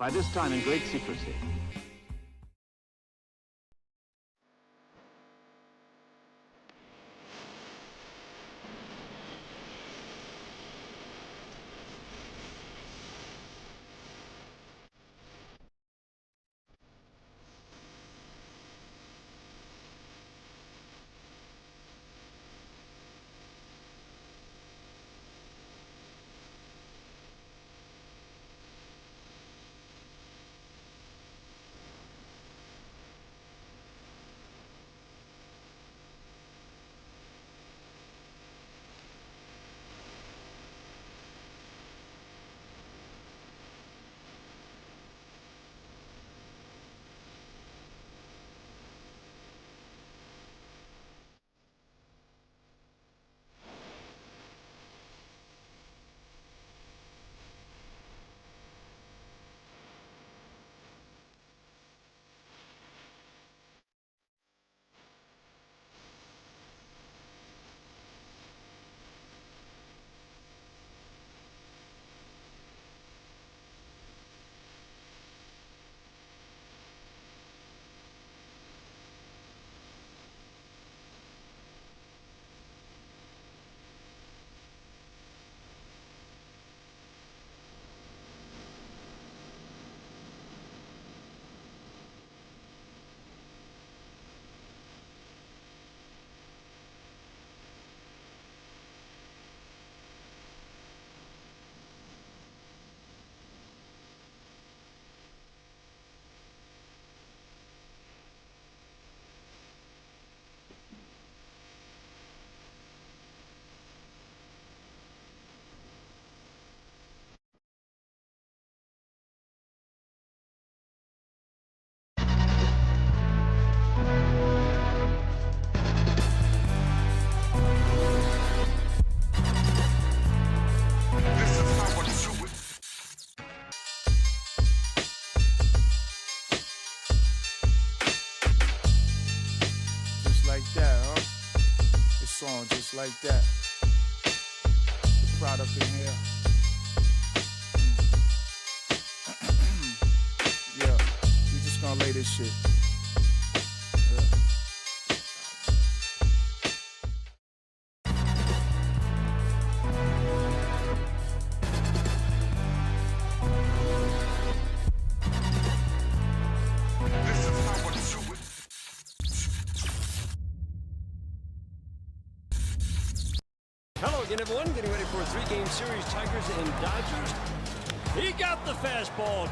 by this time in great secrecy. Just like that. The product in here. Yeah, we just gonna lay this shit. Hello again, everyone. Getting ready for a three-game series, Tigers and Dodgers. He got the fastball.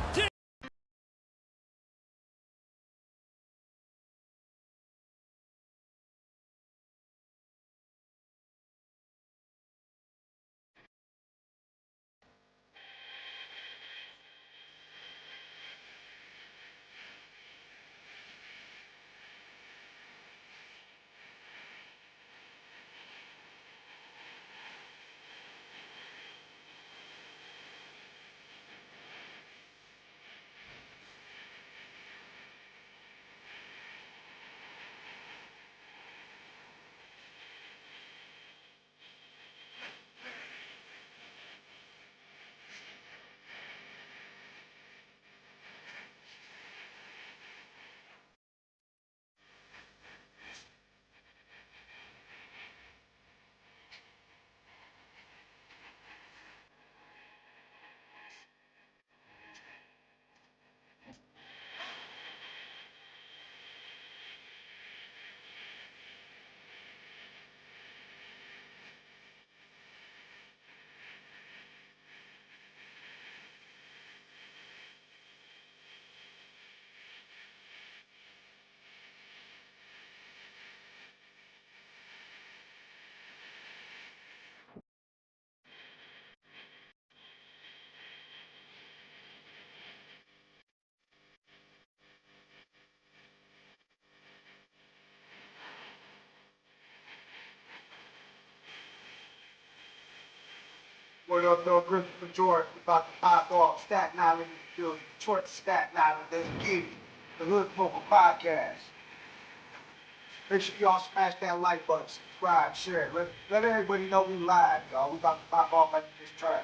What up, though, Griffin for George? We about to pop off Staten Island in the building. Detroit to Staten Island, let's get it. The Hood Vocal Podcast. Make sure y'all smash that like button, subscribe, share it. Let everybody know we live, y'all. We about to pop off after this track.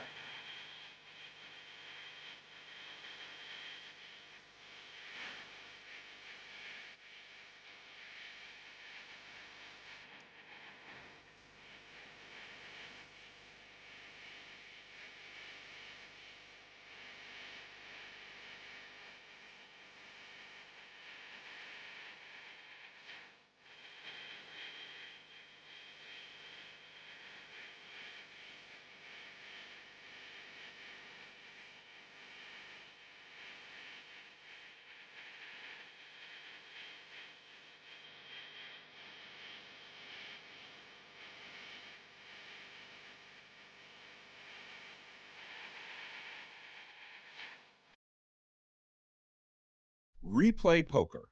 Replay Poker.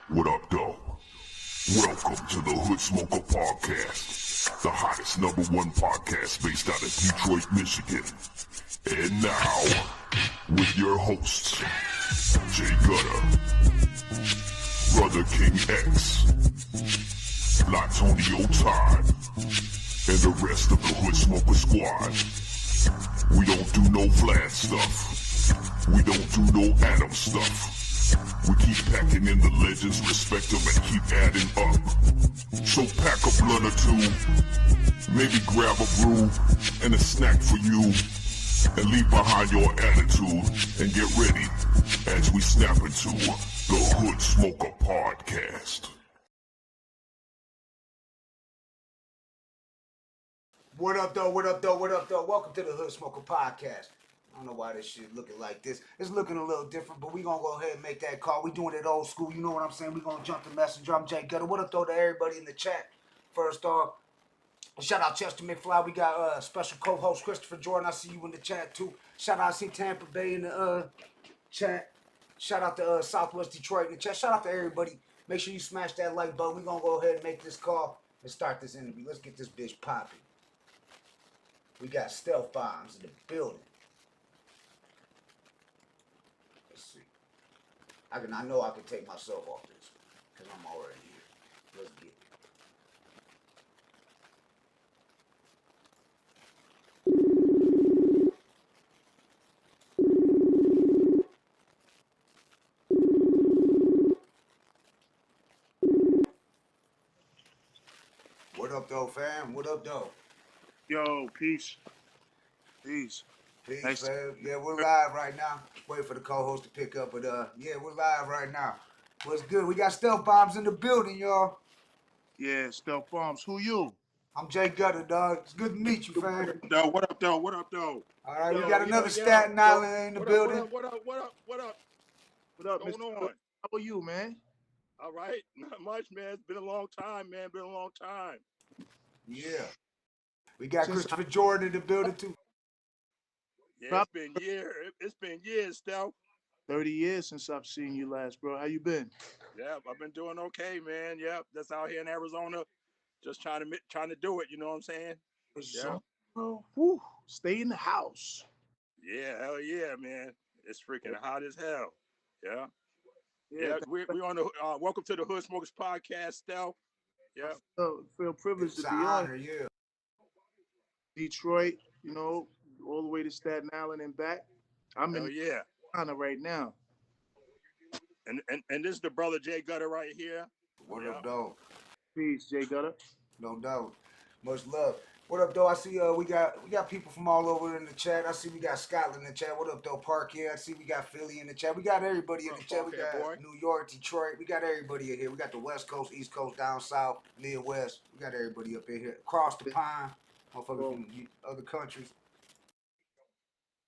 What up, though? Welcome to the Hood Smoker Podcast, the hottest #1 podcast based out of Detroit, Michigan. And now, with your hosts, Jay Gutta, brotherkingx, Blatonio Todd, and the rest of the Hood Smoker Squad. We don't do no Vlad stuff. We don't do no Adam stuff. We keep packing in the legends, respect them, and keep adding up. So pack a blunt or two, maybe grab a brew and a snack for you, and leave behind your attitude, and get ready as we snap into the Hood Smoker Podcast. What up, though? What up, though? What up, though? Welcome to the Hood Smoker Podcast. I don't know why this shit looking like this. It's looking a little different, but we gonna go ahead and make that call. We doing it old school. You know what I'm saying? We gonna jump the messenger. I'm Jay Gutta. What up, though, to everybody in the chat? First off, shout out Chester McFly. We got special co-host Christopher Jordan. I see you in the chat too. Shout out, I see Tampa Bay in the chat. Shout out to Southwest Detroit in the chat. Shout out to everybody. Make sure you smash that like button. We gonna go ahead and make this call and start this interview. Let's get this bitch popping. We got Stelf Bombz in the building. Let's see. I know I can take myself off this because I'm already here. Let's get it. What up, though, fam? What up, though? Yo, peace. Peace. Peace, Nice. fam. Yeah, we're live right now. Wait for the co-host to pick up, but yeah, we're live right now. What's good? We got Stelf Bombz in the building, y'all. Yeah, Stelf Bombz. Who you? I'm Jay Gutta, dog. It's good to meet you, fam. Yo, what up, though? What up, though? All right, Yo, we got another yo, Staten yo. Island in the What building. up? What up? What up, What's going Mr. on? How are you, man? All right, not much, man. It's been a long time, man. Been a long time. Yeah. We got Since Christopher Jordan in the building, too. Yeah, it's been years. It's been years, Stelf. 30 years since I've seen you last, bro. How you been? Yeah, I've been doing okay, man. Yeah, that's out here in Arizona, just trying to do it. You know what I'm saying? Arizona, bro. Whew. Stay in the house. Yeah, hell yeah, man. It's freaking hot as hell. Yeah, Yeah, We on the welcome to the Hood Smokers Podcast, Stelf. Yeah, feel privileged It's to an be honor, on yeah. Detroit, all the way to Staten Island and back. I'm hell in yeah. Atlanta right now. And this is the brother Jay Gutta right here. What Yeah. up, though? Peace, Jay Gutta. No doubt. Much love. What up, though? I see we got people from all over in the chat. I see we got Scotland in the chat. What up, though? Park here. I see we got Philly in the chat. We got everybody in the chat. We Park here, got boy. New York, Detroit. We got everybody in here. We got the West Coast, East Coast, down south, Midwest. We got everybody up in here. Across the pond. Motherfuckers from other countries.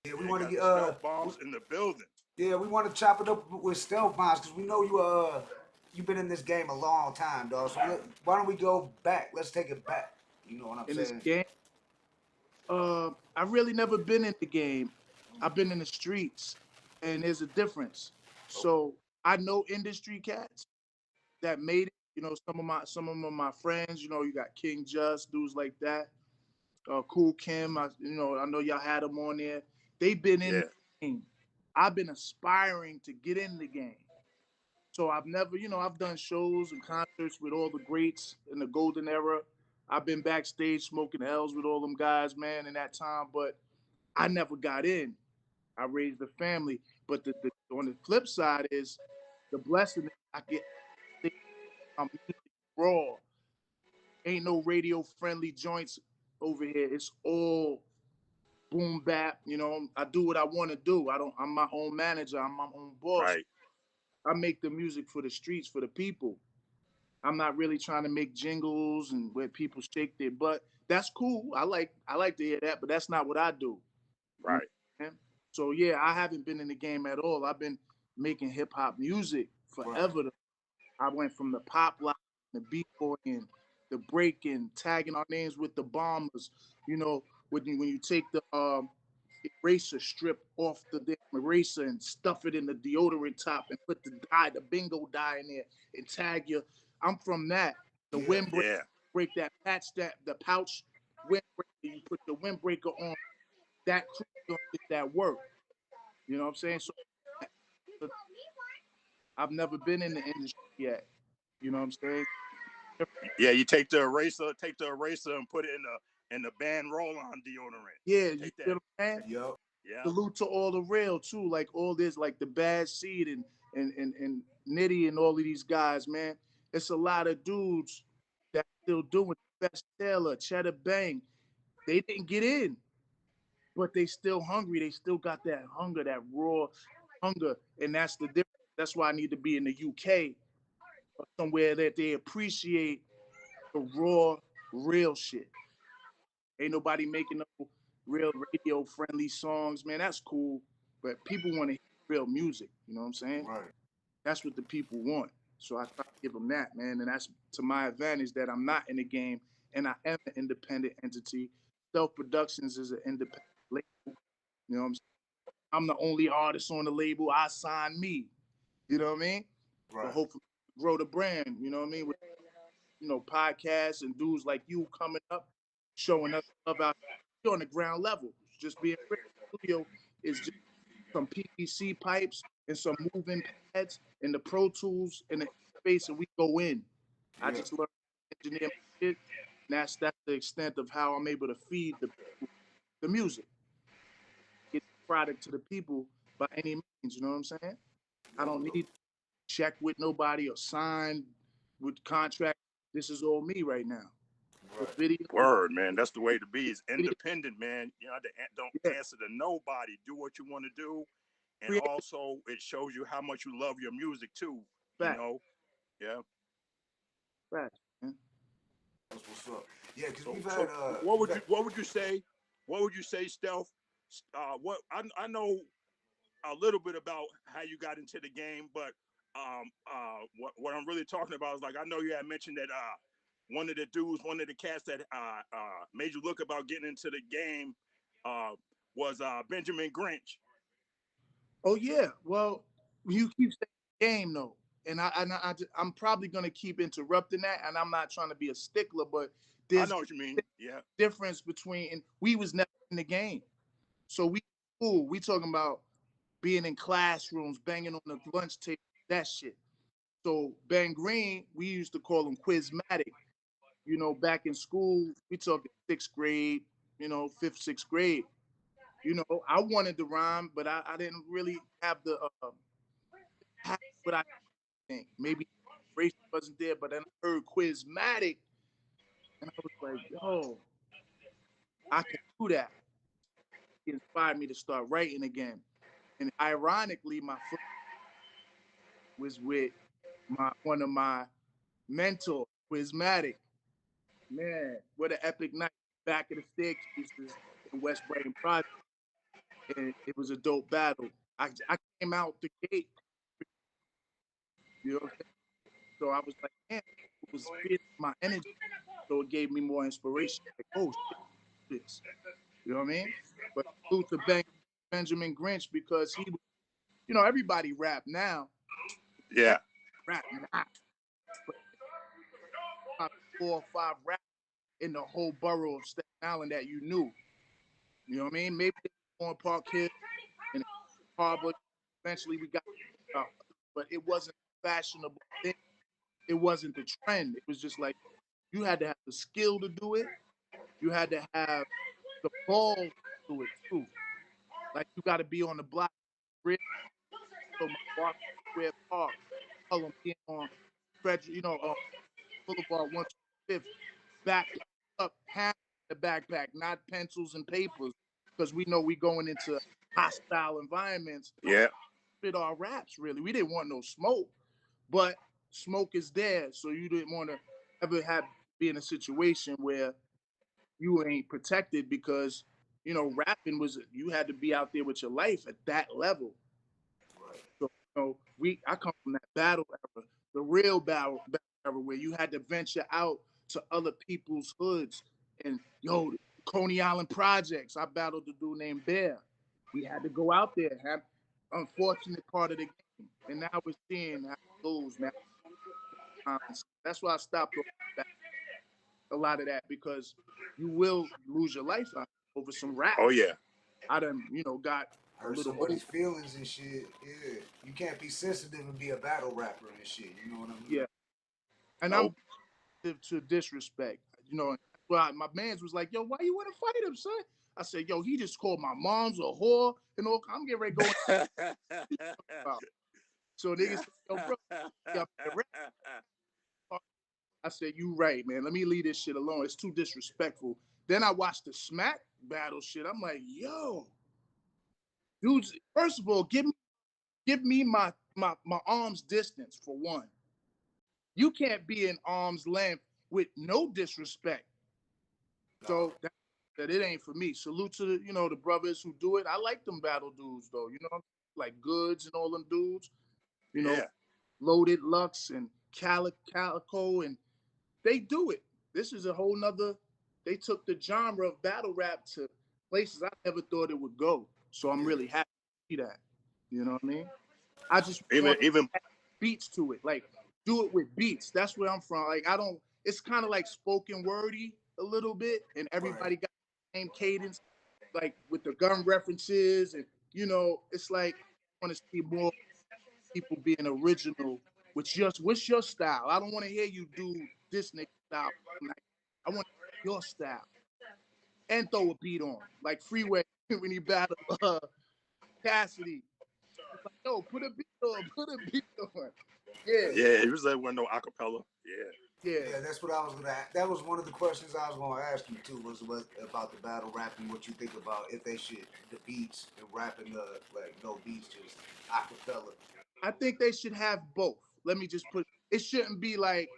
Yeah, we want to get Stelf Bombz in the building. Yeah, we want to chop it up with Stelf Bombz because we know you've been in this game a long time, dog. So why don't we go back? Let's take it back. You know what I'm In saying? this game, I've really never been in the game. I've been in the streets, and there's a difference. So I know industry cats that made it. Some of my friends. You got King Just, dudes like that. Cool Kim. I know y'all had them on there. They've been in the game. I've been aspiring to get in the game. So I've never, I've done shows and concerts with all the greats in the golden era. I've been backstage smoking L's with all them guys, man, in that time, but I never got in. I raised a family. But on the flip side is the blessing is I get my music raw. Ain't no radio friendly joints over here. It's all boom bap. I do what I want to do. I'm my own manager. I'm my own boss. Right. I make the music for the streets, for the people. I'm not really trying to make jingles and where people shake their butt. That's cool. I like to hear that, but that's not what I do. Right. So yeah, I haven't been in the game at all. I've been making hip hop music forever. Right. I went from the pop line, the b-boying, the breaking, tagging our names with the Bombz. You know, when you take the eraser strip off the damn eraser and stuff it in the deodorant top and put the dye, the bingo dye in there and tag you. I'm from that. The windbreaker, break that patch, the pouch windbreaker. You put the windbreaker on. That crew gonna get that work. You know what I'm saying? So I've never been in the industry yet. You know what I'm saying? Yeah, you take the eraser and put it in the band roll-on deodorant. Yeah, you feel what I'm saying? Yep. Yeah. Salute to all the real too, like all this, like the Bad Seed and Nitty and all of these guys, man. It's a lot of dudes that still doing it. Best Taylor, Cheddar Bang. They didn't get in, but they still hungry. They still got that hunger, that raw hunger, and that's the difference. That's why I need to be in the UK or somewhere that they appreciate the raw, real shit. Ain't nobody making no real radio friendly songs, man. That's cool, but people want to hear real music. You know what I'm saying? Right. That's what the people want. So I try to give them that, man, and that's to my advantage that I'm not in the game and I am an independent entity. Stelf Productions is an independent label. You know what I'm saying? I'm the only artist on the label. I signed me. You know what I mean? Right. So hopefully grow the brand. You know what I mean? With podcasts and dudes like you coming up, showing us love out here on the ground level. Just being real. The studio is just some PVC pipes and some moving pads and the Pro Tools and the space, and we go in. I just learned to engineer my shit, and that's the extent of how I'm able to feed the music, get the product to the people by any means. You know what I'm saying? I don't need to check with nobody or sign with contract. This is all me right now. Right. Video. Word, man. That's the way to be. Is independent, man. You know, don't answer to nobody. Do what you want to do, and also it shows you how much you love your music too. Fact. You know, yeah. Fact, man. That's what's up. Yeah, because we've So had. what would you say? What would you say, Stelf? What I know a little bit about how you got into the game, but what I'm really talking about is, like, I know you had mentioned that one of the cats that made you look about getting into the game was Benjamin Grinch. Oh yeah. Well, you keep saying game though, and I'm probably gonna keep interrupting that, and I'm not trying to be a stickler, but there's I know what you mean. Yeah. difference between, and we was never in the game, so we cool. We talking about being in classrooms, banging on the lunch table, that shit. So Ben Green, we used to call him Quizmatic. You know, back in school, we talking 6th grade, 5th, 6th grade. You know, I wanted to rhyme, but I didn't really have the what I think. Maybe race wasn't there, but then I heard Quizmatic, and I was like, yo, I can do that. It inspired me to start writing again. And ironically, my foot was with one of my mentors, Quizmatic. Man, what an epic night. Back of the staircases in West Brighton Project. And it was a dope battle. I came out the gate, you know what I'm saying? So I was like, man, it was feeding my energy. So it gave me more inspiration. Like, oh, shit, this. You know what I mean? But salute to Benjamin Grinch, because he was, everybody rap now. Yeah. Rap now. But 4 or 5 rappers in the whole borough of Staten Island that you knew. You know what I mean? Maybe on Park Hill and Harbor. Eventually we got out, but it wasn't a fashionable thing. It wasn't the trend. It was just like you had to have the skill to do it. You had to have the balls to do it too. Like you got to be on the block. So my Square Park, Harlem, being on Frederick, Boulevard 125th, back up, hand the backpack, not pencils and papers, because we know we going into hostile environments. Yeah. Fit our raps, really. We didn't want no smoke, but smoke is there, so you didn't want to ever be in a situation where you ain't protected, because rapping was, you had to be out there with your life at that level. So I come from that battle era, the real battle era where you had to venture out to other people's hoods. And yo, Coney Island projects. I battled a dude named Bear. We had to go out there, have unfortunate part of the game. And now we're seeing how it goes, man. That's why I stopped a lot of that, because you will lose your life over some rap. Oh yeah. I done, got a Hurt little somebody's old. feelings and shit. Yeah, you can't be sensitive and be a battle rapper and shit. You know what I mean? Yeah. And Nope. I'm to disrespect. Well, my man's was like, yo, why you want to fight him, son? I said, yo, he just called my mom's a whore and all. I'm getting ready to go. So niggas said, yo, bro, I said, you right, man. Let me leave this shit alone. It's too disrespectful. Then I watched the smack battle shit. I'm like, yo, dudes, first of all, give me my arm's distance for one. You can't be in arm's length with no disrespect. No. So that it ain't for me. Salute to the brothers who do it. I like them battle dudes though. Like Goods and all them dudes. Yeah. Loaded Lux and Calico, and they do it. This is a whole nother. They took the genre of battle rap to places I never thought it would go. So I'm really happy to see that. You know what I mean? I just want even beats to it. Like, do it with beats. That's where I'm from. Like, I don't. It's kind of like spoken wordy a little bit, and everybody got the same cadence, like with the gun references, and it's like I want to see more people being original with what's your style. I don't want to hear you do this nigga style. I want your style and throw a beat on, like Freeway when he battled Cassidy. It's like, yo, put a beat on. Yeah, he was like one no acapella. Yeah, that's what I was gonna ask. That was one of the questions I was gonna ask you too, was what about the battle rapping, what you think about if they should the beats and rapping like no beats, just acapella. I think they should have both. Let me just put it shouldn't be like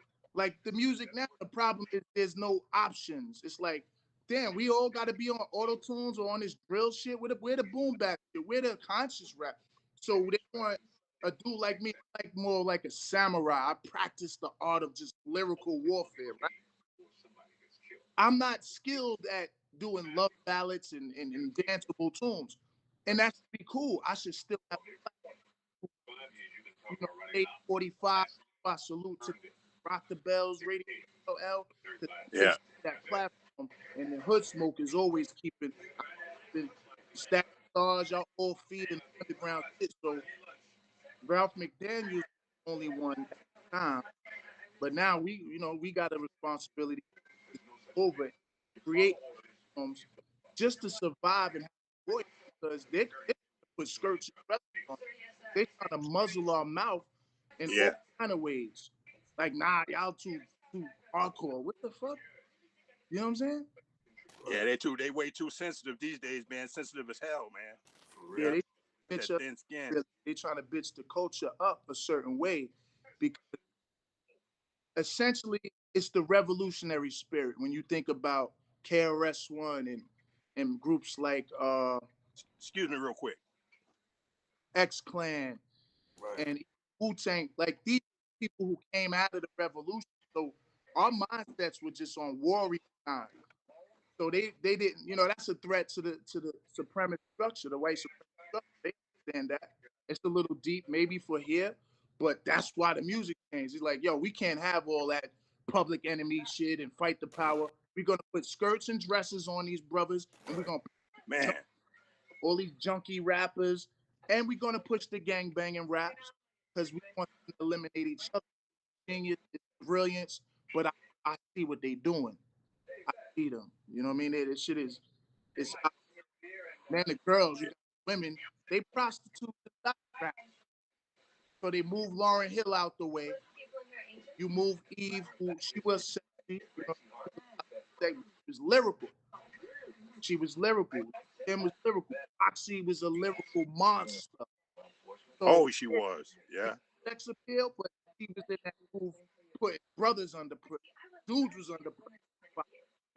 the music now. The problem is there's no options. It's like, damn, we all got to be on auto tunes or on this drill shit. Where the boom bap shit? Where the conscious rap? So they want a dude like me, like more like a samurai. I practice the art of just lyrical warfare, right? I'm not skilled at doing love ballads and danceable tunes, and that should be cool. I should still have 845. I salute to Rock the Bells Radio L to that platform, and the hood smoke is always keeping stack stars. Y'all all feeding underground shit. So Ralph McDaniel's the only one at the time, but now we got a responsibility to over and create films just to survive and have a voice, because they put skirts and on. They trying to muzzle our mouth in all kind of ways. Like, nah, y'all too hardcore. What the fuck? You know what I'm saying? Yeah, they way too sensitive these days, man. Sensitive as hell, man. For real. Yeah, they bitch up. Thin skin. They trying to bitch the culture up a certain way, because essentially it's the revolutionary spirit. When you think about KRS-One and groups like excuse me real quick, X-Clan and Wu-Tang, like these people who came out of the revolution. So our mindsets were just on warrior time. So they didn't, that's a threat to the supremacist structure, the white supremacist structure. They understand that. It's a little deep, maybe for here, but that's why the music changed. It's like, yo, we can't have all that public enemy shit and fight the power. We're gonna put skirts and dresses on these brothers, and we're gonna man, all these junkie rappers, and we're gonna push the gang banging raps because we want to eliminate each other. Genius, brilliance, but I see what they doing. I see them. You know what I mean? This shit is, it's, then the girls, you got women, they prostitute the rap. So they move Lauryn Hill out the way. You move Eve, who she was sexy, she was lyrical. She was lyrical. Kim was lyrical. Oxy was a lyrical monster. So, she was. Yeah. Sex appeal, but she was in that move, put brothers under pressure. Dudes was under pressure.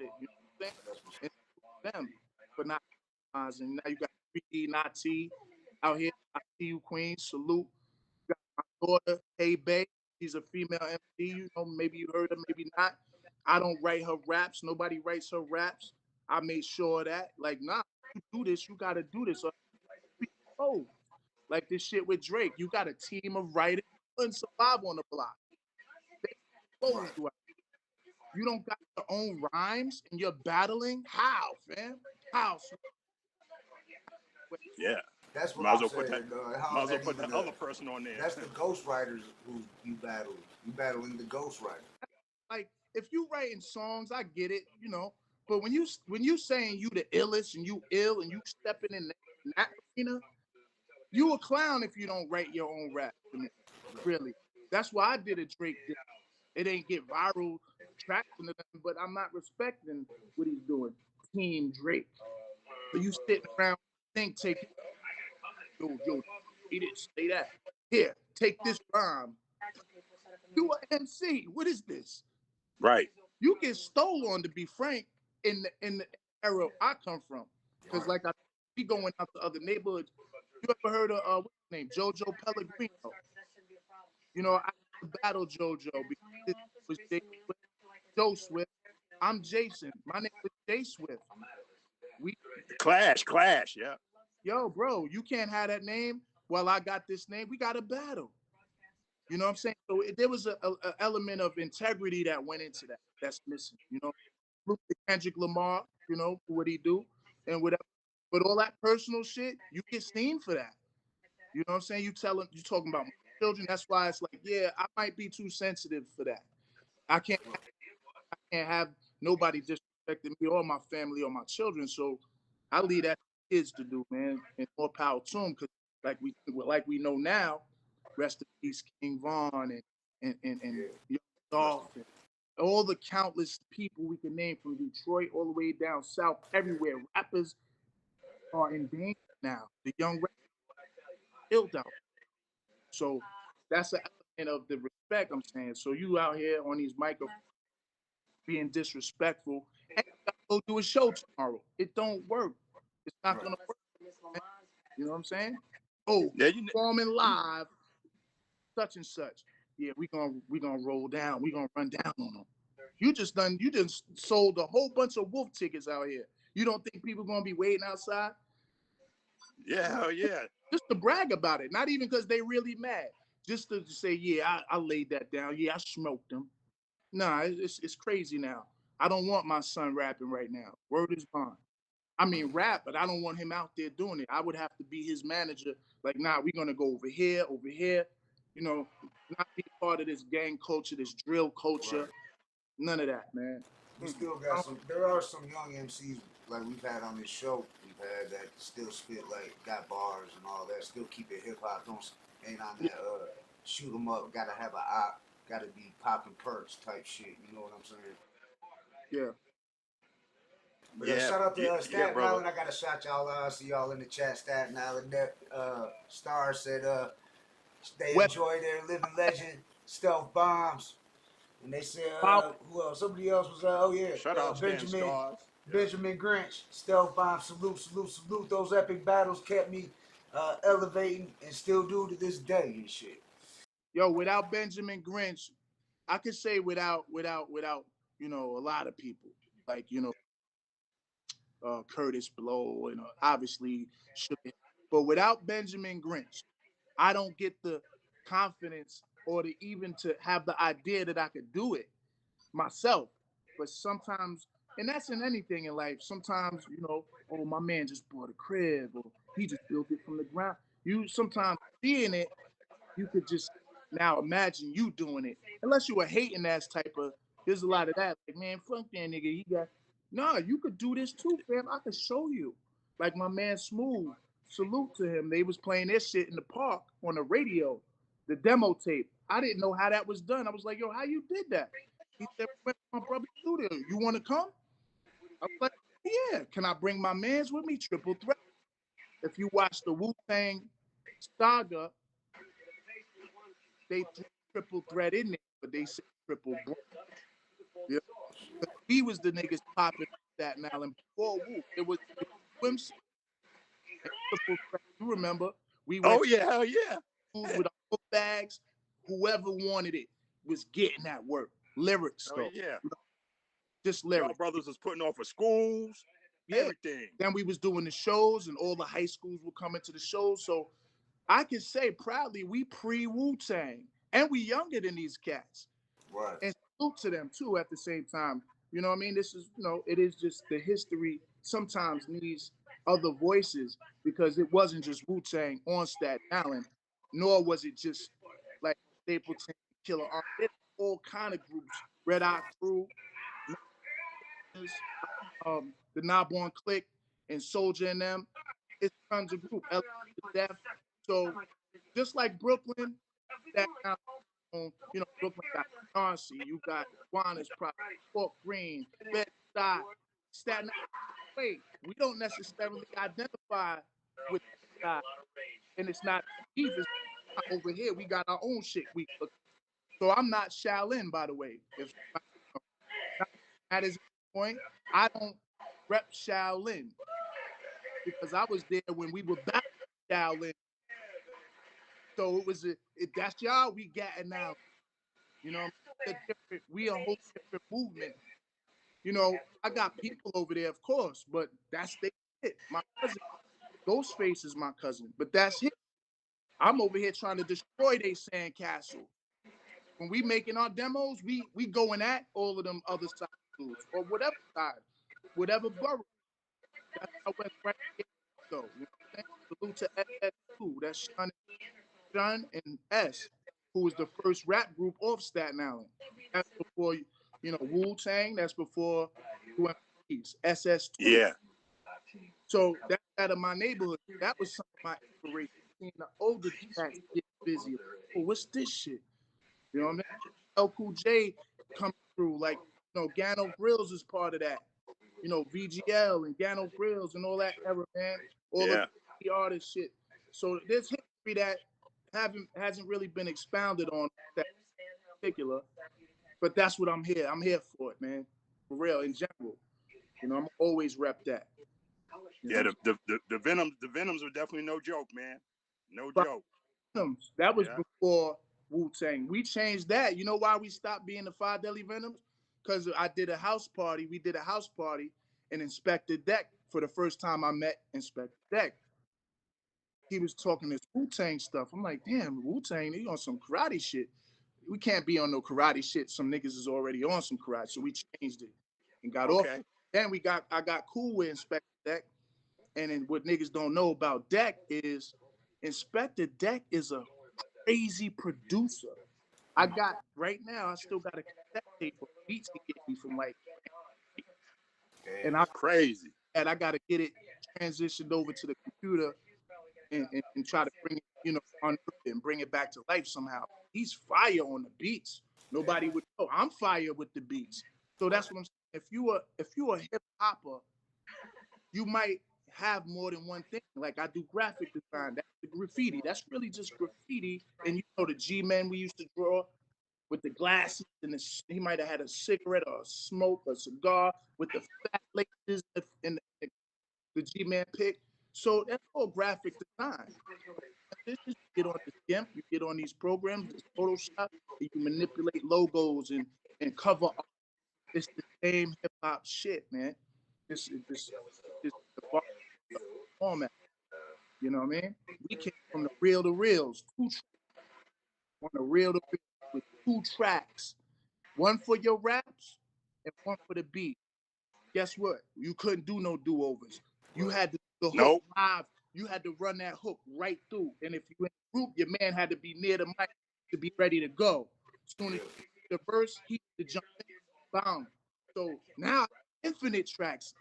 You know what I'm saying? And them, but not. And now you got 3D, not T out here. I see you, Queen. Salute. You got my daughter, Hey Bay. She's a female MC. You know, maybe you heard her, maybe not. I don't write her raps. Nobody writes her raps. I made sure of that. Like, nah, you do this. You got to do this. Or be exposed. Like this shit with Drake. You got a team of writers and survive on the block. They expose you. You don't got your own rhymes and you're battling. How, fam? How? Yeah. That's what Might as I'm well put that. saying, dog. How Might is as well that put even the other person on there. That's the ghostwriters who you battle. You battling the ghostwriter. Like, if you writing songs, I get it, you know. But when you saying you the illest and you ill and you stepping in that arena, you a clown if you don't write your own rap to me. Really. That's why I did a Drake diss. It ain't get viral traction to them, but I'm not respecting what he's doing. Team Drake. So you sitting around think take yo, say this, say that. Here, take this rhyme. You a MC. What is this? Right. You get stole on, to be frank, in the era I come from. Because like I be going out to other neighborhoods. You ever heard of what's his name? Jojo Pellegrino. You know, I battle Jojo because it was Joe Swift. I'm Jason. My name was Jay Swift. We Clash, yeah. Yo, bro, you can't have that name. Well, I got this name. We got a battle. You know what I'm saying? So there was a element of integrity that went into that. That's missing. You know, look at Kendrick Lamar. You know for what he do and whatever. But all that personal shit, you get seen for that. You know what I'm saying? You talking about my children. That's why it's like, yeah, I might be too sensitive for that. I can't have nobody disrespecting me or my family or my children. So I leave that to kids to do, man, and more power to them. Because like we know now, rest in peace, King Von and Young Dolph and all the countless people we can name from Detroit all the way down south, everywhere. Rappers are in danger now. The young rappers killed out. So that's an element of the respect I'm saying. So you out here on these microphones being disrespectful, and you gotta go do a show tomorrow. It don't work. It's not gonna work. Man. You know what I'm saying? Oh, Yeah, performing live, such and such. Yeah, we gonna roll down. We gonna run down on them. You just sold a whole bunch of wolf tickets out here. You don't think people gonna be waiting outside? Yeah, hell yeah. Just to brag about it. Not even because they really mad. Just to say, yeah, I laid that down. Yeah, I smoked them. Nah, it's crazy now. I don't want my son rapping right now. Word is bond. I mean, rap, but I don't want him out there doing it. I would have to be his manager. Like, nah, we're gonna go over here. You know, not be part of this gang culture, this drill culture. Right. None of that, man. We still got some. There are some young MCs like we've had on this show. We've had that still spit like got bars and all that. Still keep it hip hop. Ain't on that shoot 'em up. Gotta have a op. Gotta be popping perks type shit. You know what I'm saying? Yeah. But shout out to Staten Island. I got to shout y'all out. I see y'all in the chat. Staten Island. Star said they enjoy their living legend, Stelf Bombz. And they said, who else? Somebody else was, shout out Benjamin Grinch. Stelf Bombz, salute. Those epic battles kept me elevating and still do to this day and shit. Yo, without Benjamin Grinch, I could say without, you know, a lot of people. Like, you know, Curtis Blow, and obviously, but without Benjamin Grinch, I don't get the confidence or even to have the idea that I could do it myself. But sometimes, and that's in anything in life, sometimes, you know, oh, my man just bought a crib or he just built it from the ground. You sometimes seeing it, you could just now imagine you doing it. Unless you were hating ass type of, there's a lot of that. Like, man, fuck that nigga. He got, no, you could do this too, fam. I could show you. Like my man Smooth, salute to him. They was playing this shit in the park on the radio, the demo tape. I didn't know how that was done. I was like, yo, how you did that? He said, my brother studio. You want to come? I was like, yeah. Can I bring my mans with me? Triple threat. If you watch the Wu-Tang saga, they threw triple threat in there, but they said triple brand. Yeah. We was the niggas popping that now, and before Wu, it was swimsuit and triple threat. You remember? We went hell yeah. with our book bags. whoever wanted it was getting that work. Lyrics, Oh though. yeah. Just Y'all lyrics. brothers was putting on for schools, everything. Then we was doing the shows, and all the high schools would come into the shows. So I can say proudly, we pre-Wu-Tang, and we younger than these cats. Right. And salute to them too at the same time. You know what I mean? This is, it is just the history sometimes needs other voices, because it wasn't just Wu-Tang on Staten Island, nor was it just like Stapleton, Killer Arm. There's all kind of groups. Red Eye Crew, the Narbonne Clique, and Soldier and them. It's tons of groups. Death. So just like Brooklyn, that Brooklyn got Chauncey, you got Juana's Project, Fort Greene, Bed-Stuy, Staten Island. Wait, we don't necessarily identify with that guy, and it's not even over here. We got our own shit. So I'm not Shaolin, by the way. If that is the point, I don't rep Shaolin because I was there when we were back Shaolin. So it was that's y'all we getting now. We a whole different movement. I got people over there, of course, but that's it. My cousin, Ghostface is my cousin, but that's it. I'm over here trying to destroy their sandcastle. When we making our demos, we going at all of them other side dudes or whatever side, whatever borough. That's how West right here. So, salute to SS2. That's Sean and S, who was the first rap group off Staten Island. That's before, Wu-Tang. That's before UMPs, SS2. Yeah. So that's out of my neighborhood. That was some of my inspiration. Seeing the older cats get busy. Oh, what's this shit? You know what I mean? El Cool J coming through. Like, Gano Grills is part of that. VGL and Gano Grills and all that era, man. All of the artist shit. So there's history that hasn't really been expounded on that particular. But that's what I'm here. I'm here for it, man. For real, in general. I'm always rep that. Yeah, the Venoms were definitely no joke, man. No joke. That was before Wu-Tang. We changed that. You know why we stopped being the Five Deadly Venoms? Because I did a house party. We did a house party, and Inspector Deck, for the first time I met Inspector Deck, he was talking this Wu-Tang stuff. I'm like, damn, Wu-Tang, they on some karate shit. We can't be on no karate shit. Some niggas is already on some karate, so we changed it and got off. Then I got cool with Inspector Deck. And then what niggas don't know about Deck is Inspector Deck is a crazy producer. I still got a cassette tape of beats he gave me from like, and I'm crazy. And I got to get it transitioned over to the computer and try to bring it, unearth it and bring it back to life somehow. He's fire on the beats. Nobody would know. I'm fire with the beats. So that's what I'm saying. If you a hip hopper, you might have more than one thing. Like I do graphic design, that's the graffiti. That's really just graffiti. And the G-men we used to draw with the glasses, and he might have had a cigarette or a smoke, a cigar with the fat laces and the G-man pick. So that's all graphic design. You get on the GIMP, you get on these programs, this Photoshop, and you manipulate logos and cover art. It's the same hip hop shit, man. This the format. You know what I mean? We came from the reel to reels, on the reel to reels with 2 tracks, one for your raps and one for the beat. Guess what? You couldn't do no do-overs. You had the hook live. You had to run that hook right through. And if you in a group, your man had to be near the mic to be ready to go. As soon as the verse, he had to jump in, bound. So now, infinite tracks.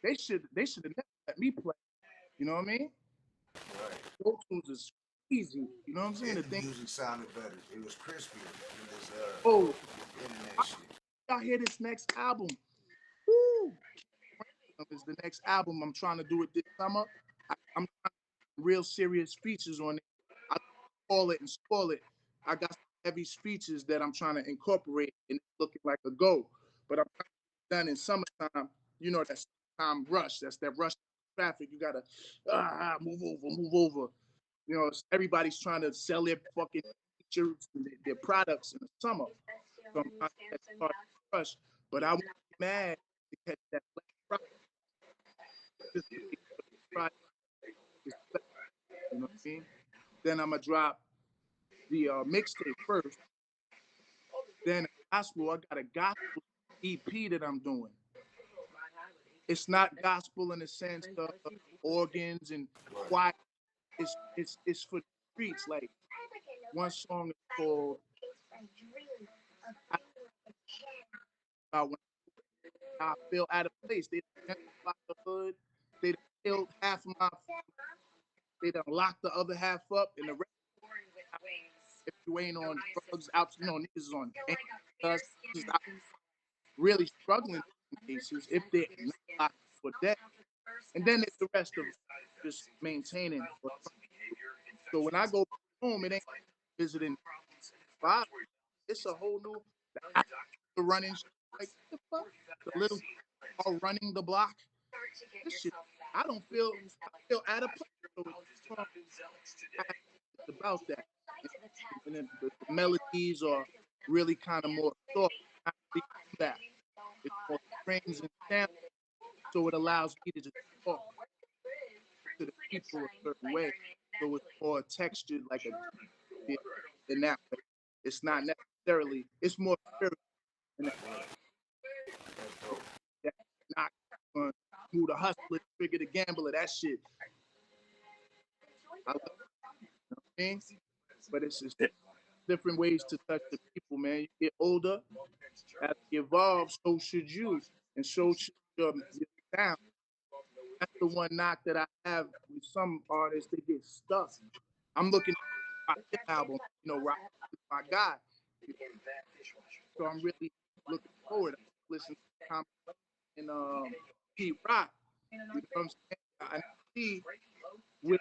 They should have never let me play. You know what I mean? Right. Pro Tools is easy. You know what I'm saying? The music sounded better. It was crispier than this internet shit. Y'all hear this next album? Woo! Is the next album I'm trying to do it this summer. I'm trying to do real serious features on it. I call it and spoil it. I got some heavy features that I'm trying to incorporate, and it's looking like a go. But I'm done in summertime. That's time rush. That's that rush traffic. You gotta move over. You know, everybody's trying to sell their fucking shirts and their products in the summer. So I'm trying to catch a crush, but I won't be mad to catch that black product. Just wait for the product to sell, you know what I mean? Then I'm gonna drop the mixtape first. Then gospel, I got a gospel EP that I'm doing. It's not gospel in the sense of organs and choir. It's for the streets. Like one song is called when I feel out of place. They gentrified the hood. They done killed half of my. They done locked the other half up, and the rest. If you ain't on drugs, out, you know, niggas is on because just out really struggling in cases if they're not locked for debt. And then it's the rest of just maintaining. So when I go home, it ain't visiting Bob. It's a whole new the running like the fuck. The little all running the block. This shit, I feel out of place. So it's about that. And then the melodies are really kind of more soft. That it's more strings and samples, so it allows me to just talk to the people a certain way. So it's more textured, like a in that way. It's not necessarily. It's more spiritual. And that's not who the hustler, trigger the gambler. That shit. I love it, you know what I mean? But it's just different ways to touch the people, man. You get older, as you evolve, so should you, and so should your sound. That's the one knock that I have with some artists. They get stuck. I'm looking at my album, you know, Rock is my guy. So I'm really looking forward. I listen to Tom and Pete Rock. You know what I'm saying? I see where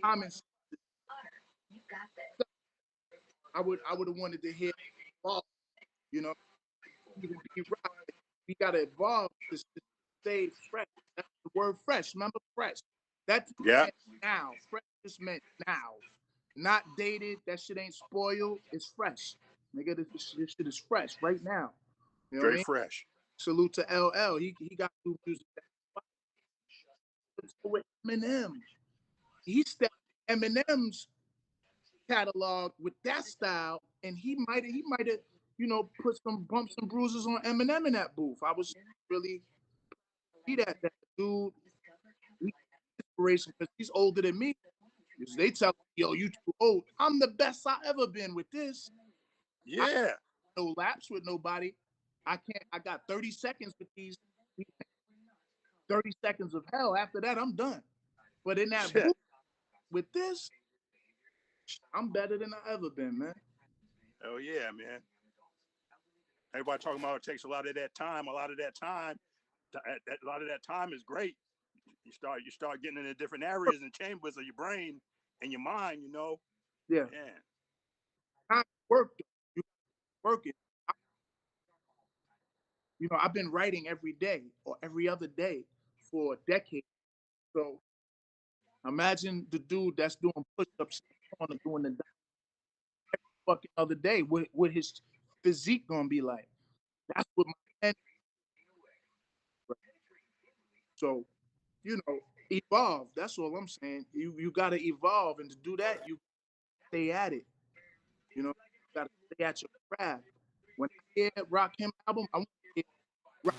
comments I would have wanted to hear evolve, you know, even Pete Rock. We gotta evolve to stay fresh. That's the word fresh. Remember fresh. That meant now. Fresh just meant now. Not dated. That shit ain't spoiled. It's fresh. Nigga, this shit is fresh right now. You know what I mean? Fresh. Salute to LL. He got new music. With Eminem. He stepped Eminem's catalog with that style, and he might have, you know, put some bumps and bruises on Eminem in that booth. I was really see that dude. He's inspiration because he's older than me. They tell me, yo, you too old. I'm the best I ever been with this. Yeah. No laps with nobody. I got 30 seconds with these 30 seconds of hell. After that, I'm done. But in that booth, with this, I'm better than I ever been, man. Oh yeah, man. Everybody talking about it takes a lot of that time. A lot of that time is great. You start getting into different areas and chambers of your brain and your mind, you know. Yeah. Man. Time work. You working. You know, I've been writing every day or every other day for a decade. So imagine the dude that's doing push-ups on and doing the every fucking other day. What his physique gonna be like? That's what my head. So, you know, evolve. That's all I'm saying. You gotta evolve, and to do that, you stay at it. You know, you gotta stay at your craft. When I hear Rakim album, I want to hear Rock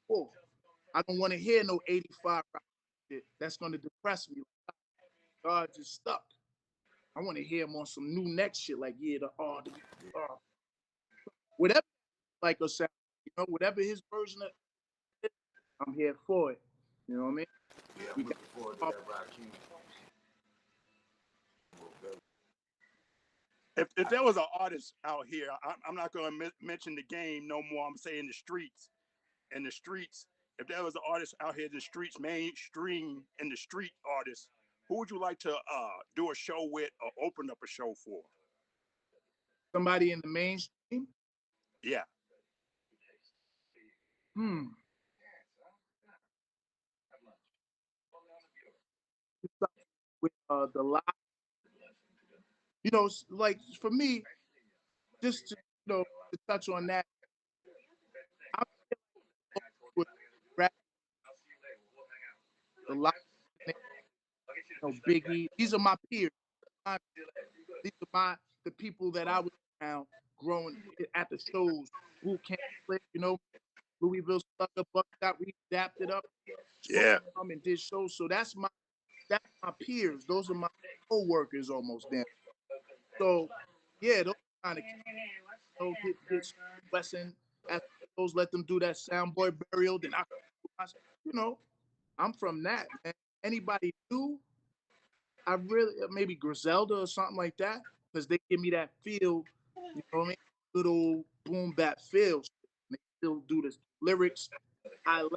4. I don't want to hear no 85 rock shit. That's gonna depress me. God just stuck. I want to hear him on some new next shit, like whatever like a sound, you know, whatever his version of it, I'm here for it. You know what I mean? Yeah, I'm looking forward to that Rakim. If there was an artist out here, I'm not going to mention the game no more. I'm saying the streets. In the streets, if there was an artist out here in the streets, mainstream in the street artist, who would you like to do a show with or open up a show for? Somebody in the mainstream? Yeah. with the live. You know, like for me, just to to touch on that, I'm with the live, Biggie. These are my peers. These are the people that I was around growing at the shows. Boot Camp, Louisville Slugger, Buckshot. We adapted up, Yeah. and did shows. So that's my peers. Those are my co-workers almost then. So yeah, those kind of get lesson as those, let them do that soundboy burial. Then I'm from that, man. Anybody new, I really maybe Griselda or something like that, because they give me that feel, you know what I mean? Little boom bap feel. They still do the lyrics. I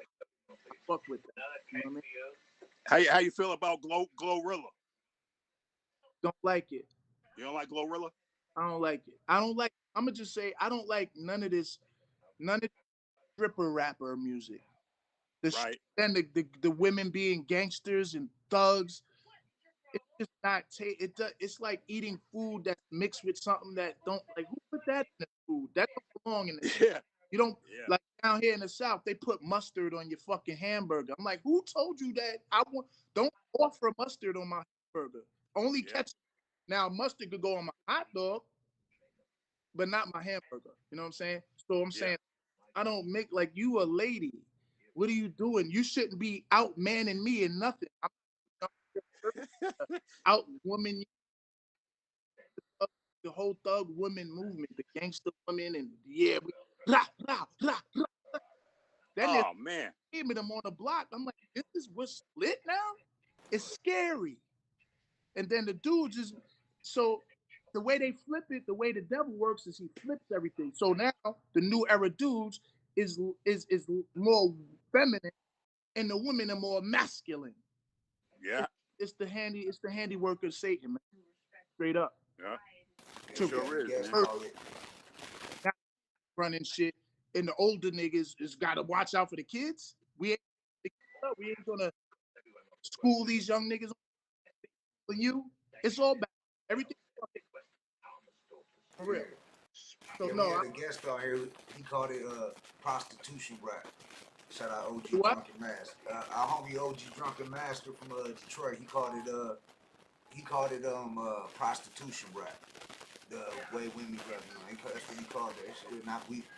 fuck with that. You know what I mean? How you feel about Glorilla? Don't like it. You don't like Glorilla? I don't like it. I'm gonna just say I don't like none of the stripper rapper music. Right. Then the women being gangsters and thugs. It's just not it's like eating food that's mixed with something that don't, like, who put that in the food? That don't belong in the Yeah. You don't Yeah. like down here in the South, they put mustard on your fucking hamburger. I'm like, who told you that? Don't offer mustard on my hamburger. Only ketchup. Now mustard could go on my hot dog, but not my hamburger. You know what I'm saying? So I'm saying I don't make, like, you a lady. What are you doing? You shouldn't be out manning me and nothing. I'm out woman, the whole thug women movement, the gangster women, and we blah, blah, blah, blah. Then man, came them on the block. I'm like, this is what's lit now? It's scary. And then the dudes is, so the way they flip it, the way the devil works is he flips everything. So now the new era dudes is more feminine and the women are more masculine. Yeah. It's the handiwork of Satan, man. Straight up. Yeah. It sure is, man. Running shit, and the older niggas is gotta watch out for the kids. We ain't gonna school these young niggas on you. It's all bad. Everything for real. So we had a guest on here. He called it prostitution rap. Shout out OG Drunken Master. Our homie OG Drunken Master from Detroit. He called it prostitution rap. The way women rap, that's what he called it.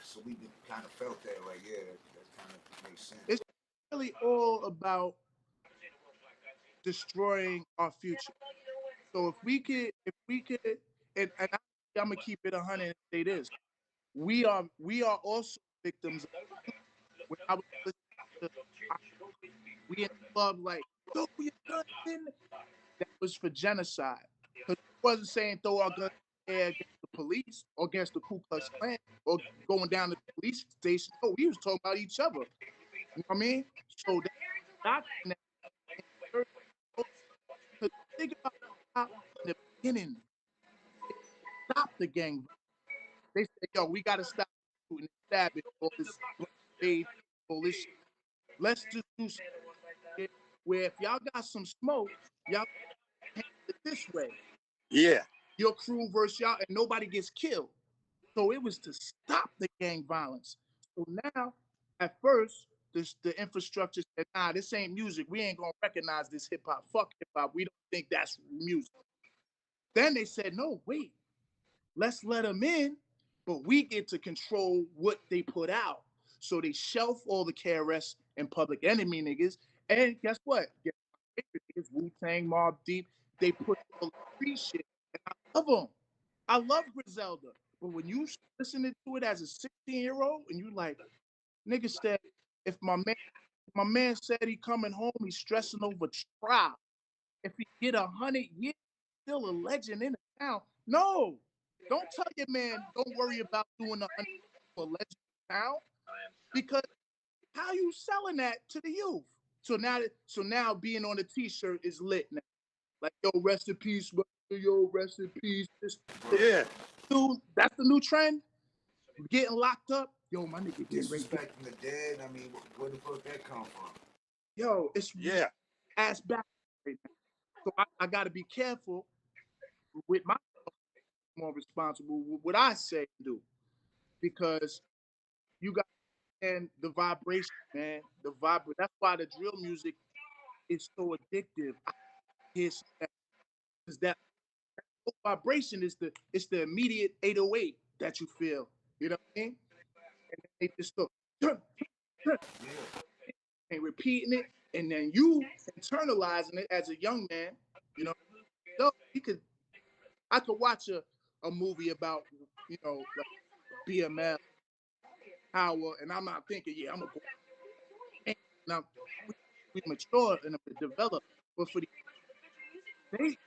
So we kind of felt that, like, yeah, that kind of makes sense. It's really all about destroying our future. So if we could, and I'm gonna keep it 100 and say this: we are also victims of, when I was listening to, we in the club like, throw your gun in. That was for genocide. Because it wasn't saying throw our guns in the air against the police or against the Ku Klux Klan or going down to the police station. No, we was talking about each other. You know what I mean? So that's because think about how in the beginning, stop the gang. They said, yo, we gotta stop shooting and stabbing all this shade, all this shit. Let's just do something where if y'all got some smoke, y'all handle it this way. Yeah. Your crew versus y'all, and nobody gets killed. So it was to stop the gang violence. So now, at first, the infrastructure said, nah, this ain't music. We ain't gonna recognize this hip hop. Fuck hip hop. We don't think that's music. Then they said, no, wait, let's let them in, but we get to control what they put out. So they shelf all the KRS and Public Enemy niggas. And guess what? Wu-Tang, Mobb Deep, they put all the free shit. And I love them. I love Griselda. But when you listening to it as a 16-year-old and you like, nigga said, if my man said he coming home, he's stressing over trial. If he get 100 years, still a legend in the town. No, don't tell your man, don't worry about doing 100 for a legend in town, because how you selling that to the youth? So now being on the t-shirt is lit now. Like, yo, rest in peace, yo, rest in peace. Yeah. Dude, that's the new trend. Getting locked up. Yo, my nigga getting disrespecting the dead. I mean, where the fuck that come from? Yo, it's ass back right now. So I got to be careful with my more responsible with what I say and do, because you got and the vibration, man. That's why the drill music is so addictive. I hear that is that vibration is the immediate 808 that you feel. You know what I mean? And they just go and repeating it, and then you internalizing it as a young man. You know, so I could watch a movie about like BML power, and I'm not thinking, yeah, I'm gonna go. Now we mature and develop, but for they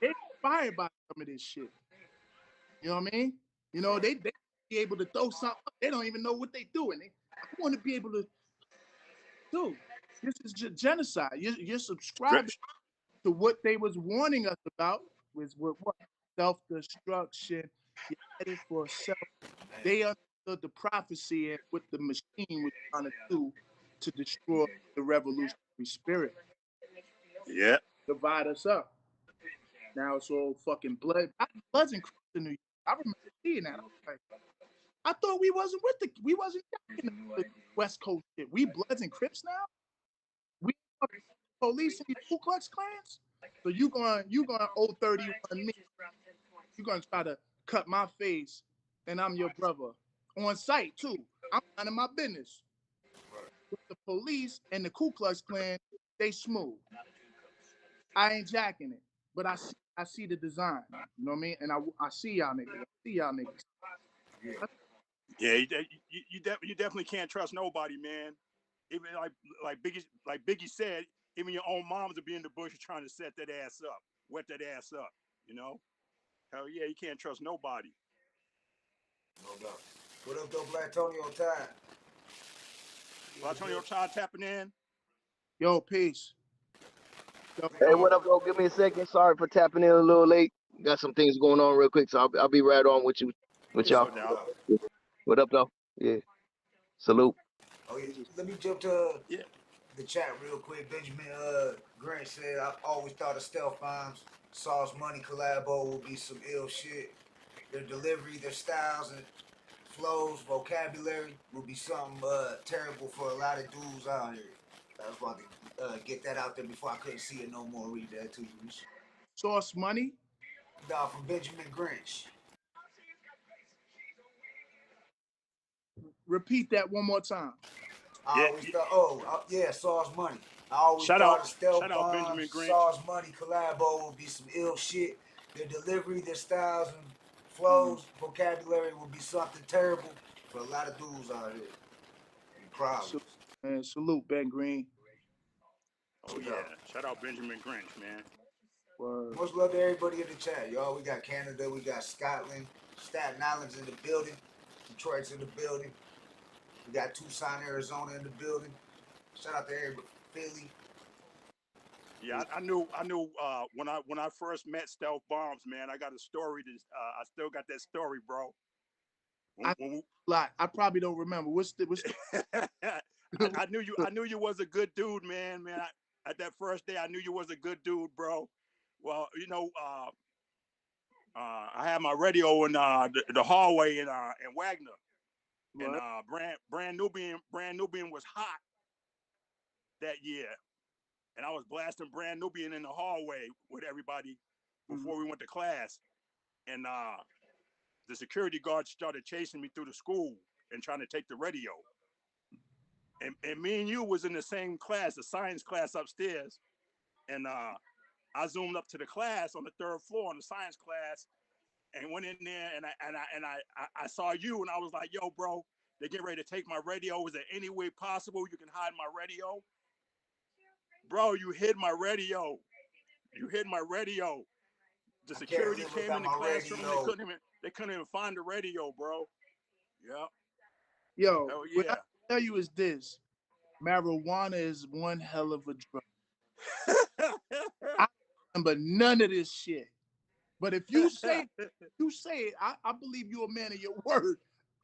inspired by some of this shit. You know what I mean? They be able to throw something up. They don't even know what they doing. I want to be able to do. This is just genocide. You're subscribing to what they was warning us about, was what self-destruction. You're headed for self. They understood the prophecy and what the machine was trying to do to destroy the revolutionary spirit. Yeah. Divide us up. Now it's all fucking blood. Bloods and Crips in New York. I remember seeing that. I thought we wasn't in the West Coast shit. We Bloods and Crips now. We police and Ku Klux Klans. So you going 031 me. You gonna try to cut my face, and I'm your brother on site too. I'm minding my business. With the police and the Ku Klux Klan, they smooth. I ain't jacking it, but I see the design. You know what I mean? And I see y'all niggas. Yeah, you definitely can't trust nobody, man. Even like Biggie said, even your own moms will be in the bush trying to set that ass up, wet that ass up. You know? Hell yeah, you can't trust nobody. No doubt. What up, though, Blatonio Todd? Blatonio Todd tapping in. Yo, peace. Hey, what up, though? Give me a second. Sorry for tapping in a little late. Got some things going on real quick, so I'll be right on with y'all. What up, though? Yeah. Salute. Oh, yeah. Let me jump to the chat real quick. Benjamin Grant said, I always thought of Stelf Bombz, Sauce Money collabo would be some ill shit. Their delivery, their styles and flows, vocabulary would be something terrible for a lot of dudes out here. I was about to get that out there before I couldn't see it no more. Read that to you. Sauce Money? No, from Benjamin Grinch. Repeat that one more time. I always thought, Sauce Money. I always thought of Stelf Bombz, Sauce Money collabo would be some ill shit. Their delivery, their styles and flows, vocabulary would be something terrible for a lot of dudes out here. Problems. Salute, Ben Green. Oh yeah, shout out Benjamin Grinch, man. Much love to everybody in the chat, y'all. We got Canada, we got Scotland, Staten Island's in the building, Detroit's in the building. We got Tucson, Arizona in the building. Shout out to everybody, Philly. Yeah, I knew when I first met Stelf Bombz, man. I got a story. I still got that story, bro. I probably don't remember. What's the I knew you was a good dude, man. At that first day, I knew you was a good dude, bro. Well, I had my radio in the hallway in Wagner, and Brand Nubian was hot that year, and I was blasting Brand Nubian in the hallway with everybody before we went to class, and the security guard started chasing me through the school and trying to take the radio. And me and you was in the same class, the science class upstairs, and I zoomed up to the class on the third floor in the science class, and went in there, and I saw you, and I was like, yo, bro, they're getting ready to take my radio. Is there any way possible you can hide my radio? Bro, you hid my radio. You hid my radio. The security came in the classroom. They couldn't even find the radio, bro. Yeah. Yo, what I tell you is this: marijuana is one hell of a drug. I remember none of this shit. But if you say it, I believe you're a man of your word.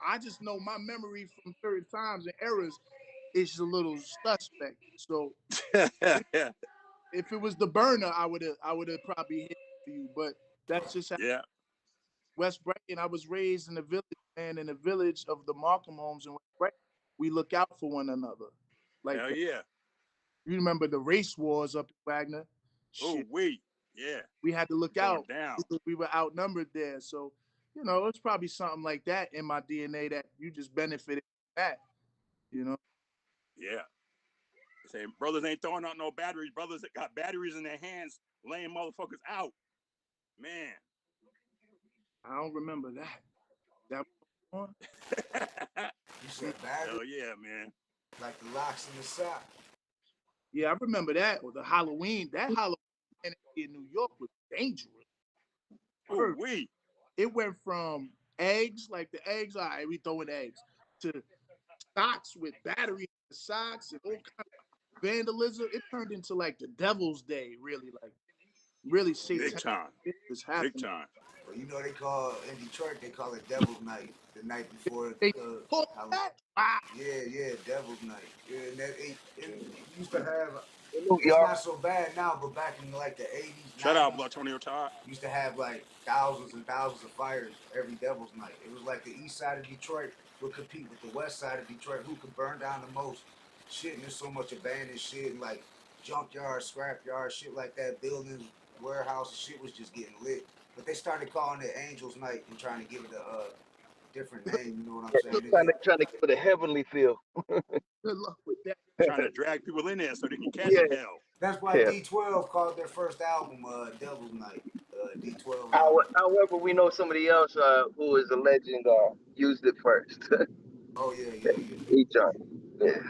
I just know my memory from certain times and eras is a little suspect. So if it was the burner, I would have probably hit for you. But that's just how West Brighton. I was raised in the village, man, in the village of the Markham homes in West Brighton. We look out for one another. Like, hell yeah. You remember the race wars up in Wagner? Oh, Shit. Yeah. We had to look Going out. down. We were outnumbered there. So, you know, it's probably something like that in my DNA that you just benefited from that, you know? Yeah. Say brothers ain't throwing out no batteries. Brothers that got batteries in their hands laying motherfuckers out. Man. I don't remember that. That was on? You said batteries? Hell yeah, man. Like the locks in the sock. Yeah, I remember that. Or the Halloween. That Halloween in New York was dangerous. Oh, It went from eggs, like the eggs, all right, we throwing eggs, to socks with batteries, socks, and all kinds of vandalism. It turned into like the Devil's Day, really, like really satanic. Big time. It was happening. Big time. Well, you know they call in Detroit they call it Devil's Night, the night before. That? Wow. Yeah, Devil's Night. Yeah, and that it used to have. It's not so bad now, but back in like the 80s. Shout out Blatonio Todd. Used to have like thousands and thousands of fires every Devil's Night. It was like the east side of Detroit would compete with the west side of Detroit, who could burn down the most shit. And there's so much abandoned shit and like junkyard, scrapyard, shit like that, buildings, warehouses, shit was just getting lit. But they started calling it Angels Night and trying to give it a different name, you know what I'm saying? Trying to give it a heavenly feel. Good luck with that. Trying to drag people in there so they can catch hell. That's why D12 called their first album Devil's Night. D12. However, we know somebody else who is a legend used it first. Oh yeah. Each other. Yeah.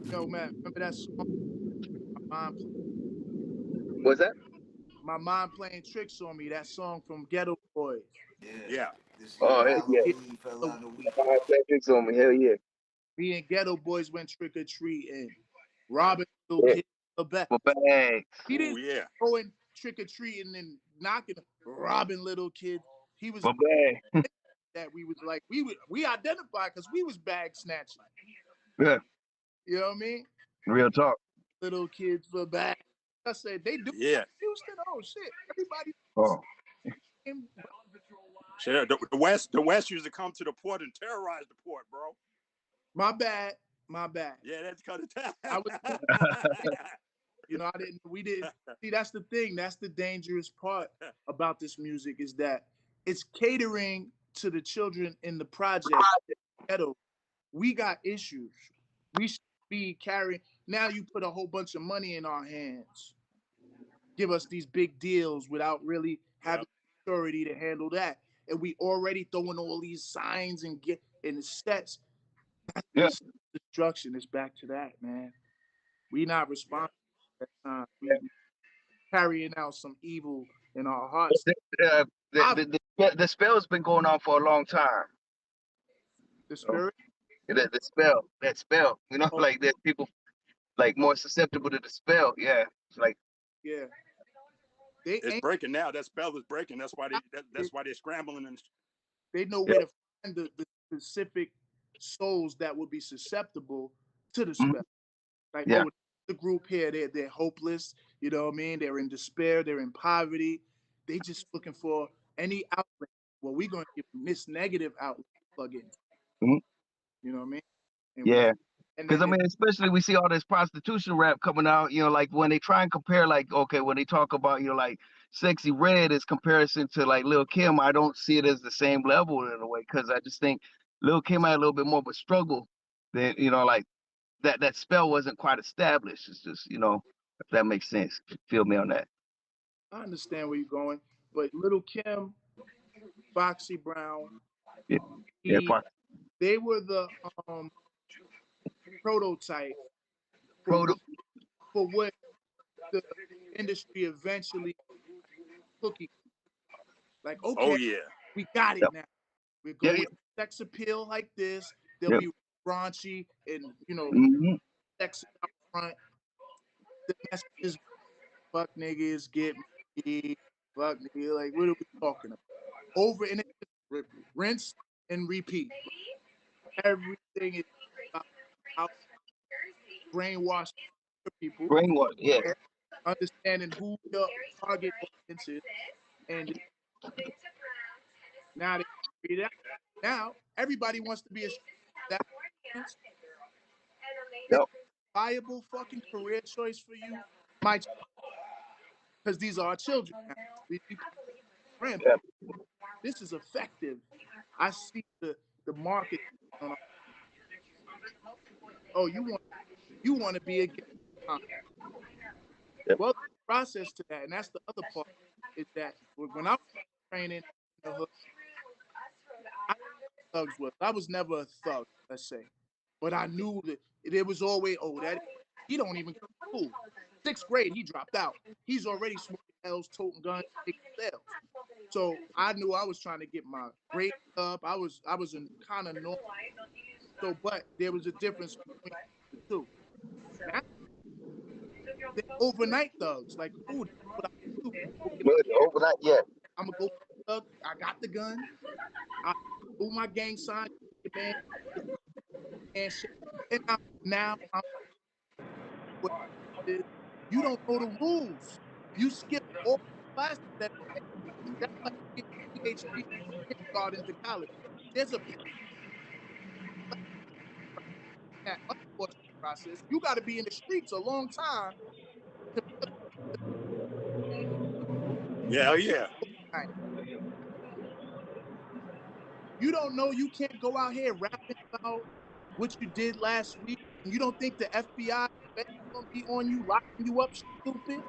Yo, man, remember that song? What's that? My Mind Playing Tricks on Me, that song from Ghetto Boys. Yeah. Oh, yeah. Tricks on me, hell yeah. Me and Ghetto Boys went trick-or-treating. Robbing little kids the best. He didn't go in trick-or-treating and knocking, robbing little kids. He was that we was like, we identified because we was bag snatching. Yeah. You know what I mean? Real talk. Little kids for bag. I said, they do Houston. Oh shit. Everybody. Oh. Shit, the West used to come to the port and terrorize the port, bro. My bad. Yeah, that's kind of tough. You know, we didn't see. That's the thing. That's the dangerous part about this music is that it's catering to the children in the project. Ghetto. We got issues. We should be carrying. Now you put a whole bunch of money in our hands. Give us these big deals without really having authority to handle that. And we already throwing all these signs and sets. That's destruction. It's back to that, man. We not responsible at that time. We carrying out some evil in our hearts. The spell's been going on for a long time. The spirit? That spell, you know, like that people like more susceptible to the spell. Yeah. It's like it's breaking now. That spell is breaking. That's why they're scrambling and they know where to find the specific souls that would be susceptible to the spell. Like the group here, they're hopeless, you know what I mean? They're in despair, they're in poverty. They just looking for any outlet. Well, we're gonna give them this negative outlet plug in. Mm-hmm. You know what I mean? Because I mean, especially we see all this prostitution rap coming out, you know, like when they try and compare, like, okay, when they talk about, you know, like Sexy Red as comparison to like Lil Kim, I don't see it as the same level in a way, because I just think Lil Kim had a little bit more of a struggle than, you know, like that spell wasn't quite established. It's just, you know, if that makes sense. Feel me on that. I understand where you're going, but Lil Kim, Foxy Brown, they were the prototype for what the industry eventually cooking. Like, okay, we got it now. We're going with sex appeal like this. They'll be raunchy and, you know, sexy up front. The message is fuck niggas, get me, fuck nigga. Like, what are we talking about? Over and rinse and repeat. Everything is about brainwashing people. Brainwash, understanding who your target audience is, and now they figured it out. Now everybody wants to be a that Yep. viable fucking career choice for you, because these are our children now. We Yep. This is effective. I see the market. Oh, you want to be a game. Yep. Well, the process to that, and that's the other part, is that when I was training in the hood, I was never a thug, let's say, but I knew that there was always, that he don't even go to school. 6th grade, he dropped out. He's already smoking L's, toting guns, taking sales. So I knew I was trying to get my grades up. I was in kind of normal. So, but there was a difference between the two. Now, they're overnight thugs. Like, ooh, that's what I do. Overnight, yeah. I'm gonna go thug. I got the gun. I do my gang sign, man, and shit. And now I'm. You don't know the rules. You skip all classes that. That's like getting PhD, kindergarten to college. There's a that unfortunate process. You got to be in the streets a long time. Yeah, yeah. You don't know. You can't go out here rapping about what you did last week, and you don't think the FBI is gonna be on you, locking you up, stupid.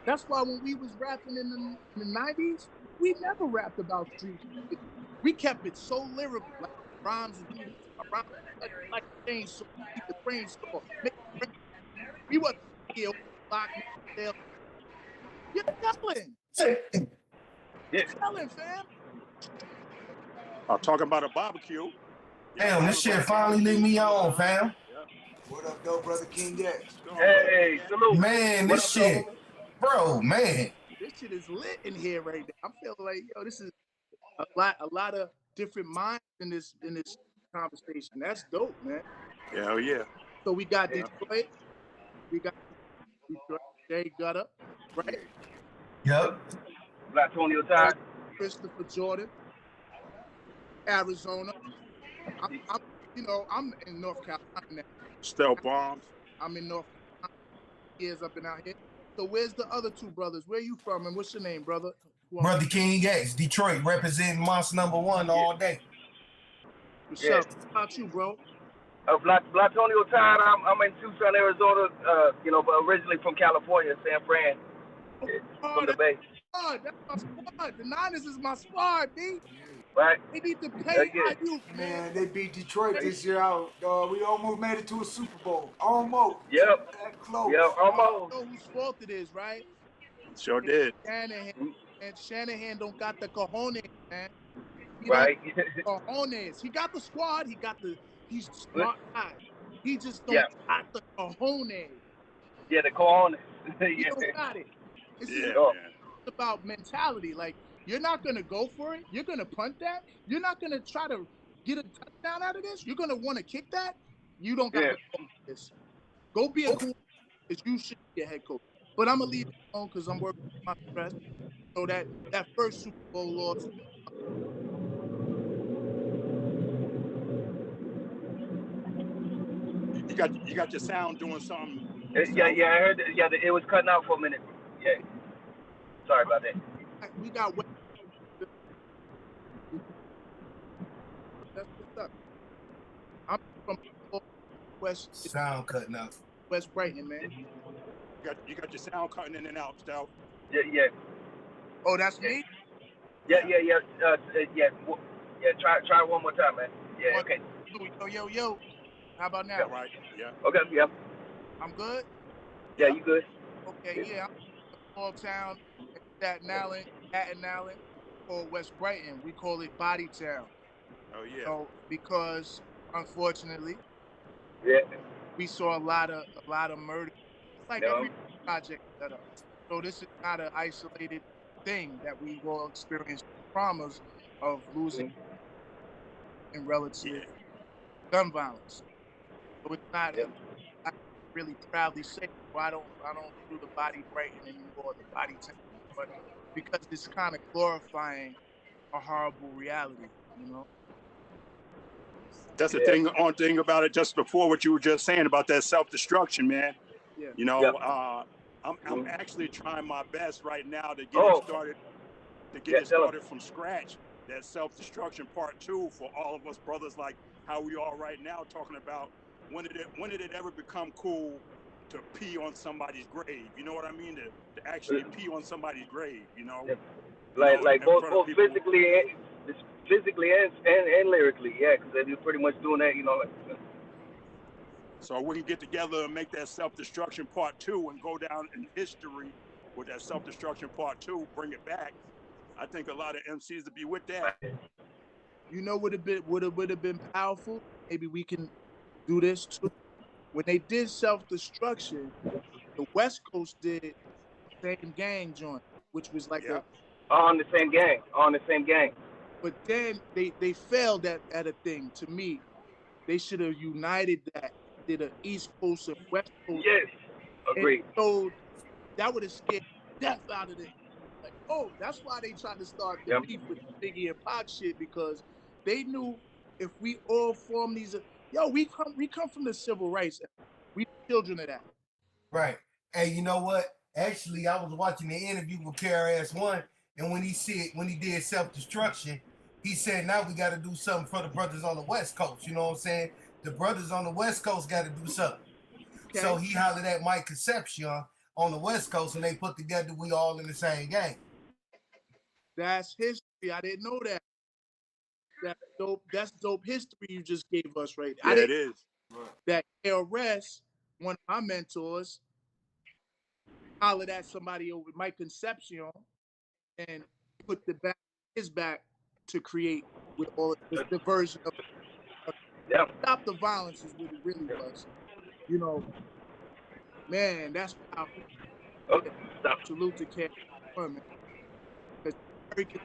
That's why when we was rapping in the 90s, we never rapped about street shit. We kept it so lyrical, like rhymes do this, rhymes like a chainsaw, keep the brainstorm. We wasn't here lock me down. You're telling. You're telling, fam. I'm talking about a barbecue. Damn, this shit finally leave me on, fam. What up, though, brother King X? Hey, salute. Man, this shit, bro, man. This shit is lit in here right now. I'm feeling like, yo, this is a lot of different minds in this conversation. That's dope, man. Hell yeah. So we got Detroit. We got Detroit. Jay Gutta, right? Yep. Blatonio Todd. Christopher Jordan. Arizona. I'm in North Carolina now. Stelf Bombz. I'm in North Carolina. Years I've been out here. So where's the other two brothers? Where you from and what's your name, brother? Brother King X, Detroit, representing Monster #1 all day. What's up? How about you, bro? Blatonio Todd. I'm in Tucson, Arizona. But originally from California, San Fran, from the Bay. That's my squad. The Niners is my squad, B. Right. They need to pay our youth, man. They beat Detroit this year out, dog. We almost made it to a Super Bowl. Almost. Yep. That close. Yep, almost. You know whose fault it is, right? Sure did. Shanahan don't got the cojones, man. Right. Cojones. He got the squad. He's smart guy. He just don't got the cojones. Yeah, the cojones. He don't got it. It's about mentality. Like, you're not going to go for it. You're going to punt that. You're not going to try to get a touchdown out of this. You're going to want to kick that. You don't got to go for this. Go be a cool, because you should be a head coach. But I'm going to leave it alone because I'm working on my stress. So that first Super Bowl loss. You got your sound doing something. Yeah, I heard. It was cutting out for a minute. Yeah. Sorry about that. We got. That's what's up. I'm from West. Sound cutting out. West Brighton, man. You got your sound cutting in and out, Stelf. Yeah. Oh, that's me. Yeah. Try one more time, man. Yeah. Okay. Yo. How about now? Yeah, right. Yeah. Okay. Yeah. I'm good. Yeah, you good? Okay. Yeah. I'm in a small town in Staten Island, called West Brighton. We call it Body Town. Oh yeah. So, because unfortunately, we saw a lot of murder, like every project set up. So this is not an isolated thing that we all experience traumas of losing in relative gun violence. So it's not. I really proudly say or I don't do the body brighten anymore, the body tan, but because it's kind of glorifying a horrible reality, you know. That's the thing. On thing about it, just before what you were just saying about that self-destruction, man. Yeah. You know, I'm actually trying my best right now to get it started. To get it started from scratch. That self-destruction part 2 for all of us brothers, like how we are right now, talking about when did it ever become cool to pee on somebody's grave? You know what I mean? To actually pee on somebody's grave. You know, like both physically and lyrically, yeah, because they're pretty much doing that, you know. So we can get together and make that self-destruction part 2 and go down in history with that self-destruction part 2, bring it back. I think a lot of MCs would be with that. You know what would have been powerful? Maybe we can do this too. When they did self-destruction, the West Coast did same gang joint, which was like on the same gang. But then they failed at a thing. To me, they should have united that, did an East Coast and West Coast. Yes, agreed. So that would have scared death out of it. Like, oh, that's why they tried to start the beef with the Biggie and Pac shit, because they knew if we all form these, we come from the civil rights. We children of that. Right. Hey, you know what? Actually, I was watching the interview with KRS-One, and when he did self-destruction, he said, now we got to do something for the brothers on the West Coast. You know what I'm saying? The brothers on the West Coast got to do something. Okay. So he hollered at Mike Concepcion on the West Coast, and they put together We All in the Same Gang. That's history. I didn't know that. That's dope. That's dope history you just gave us, right? Yeah, it is. That KRS, one of my mentors, hollered at somebody over Mike Concepcion and put his back to create with all the version of Stop the Violence is what it really was. You know, man, that's powerful. Salute to KRS, man. Because American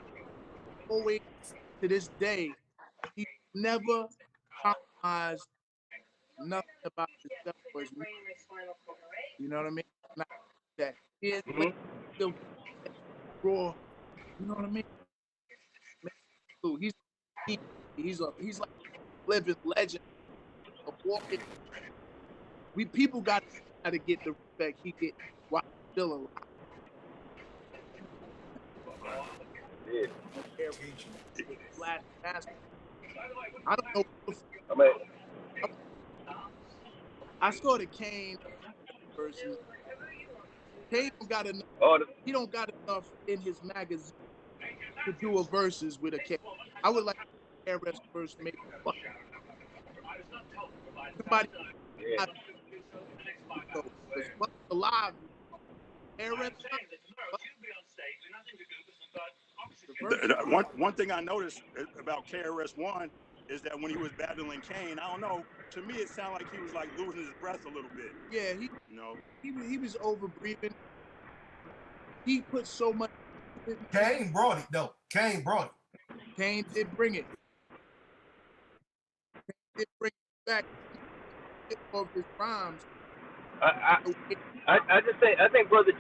always to this day, he never compromised nothing about himself or his music. You know what I mean? Not that his still raw. You know what I mean? Man, he's like a living legend, a walking. We people got to get the respect he get while he's still alive. I don't know. I saw the Kane versus. Kane don't got enough. He don't got enough in his magazine to do a versus with a Kane. I would like KRS first, maybe somebody. But alive, KRS. One thing I noticed about KRS-One is that when he was battling Kane, I don't know. To me, it sounded like he was like losing his breath a little bit. Yeah, he was over breathing. He put so much. Kane brought it though. Kane brought it. Kane did bring it. Kane did bring it back. Of his rhymes. I just think Brother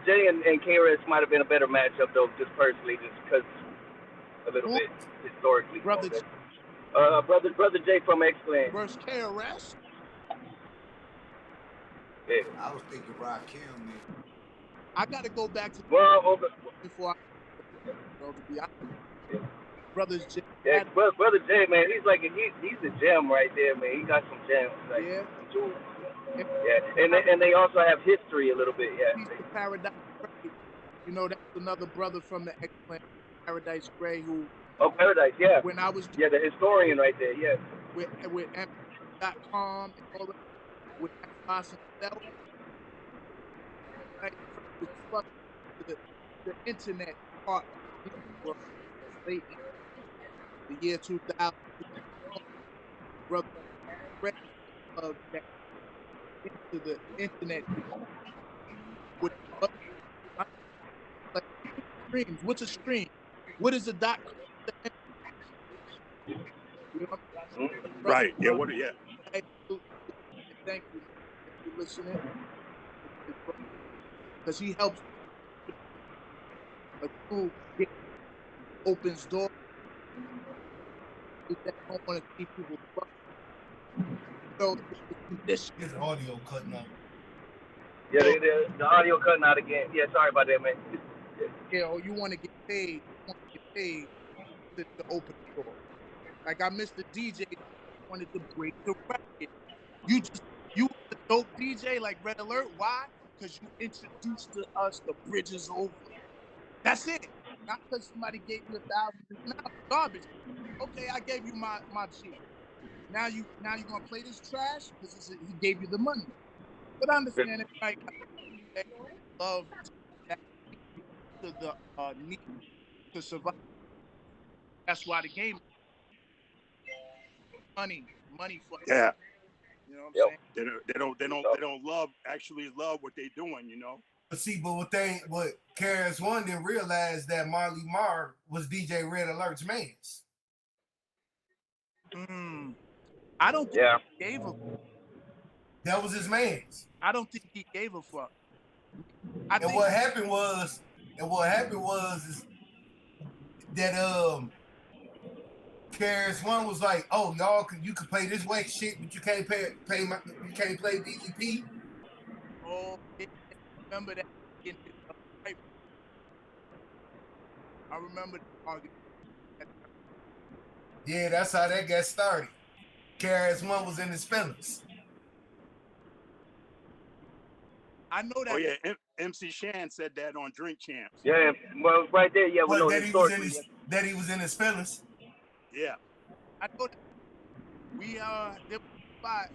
J and KRS might have been a better matchup though, just personally, just because a little bit historically. Brother J from X-Clan versus KRS. Yeah. I was thinking Rakim, man. I gotta go back to before to be honest. Yeah. Brother J. Yeah, Brother J, man, he's a gem right there, man. He got some gems, like some jewels. Yeah, and they also have history a little bit, yeah. He's the Paradise Gray. You know, that's another brother from the X-Clan, Paradise Gray, who. Oh, Paradise, yeah. When I was the historian right there, yeah. With .com and all that, with Bombz and Stelf. Right, the internet part of Staten, the year 2000, brother, of that into the internet with like streams. What's a stream? What is a .com? You know, right? Yeah. What? Yeah. Thank you for listening. because he helps a dude get opens doors that don't want to see people. So this His audio cutting out. Yeah, the audio cutting out again. Yeah, sorry about that, man. Yeah, or you want to get paid, to open the door. Like I missed the DJ wanted to break the record. You was a dope DJ like Red Alert. Why? Because you introduced to us the Bridges Over. That's it. Not because somebody gave you $1,000. Now garbage. Okay, I gave you my G. Now you gonna play this trash because he gave you the money. But I understand it, right? Love to the need to survive. That's why the game money for Yeah. You know what I'm saying? They don't love what they doing, you know. But see, what KRS-One didn't realize that Marley Marr was DJ Red Alert's mans. I don't think he gave a. That was his mans. I don't think he gave a fuck. What happened was is that KRS-One was like, "Oh, you can play this whack shit, but you can't you can't play DEP." Oh, remember that? I remember the argument. Yeah, that's how that got started. KRS-One was in his feelings. I know that. Oh yeah, MC Shan said that on Drink Champs. Yeah, well, right there, yeah, we know that he was in his feelings. Yeah, I know that. We there was a spot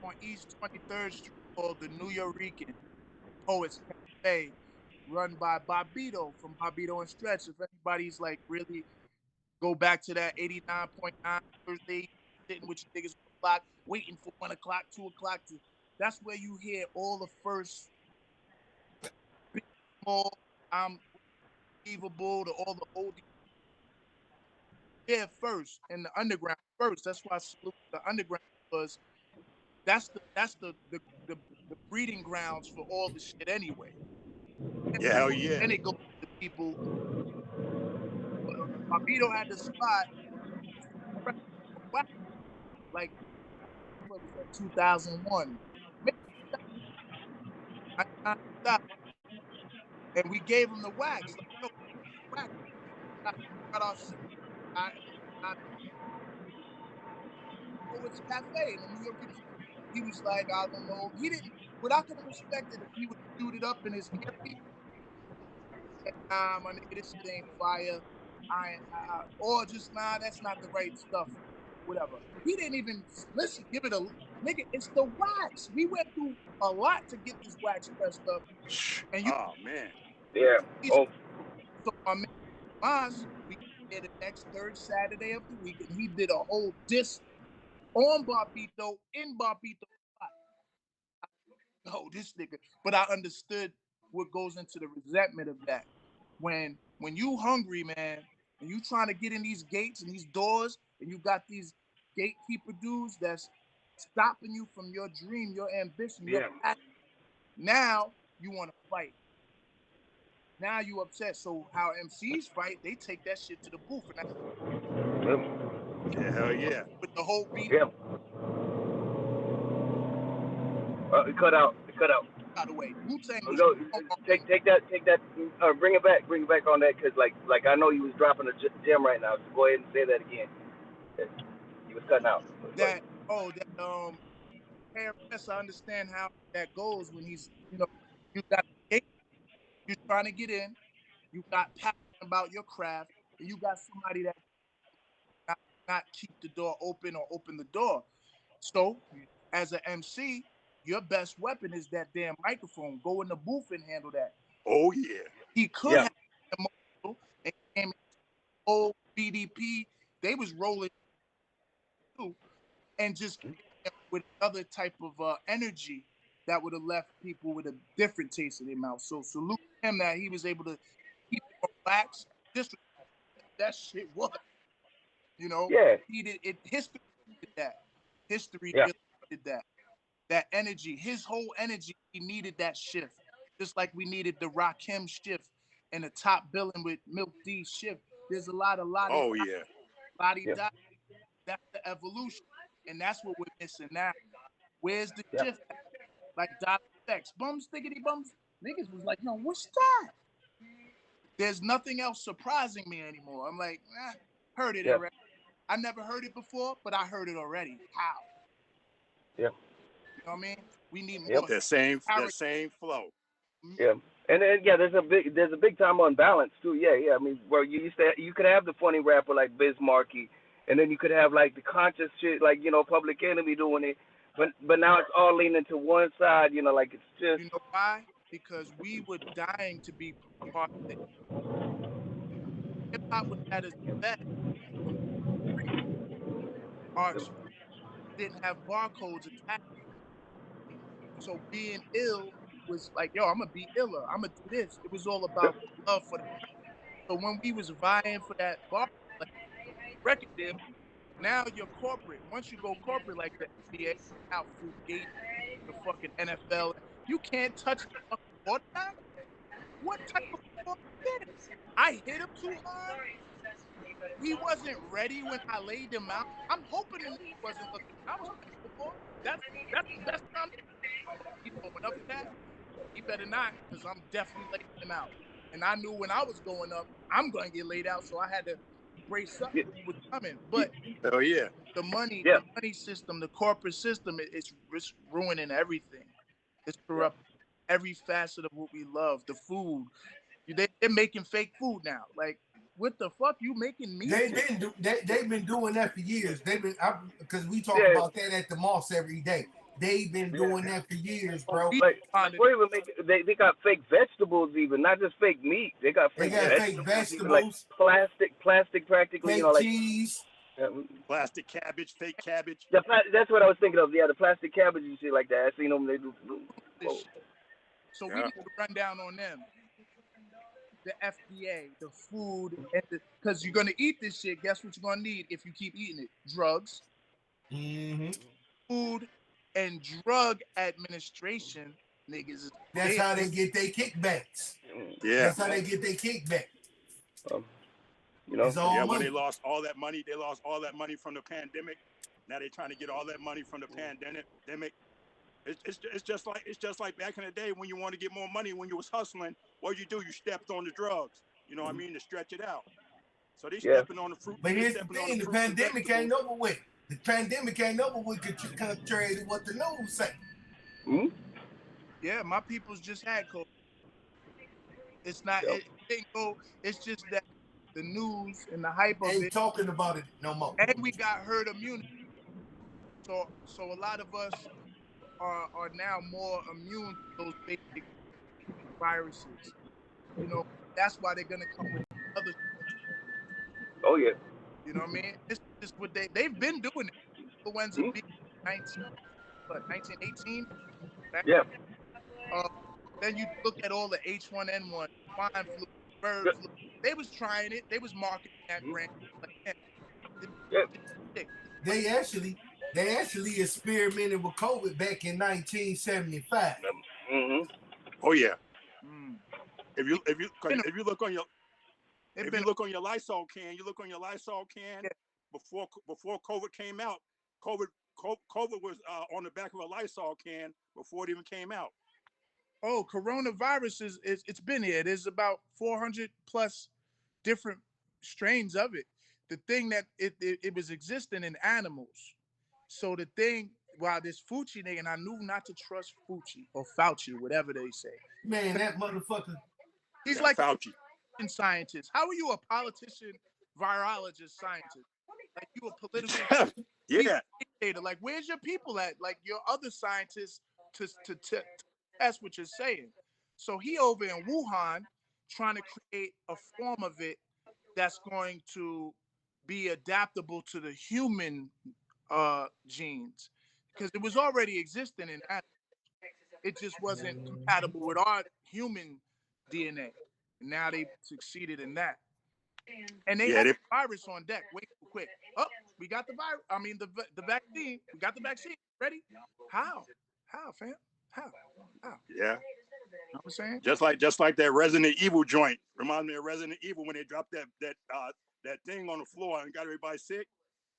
on East 23rd Street called the New Yorican Poets Cafe, run by Bobito from Bobito and Stretch. If anybody's like really go back to that 89.9 Thursday, sitting with your niggas on the clock, waiting for 1 o'clock, 2 o'clock. That's where you hear all the first big, small, Unbelievable to all the oldies. Yeah, first in the underground first. That's why I salute the underground, because that's the breeding grounds for all the shit anyway. Yeah, hell yeah. And it goes to people. Bobito had the spot like what was that, 2001, and we gave him the wax. Like, yo, wax. Got our shit. Poets Cafe in the New York. He was like, I don't know. He didn't. But I could have respected if he would have suited up in his earpiece. Nah, my nigga, this shit ain't fire. Or just that's not the right stuff. Whatever. He didn't even listen. Give it a nigga. It's the wax. We went through a lot to get this wax pressed up. And you, oh man. Yeah. Oh. So my man, Bombz, we did the next third Saturday of the week, and he did a whole disc on Barbito in Barbito. Oh, this nigga. But I understood what goes into the resentment of that. When you hungry, man, and you trying to get in these gates and these doors, and you got these gatekeeper dudes that's stopping you from your dream, your ambition, your passion. Now you want to fight. Now you upset. So how MCs fight, they take that shit to the booth. And yeah, hell yeah. With the whole beat. Yeah. It cut out. By the way, Wu-Tang was take that. Bring it back on that, because like I know you was dropping a gem right now. So go ahead and say that again. You was cutting out. KRS, I understand how that goes when he's, you got you're trying to get in, you got passion about your craft, and you got somebody that not keep the door open or open the door. So, as an MC, your best weapon is that damn microphone. Go in the booth and handle that. Oh yeah. He could have and came old BDP. They was rolling too, and just with other type of energy that would have left people with a different taste in their mouth. So salute him that he was able to keep it relaxed. Just that shit was, Yeah. He did it. History did that. History really did that. that energy, his whole energy, he needed that shift. Just like we needed the Rakim shift and the top billing with Milk D shift. There's a lot of Lottie, Oh yeah. Lottie Dottie. That's the evolution. And that's what we're missing now. Where's the shift at? Like Dollar Sex. Bums, diggity bums. Niggas was like, yo, what's that? There's nothing else surprising me anymore. I'm like, heard it already. I never heard it before, but I heard it already. How? Yeah. You know what I mean? We need more. That same flow. Yeah. And then there's a big time unbalance too. Yeah. I mean, where you could have the funny rapper like Biz Markie, and then you could have like the conscious shit like Public Enemy doing it, but now it's all leaning to one side. Like it's just. You know why? Because we were dying to be part of it. Hip hop was at its best when arts didn't have barcodes attached. So being ill was like, yo, I'm gonna be iller. I'm gonna do this. It was all about love for the. So when we was vying for that bar, like, record deal, now you're corporate. Once you go corporate like the NBA, out through gate, the fucking NFL, you can't touch the fucking quarterback. What type of football is this? I hit him too hard. He wasn't ready when I laid him out. I'm hoping the nigga wasn't looking. I was playing football. That's the best time. He's going up for that. He better not, because I'm definitely laying him out. And I knew when I was going up, I'm going to get laid out, so I had to brace up what was coming. But the money system, the corporate system, it's ruining everything. It's corrupting every facet of what we love. The food. They're making fake food now. Like, what the fuck? You making meat? They've been doing that for years. Because we talk about that at the mosque every day. They've been doing that for years, bro. They got fake vegetables, even not just fake meat. They got fake vegetables, like plastic practically. Fake cheese, plastic cabbage, fake cabbage. That's what I was thinking of. Yeah, the plastic cabbage and shit like that. I seen them. They do. So we need to run down on them. The FDA, the food, and because you're gonna eat this shit. Guess what you're gonna need if you keep eating it? Drugs, food, and drug administration. Niggas. That's how they get their kickbacks. Yeah, that's how they get their kickback. When they lost all that money, from the pandemic. Now they're trying to get all that money from the pandemic. It's just like back in the day when you want to get more money when you was hustling. What you do? You stepped on the drugs. You know what I mean, to stretch it out. So they stepping on the fruit. But here's the thing: the pandemic ain't over with. The pandemic ain't over with, contrary to what the news say. Yeah, my people's just had COVID. It's not. It didn't go. It's just that the news and the hype of ain't it. Talking about it no more. And we got herd immunity. So a lot of us are now more immune to those basic viruses. You know, that's why they're gonna come with other. Oh yeah. You know what I mean? It's just what they've been doing it. Influenza B 1918. Yeah. Then you look at all the H1N1, swine flu, bird flu. They was trying it. They was marketing that brand. They actually experimented with COVID back in 1975. Oh yeah. If you look on your Lysol can, before COVID came out, COVID was on the back of a Lysol can before it even came out. Oh, coronavirus it's been here. There's about 400 plus different strains of it. The thing that it was existing in animals. So the thing, wow, this Fauci nigga, and I knew not to trust Fauci or Fauci, whatever they say. Man, that motherfucker. He's like Fauci. Scientist. How are you a politician, virologist, scientist? Like you a political dictator. Like where's your people at? Like your other scientists to test what you're saying. So he over in Wuhan trying to create a form of it that's going to be adaptable to the human genes, because it was already existing in animals. It just wasn't compatible with our human DNA. And now they succeeded in that. And they had the virus on deck. Wait real quick. Oh, we got the virus. I mean the vaccine. We got the vaccine. Ready? How? How, fam? How? Yeah. You know what I'm saying? Just like that Resident Evil joint. Reminds me of Resident Evil when they dropped that thing on the floor and got everybody sick.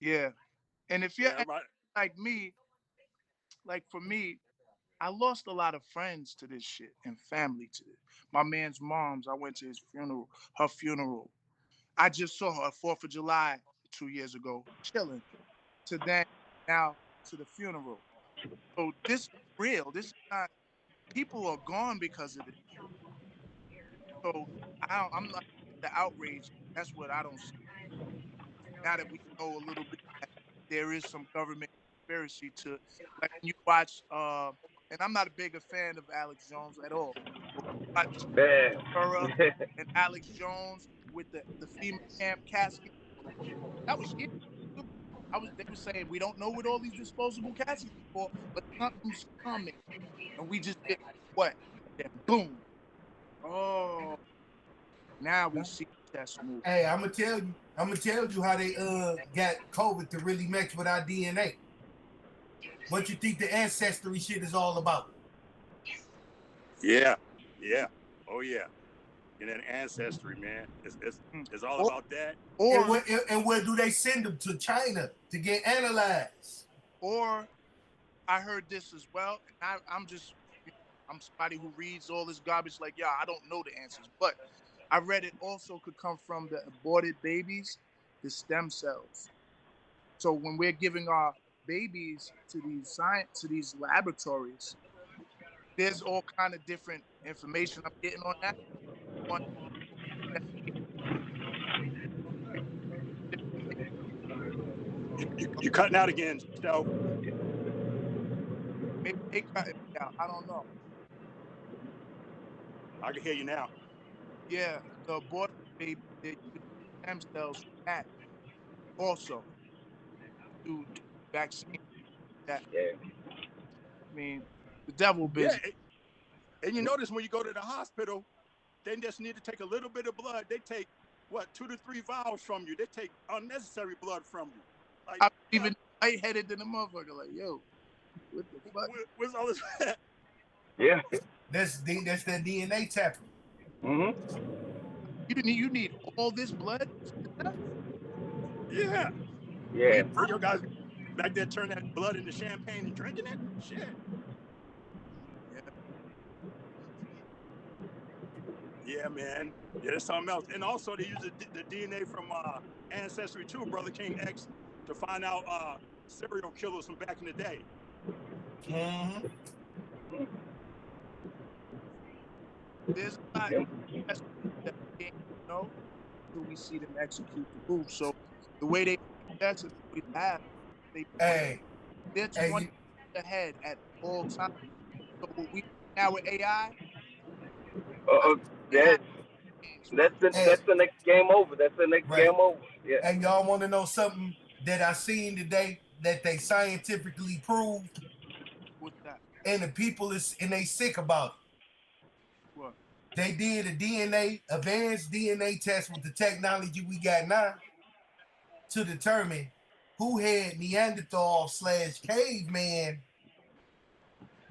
Yeah. And if you're right. like me, like for me, I lost a lot of friends to this shit and family to it. My man's mom's, I went to her funeral. I just saw her 4th of July 2 years ago, chilling. To then now to the funeral. So this is real. This is not, people are gone because of it. So I'm not the outrage. That's what I don't see. Now that we know a little bit that there is some government conspiracy to, like when you watch, and I'm not a bigger fan of Alex Jones at all. But watch and Alex Jones with the FEMA camp casket. That was years ago. They were saying we don't know what all these disposable caskets are for, but something's coming, and we just did what? Then boom. Oh, now we see chess move. Hey, I'm gonna tell you how they got COVID to really mix with our DNA. What you think the ancestry shit is all about? Yeah. Oh yeah. And then ancestry, man. It's all about that. Or and where do they send them? To China to get analyzed? Or I heard this as well, and I'm somebody who reads all this garbage like, yeah, I don't know the answers, but I read it also could come from the aborted babies, the stem cells. So when we're giving our babies to these laboratories, there's all kind of different information I'm getting on that. You cutting out again, Stelf. Maybe they cutting me out. I don't know. I can hear you now. Yeah, the aborted baby, they use stem cells from that also to vaccine that. I mean, the devil busy. Yeah, and you notice when you go to the hospital, they just need to take a little bit of blood. They take, 2 to 3 vials from you. They take unnecessary blood from you. Like, I'm even lightheaded than a motherfucker. Like, yo, what the fuck? Where's all this? Yeah. That's that DNA tapping. You need all this blood? Yeah. Yeah. For your guys back there turn that blood into champagne and drinking it? Shit. Yeah, man. Yeah, that's something else. And also they use the DNA from Ancestry too, brotherkingx, to find out serial killers from back in the day. There's a lot that we can't know until we see them execute the move. So the way they that's we have they're 20 ahead at all times. So what we now with AI, that's the next game over. That's the next game over. Yeah. And y'all want to know something that I seen today that they scientifically proved? What's that? And the people they sick about it. What? They did a advanced DNA test with the technology we got now to determine who had Neanderthal/caveman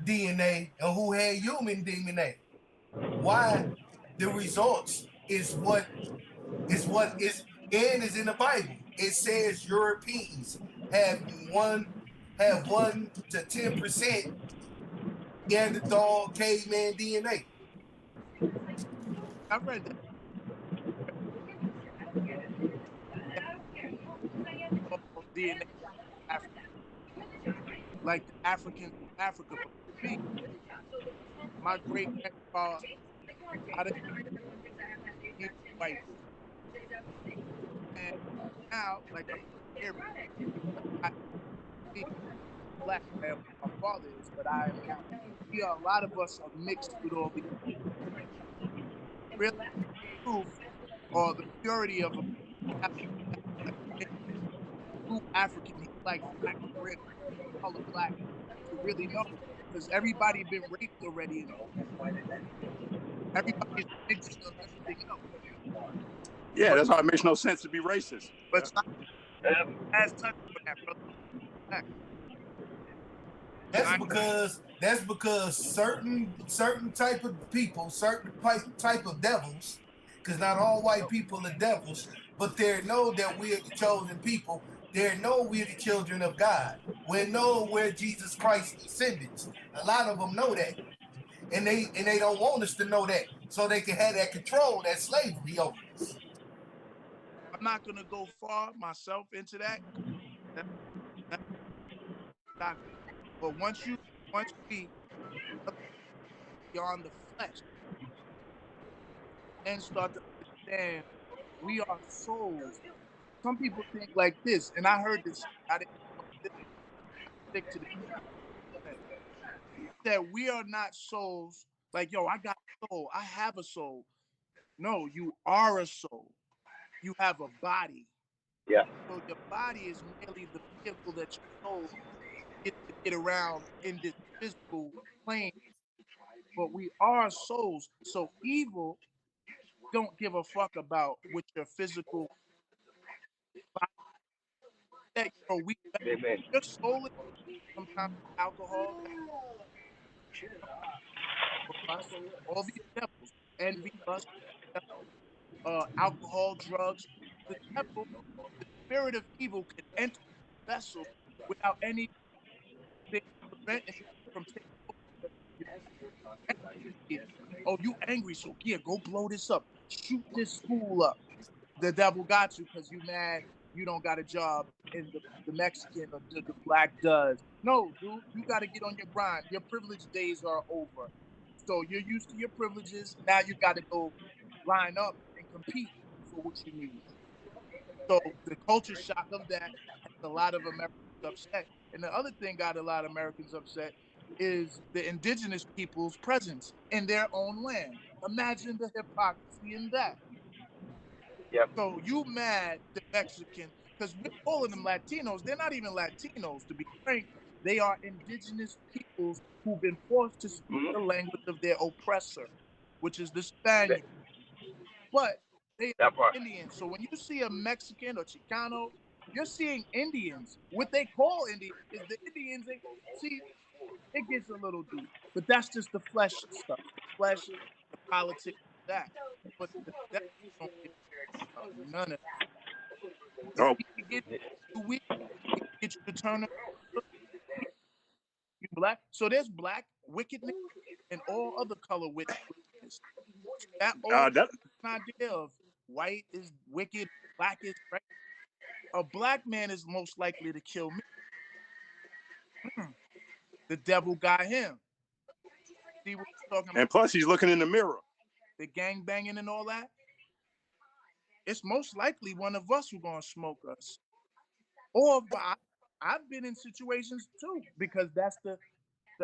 DNA and who had human DNA. Why? The results is what is in the Bible. It says Europeans have 1 to 10% Neanderthal caveman DNA. I read that. DNA, like the Africans in Africa, but me, my great grandfather, I didn't he was white, and now like I'm here, black. I am my father is, but I am now. A lot of us are mixed with all these. Really, proof or the purity of a true African. He's like black, real color black to really know, because everybody been raped already, and everybody's mixed of everything else. Yeah, that's why it makes no sense to be racist. But as touch on that, brother. That's because That's because certain type of people, certain type of devils, because not all white people are devils, but they know that we are the chosen people. They know we're the children of God. We know we're Jesus Christ's descendants. A lot of them know that, and they don't want us to know that, so they can have that control, that slavery over us. I'm not gonna go far myself into that. That's doctrine. But once we beyond the flesh and start to understand we are souls. Some people think like this, and I heard this. I didn't stick to this. That we are not souls. Like, yo, I got a soul. I have a soul. No, you are a soul. You have a body. Yeah. So your body is merely the vehicle that your soul gets to get around in this physical plane. But we are souls. So evil don't give a fuck about what your physical body. That, we Amen. your soul is sometimes alcohol, us, all these devils, envy, lust, alcohol, drugs. The devil, the spirit of evil, can enter the vessel without anything preventing you from taking over. Oh, you angry? So yeah, go blow this up. Shoot this school up. The devil got you because you mad. You don't got a job, and the Mexican or the black does. No, dude, you got to get on your grind. Your privilege days are over. So you're used to your privileges. Now you got to go line up and compete for what you need. So the culture shock of that has a lot of Americans upset. And the other thing got a lot of Americans upset is the indigenous people's presence in their own land. Imagine the hypocrisy in that. Yep. So you mad the Mexican, because we're calling them Latinos. They're not even Latinos, to be frank. They are indigenous peoples who've been forced to speak the language of their oppressor, which is the Spaniard. But they are That part. Indians. So when you see a Mexican or Chicano, you're seeing Indians. What they call Indians is the Indians. See, it gets a little deep, but that's just the flesh stuff, the flesh, the politics, that. But the devil don't give none of that. If Oh, he can get you weak, he can get you to turn on you black. So there's black wickedness and all other color wickedness. So that old that idea of white is wicked, black is right. A black man is most likely to kill me. The devil got him. See what we're talking about? and plus he's looking in the mirror. The gang banging and all that. It's most likely one of us who's gonna smoke us. Or I've been in situations too, because that's the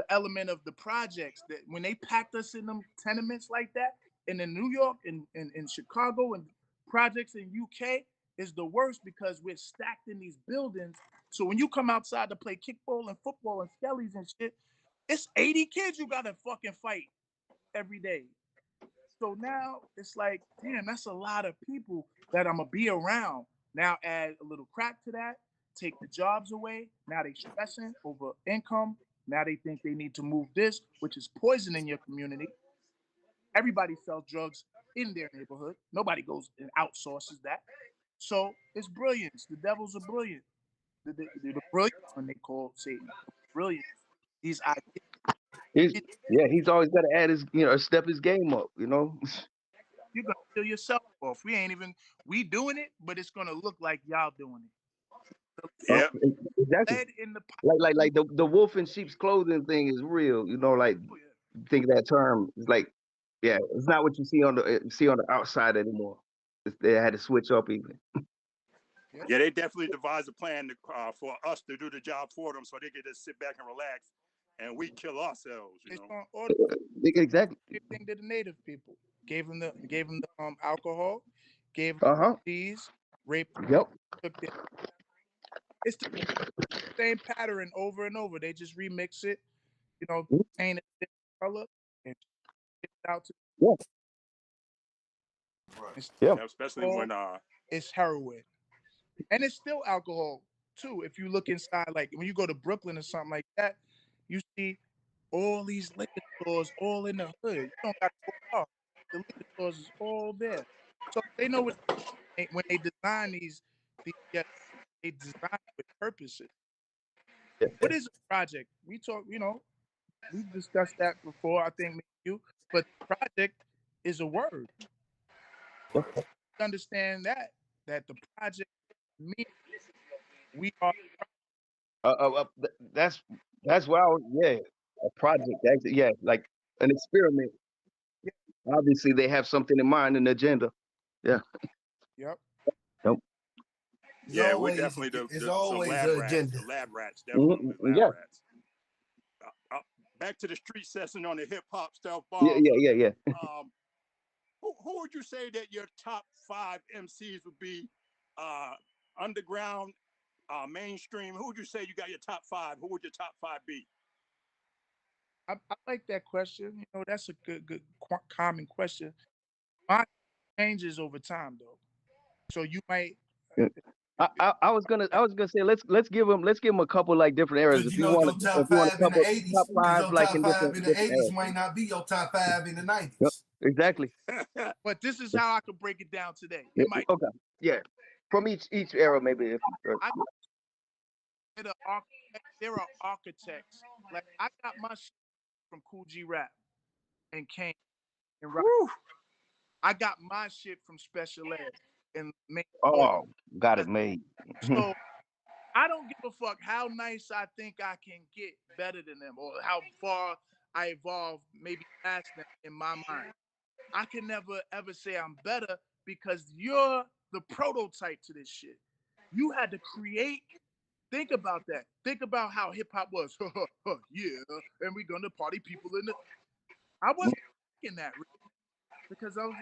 element of the projects that when they packed us in them tenements like that, and in New York and in Chicago and projects in UK is the worst because we're stacked in these buildings. So when you come outside to play kickball and football and skellies and shit, it's 80 kids you gotta fucking fight every day. So now it's like, damn, that's a lot of people that I'm gonna be around. Now add a little crack to that, take the jobs away. Now they stressing over income. Now they think they need to move this, which is poisoning your community. Everybody sells drugs in their neighborhood. Nobody goes and outsources that. So it's brilliance. The devils are brilliant. The brilliant one they call Satan. Brilliant. These ideas. He's always got to add his, step his game up, You're gonna kill yourself off. We doing it, but it's gonna look like y'all doing it. Uh, Yeah. exactly. Lead in the Like the wolf in sheep's clothing thing is real, like think of that term. It's like, yeah, it's not what you see on the outside anymore. They had to switch up even. Yeah, they definitely devised a plan for us to do the job for them, so they could just sit back and relax, and we kill ourselves. It's on order. Exactly. Same thing to the native people. Gave them the alcohol, gave them disease, raped them, Yep. took their. It's the same pattern over and over. They just remix it, paint it a different color, and ship it out to. Yeah. Yeah, especially when it's heroin, and it's still alcohol too. If you look inside, like when you go to Brooklyn or something like that, you see all these liquor stores all in the hood. You don't got to go far. The liquor stores is all there. So they know when they design yeah, they design it with purposes. What is a project? We talk, we discussed that before, I think, me and you, but project is a word. Understand that the project means we are. That's why a project. Yeah, like an experiment. Obviously, they have something in mind, an agenda. Yeah. Yep. Nope. Yeah, we're definitely It's some always lab an rats. agenda. The lab rats, definitely lab Yeah. rats. Back to the street session on the hip hop stuff, Yeah. Bombz. Yeah. Who would you say that your top 5 MCs would be? Underground, mainstream. Who would you say you got your top 5? Who would your top 5 be? I like that question. That's a good common question. Mine changes over time, though. So you might. I was gonna say let's give them a couple like different eras Because if you you know want your top to five in the cover 80s, top because 5 your like top in five in the different 80s eras. might not be your top 5 in the 90s. Yep, exactly. But this is how I could break it down today. It might. Okay. Yeah. From each era, maybe. I there are architects. Like I got my shit from Cool G Rap and Kane and Rock. I got my shit from Special Ed and made. Oh, got it made. So I don't give a fuck how nice I think I can get better than them or how far I evolve, maybe past them in my mind. I can never ever say I'm better because you're the prototype to this shit. You had to create. Think about that. Think about how hip hop was. Yeah, and we're gonna party people in the. I wasn't thinking that really, because I was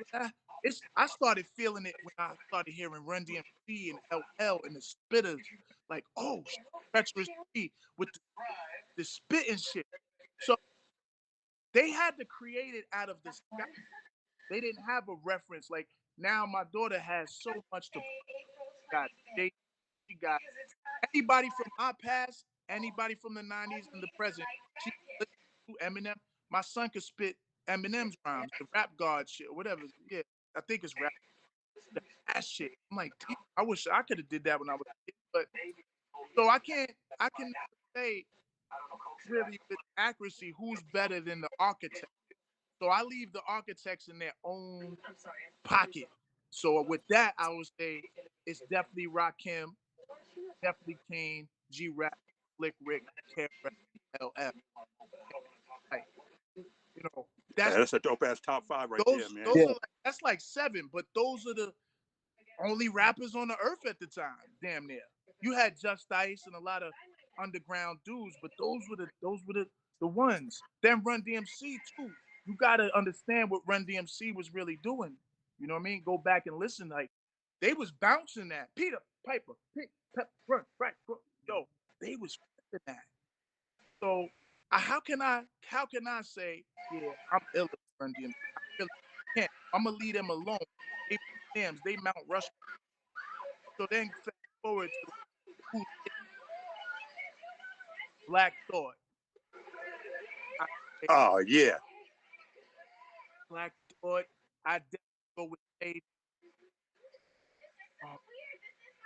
I started feeling it when I started hearing Run DMC and LL and the spitters, like treacherous P with the spitting shit. So they had to create it out of the sky. They didn't have a reference. Like now, my daughter has so much to. Got Jay, she got anybody from my past, anybody from the '90s and the present. She listens to Eminem. My son could spit Eminem's rhymes, the rap god shit, or whatever. Yeah, I think it's rap. That shit. I'm like, damn, I wish I could have did that when I was a kid. But so I can never say really with accuracy who's better than the architect. So I leave the architects in their own pocket. So with that, I would say it's definitely Rakim, definitely Kane, G Rap, Slick Rick, KRS, LF. Like, that's a dope ass top 5 right there, man. Those are that's like 7, but those are the only rappers on the earth at the time, damn near. You had Just Ice and a lot of underground dudes, but those were the ones. Then Run DMC too. You gotta understand what Run DMC was really doing. You know what I mean? Go back and listen. Like they was bouncing that. Peter Piper, pick, pep, run, right, go. Yo, they was flipping that. So how can I say, yeah, I'm ill at Run DMC? I really can't. I'm gonna leave them alone. They Mount Rushmore. So then fast forward to who Black Thought. Oh yeah. Black Thought. I definitely go with Aid.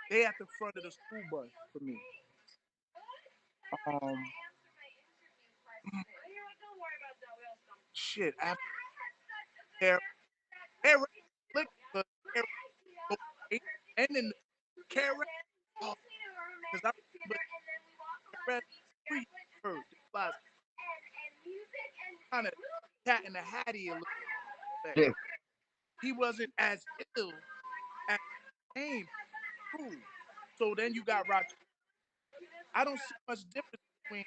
They at the front of the school bus for me. Shit. After Flick the and then the Karen. Because I remember free bird, kind of cat in the hattie a little bit. Yeah. He wasn't as ill as Aim. So then you got Rock. I don't see much difference between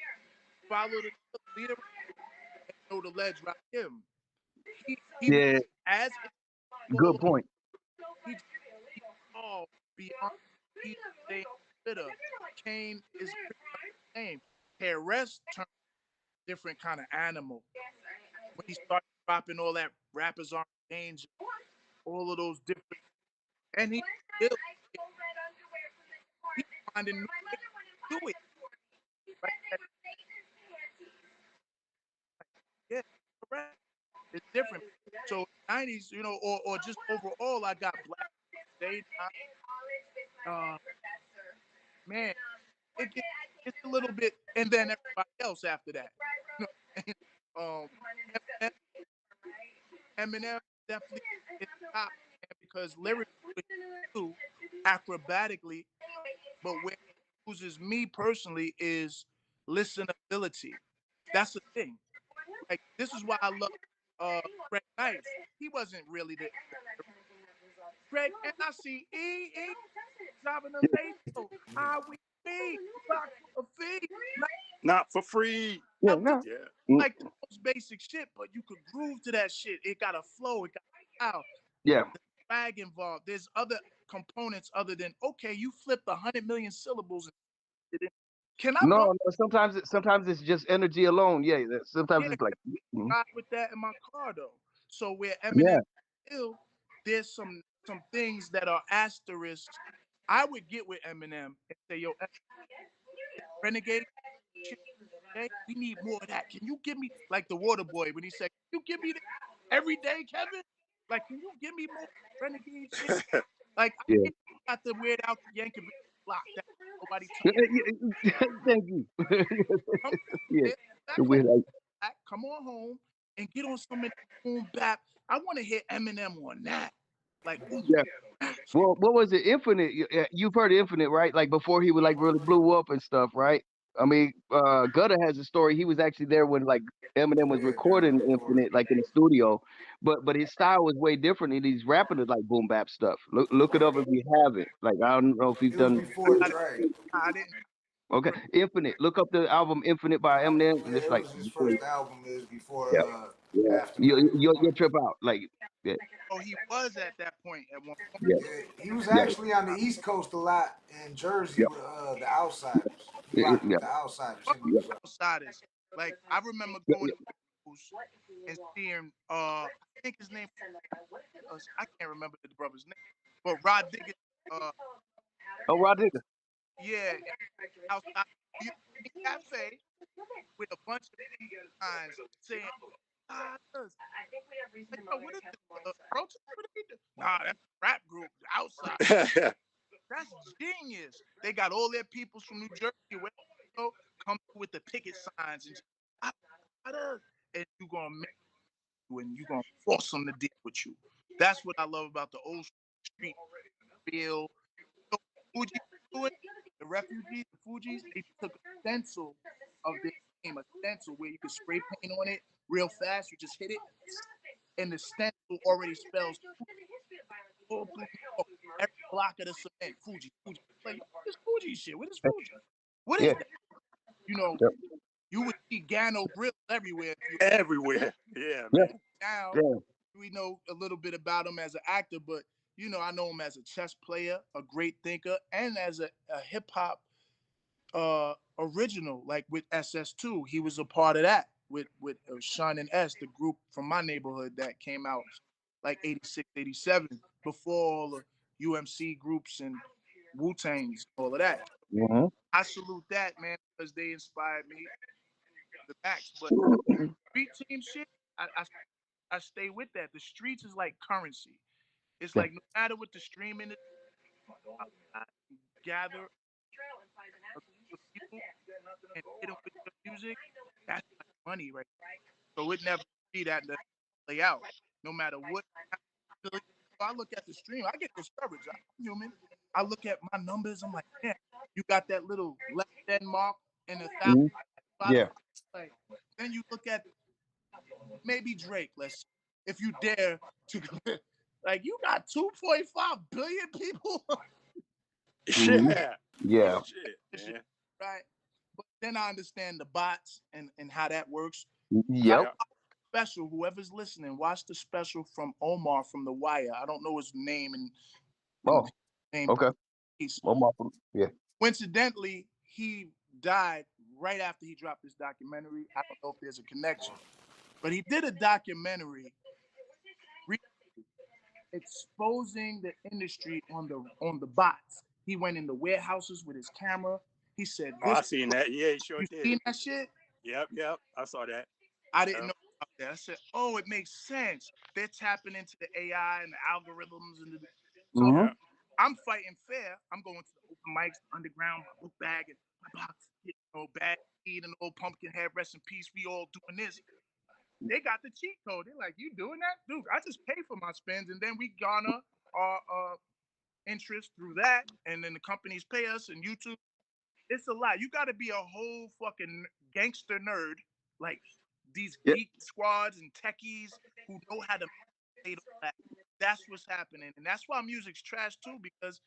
follow the leader and know the ledge rock him. He Yeah. as Good point. He all beyond he's staying bitter. Kane is pretty much the same. KRS turned different kind of animal. When he started dropping all that rappers aren't danger, all of those different, and he still he's finding new ways to do it. Right? It's different. So 90s, you know, or just overall, I got Black Day. Man, it's a little bit, and then everybody else after that. You know, Eminem, Eminem definitely is top because lyrically, too, acrobatically, but where he uses me personally is listenability. That's the thing. Like this is why I love Craig Knife. He wasn't really the Craig, and I see E driving the radio. How we be rock for a fee, not for free. Yeah, no. Yeah. like the most basic shit, but you could groove to that shit. It got a flow, it got a style. Yeah. There's swag involved. There's other components other than okay, you flipped 100 million syllables. Can I No, sometimes it's just energy alone. Yeah, sometimes it's like ride with that in my car though? So where yeah. Eminem ill, there's some things that are asterisks. I would get with Eminem and say, yo, Renegade shit, okay? We need more of that. Can you give me like the Water Boy when he said, "Can you give me that every day, Kevin? Like, can you give me more Renegade shit? Like, Yeah. I got the Weird Al Yankovic block that nobody Thank you. Yeah. come on home and get on some of that boom bap. I want to hear Eminem on that. Like, ooh, Yeah. Well, what was it? Infinite. You've heard of Infinite, right? Like before he would like really blew up and stuff, right? I mean, Gutta has a story. He was actually there when like Eminem was recording Infinite, like in the studio, but his style was way different, and he's rapping it like boom bap stuff. Look it up if you haven't. Like I don't know if he's done. Before Drake. I didn't. Okay, Infinite. Look up the album Infinite by Eminem, and it's It like was his first album is before yeah. After. You'll trip out. Like yeah. Oh, he was at that point at one point. Yeah. Yeah, he was actually on the East Coast a lot in Jersey with the Outsiders. He rocked with the Outsiders. Outsiders. Like I remember going to and seeing I think his name I can't remember the brother's name, but Rod Digger. Oh, Rod Digger. Yeah, outside the cafe with a bunch of signs saying, like, oh, what is this? Protest? What are they do? Nah, that's a rap group outside. That's genius. They got all their peoples from New Jersey, where you know, come with the picket signs and and you gonna make you and you gonna force them to deal with you. That's what I love about the old street feel. So Fuji do it. The refugees, the Fugees, they took a stencil of their name, a stencil where you could spray paint on it real fast. You just hit it, and the stencil already spells all through every block of the cement. Fuji, Fuji. Like, what is Fuji shit? What is Fuji? What is that? You know, you would see Gano grills everywhere. Everywhere. Yeah, man. Now we know a little bit about him as an actor, but you know, I know him as a chess player, a great thinker, and as a hip hop original, like with SS2. He was a part of that with Sean and S, the group from my neighborhood that came out like 86, 87, before all the UMC groups and Wu-Tangs, all of that. Mm-hmm. I salute that, man, because they inspired me the max. But street team shit, I stay with that. The streets is like currency. It's like no matter what the streaming is, I gather people and hit them with the music. That's my money right now. So it never be that play out. No matter what. If I look at the stream, I get discouraged. I'm human. I look at my numbers. I'm like, man, you got that little left end mark in the thousand. Yeah. Like, then you look at maybe Drake. Let's see, if you dare to, like, you got 2.5 billion people. Yeah. Yeah. Shit, right. But then I understand the bots and how that works. Yep. Special, whoever's listening, watch the special from Omar from The Wire. I don't know his name and name. Okay. Omar from Coincidentally, he died right after he dropped this documentary. I don't know if there's a connection, but he did a documentary exposing the industry on the bots. He went in the warehouses with his camera. He said, I seen that. Yeah, he sure you did. seen that shit? Yep. I saw that. I didn't know about that. I said, oh, it makes sense. They're tapping into the AI and the algorithms and so Mm-hmm. I'm fighting fair. I'm going to the open mics, the underground, my book bag and my box, bag, eating an old pumpkin head, rest in peace. We all doing this. They got the cheat code. They're like, you doing that? Dude, I just pay for my spends and then we garner our interest through that. And then the companies pay us and YouTube. It's a lot. You got to be a whole fucking gangster nerd, like these geek squads and techies who know how to play that. That's what's happening. And that's why music's trash too, because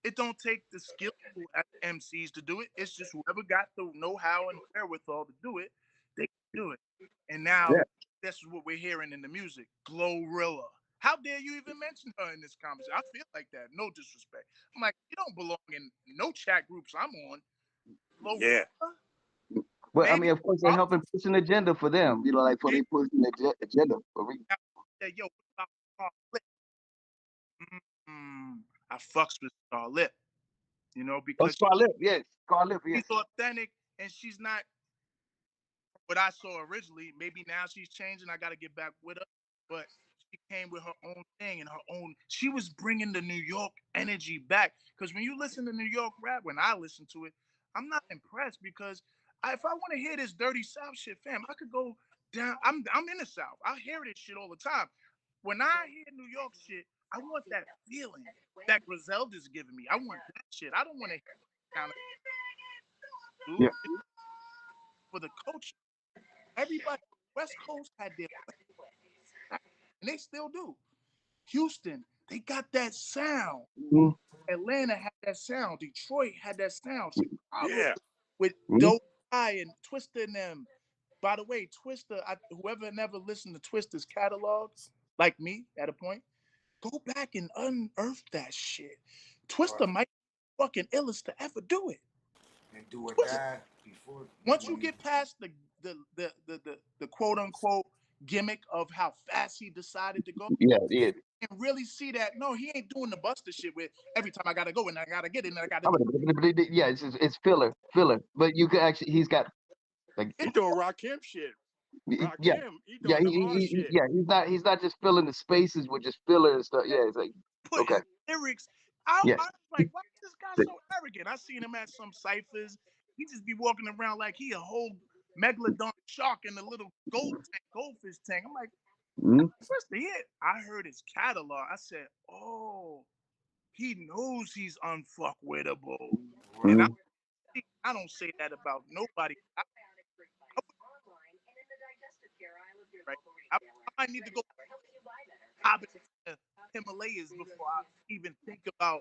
it don't take the skillful MCs to do it. It's just whoever got the know-how and wherewithal to do it, they can do it. And now this is what we're hearing in the music. Glorilla. How dare you even mention her in this conversation? I feel like that. No disrespect. I'm like, you don't belong in no chat groups I'm on. Glorilla? Yeah. Well, Maybe I mean, of course, they're helping push an agenda for them. You know, like for they pushing the agenda for me. Yo, I fucks with Scarlett, you know, because Scarlett, yes, Scarlett, yes. She's authentic and she's not what I saw originally. Maybe now she's changing. I got to get back with her, but she came with her own thing and her own. She was bringing the New York energy back. Because when you listen to New York rap, when I listen to it, I'm not impressed because if I want to hear this dirty South shit, fam, I could go down. I'm in the South. I hear this shit all the time. When I hear New York shit, I want that feeling that Griselda's giving me. I want that shit. I don't want to hear yeah. For the culture. Everybody, West Coast had their and they still do. Houston, they got that sound. Mm-hmm. Atlanta had that sound. Detroit had that sound. Yeah. With Dope Eye and Twista and them. By the way, Twista, whoever never listened to Twista's catalogs, like me at a point, go back and unearth that shit. Twista might be fucking illest to ever do it. And do or Twista. die before. Once you get past the quote unquote gimmick of how fast he decided to go, yeah, and really see that no, he ain't doing the Buster shit with every time I gotta go and I gotta get it and I gotta. Yeah, it's filler. But you could actually, he's got like he doing Rakim shit. Rakim, he doing the hard shit. Yeah, he's not just filling the spaces with just filler and stuff. Yeah, it's like putting lyrics. I was like, why is this guy so arrogant? I seen him at some ciphers. He just be walking around like he a whole megalodon shark in a little goldfish tank. I'm like, what's the hit? I heard his catalog. I said, oh, he knows he's unfuckwittable. And I don't say that about nobody. I might need to go hop into the Himalayas before I even think about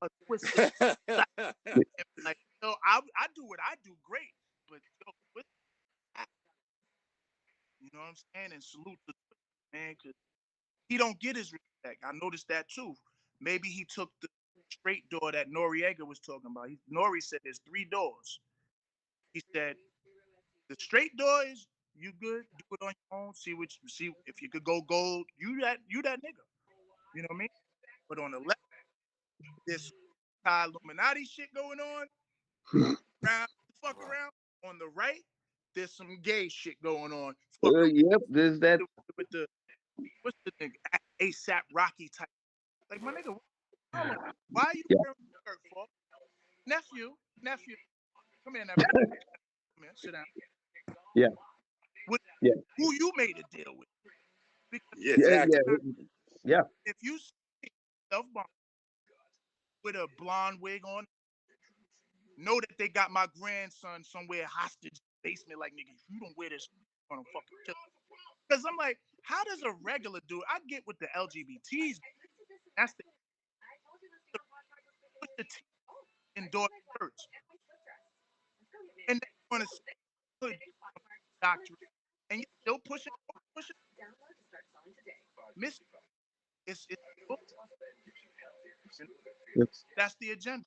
a twist. Like, I do what I do great, but you know what I'm saying? And salute the man, because he don't get his respect. I noticed that too. Maybe he took the straight door that Noriega was talking about. Nori said there's 3 doors. He said the straight door is you good, do it on your own, see if you could go gold, you that nigga. You know what I mean? But on the left, there's Illuminati shit going on. Around. On the right, there's some gay shit going on. Yep, there's that. With the what's the nigga ASAP Rocky type? Like my nigga, why are you wearing a shirt for? Nephew, come here, nephew. Come here, sit down. Yeah. Who you made a deal with? Because exactly. If you see Stelf with a blonde wig on, know that they got my grandson somewhere hostage in the basement. Like, nigga, if you don't wear this, I'm gonna fucking kill you. Because I'm like, how does a regular dude? I get with the LGBTs. That's the put the T endorse shirts, and they want to put doctrine, and you still pushing. Miss, it's that's the agenda.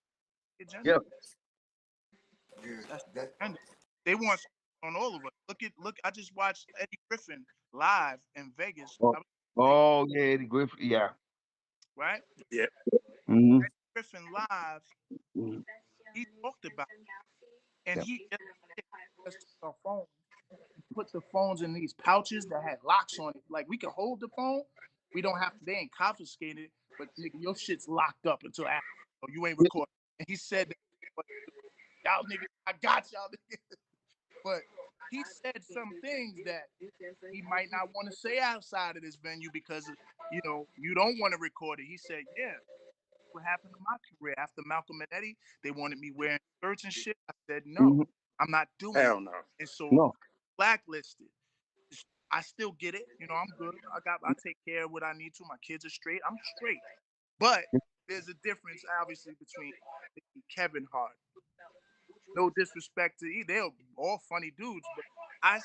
Yep. That's the agenda. They want on all of us. Look. I just watched Eddie Griffin live in Vegas. Eddie Griffin. Yeah. Right. Yeah. Mm-hmm. Eddie Griffin live. He talked about it, and he just our phone. put the phones in these pouches that had locks on it. Like we can hold the phone. We don't have to, they ain't confiscated it, but nigga, your shit's locked up until after. So you ain't recording. And he said that, but y'all niggas, I got y'all niggas. But he said some things that he might not want to say outside of this venue because, you know, you don't want to record it. He said, yeah, what happened to my career after Malcolm and Eddie? They wanted me wearing shirts and shit. I said, no, I'm not doing Hell it. no. And so blacklisted. I still get it. You know, I'm good. I take care of what I need to. My kids are straight. I'm straight. But there's a difference, obviously, between Kevin Hart. No disrespect to either. They're all funny dudes, but I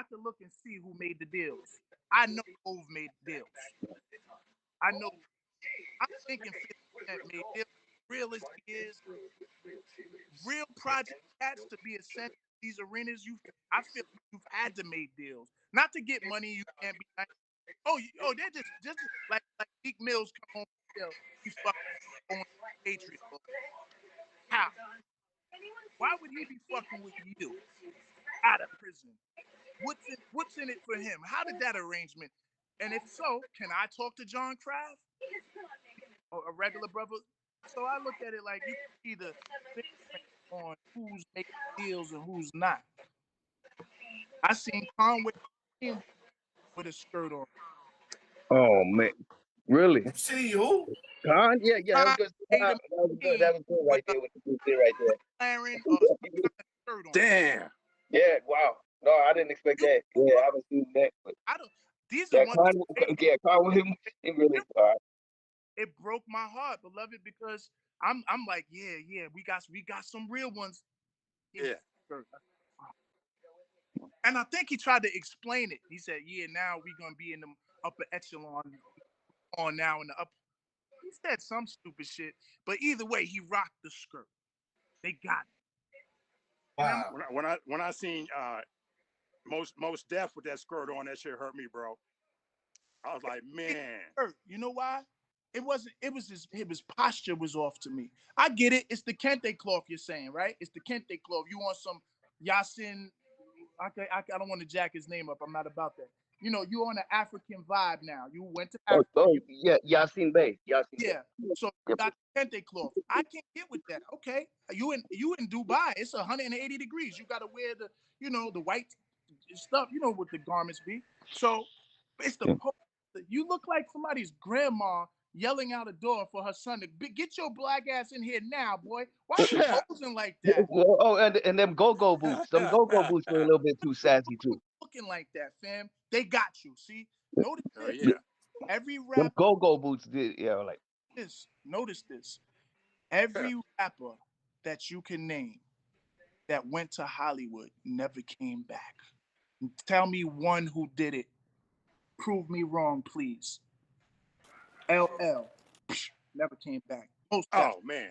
can look and see who made the deals. I know Hove made deals. I know. I'm thinking 50% made deals. Realistic is real project cats to be essential in these arenas. I feel you've had to make deals, not to get money. You can't be like, they're just like Meek Mills come home. He fucking on Patriot. How? Why would he be fucking with you out of prison? What's in it for him? How did that arrangement? And if so, can I talk to John Kraft or a regular brother? So I look at it like you can either on who's making deals and who's not. I seen Conway with a skirt on. Oh man, really? See who? Con? Yeah, that was good. That was good right there. What you did right there. Skirt on. Damn. Yeah, wow. No, I didn't expect that. Yeah, I haven't seen that. But I don't. These are ones. Conway, he really. It broke my heart, beloved, because I'm like, yeah, we got some real ones. Yeah. And I think he tried to explain it. He said, yeah, now we're gonna be in the upper echelon on now in the upper. He said some stupid shit, but either way, he rocked the skirt. They got it. Wow. When I seen most Def with that skirt on, that shit hurt me, bro. I was like, man. You know why? It wasn't. It was his posture was off to me. I get it. It's the kente cloth you're saying, right? It's the kente cloth. You want some Yasin? I don't want to jack his name up. I'm not about that. You know, you on an African vibe now. You went to Africa. Yasin Bey. Yeah. So you got kente cloth. I can't get with that. Okay. You in Dubai. It's 180 degrees. You gotta wear the white stuff. You know what the garments be. So it's the you look like somebody's grandma yelling out a door for her son to get your black ass in here now, boy. Why are you posing like that? Oh, and them go-go boots. Them go-go boots were a little bit too sassy too. Looking like that, fam. They got you. See? Notice this. Yeah. Every rapper. Them go-go boots did, like this. Notice this. Every rapper that you can name that went to Hollywood never came back. Tell me one who did it. Prove me wrong, please. LL never came back. Man.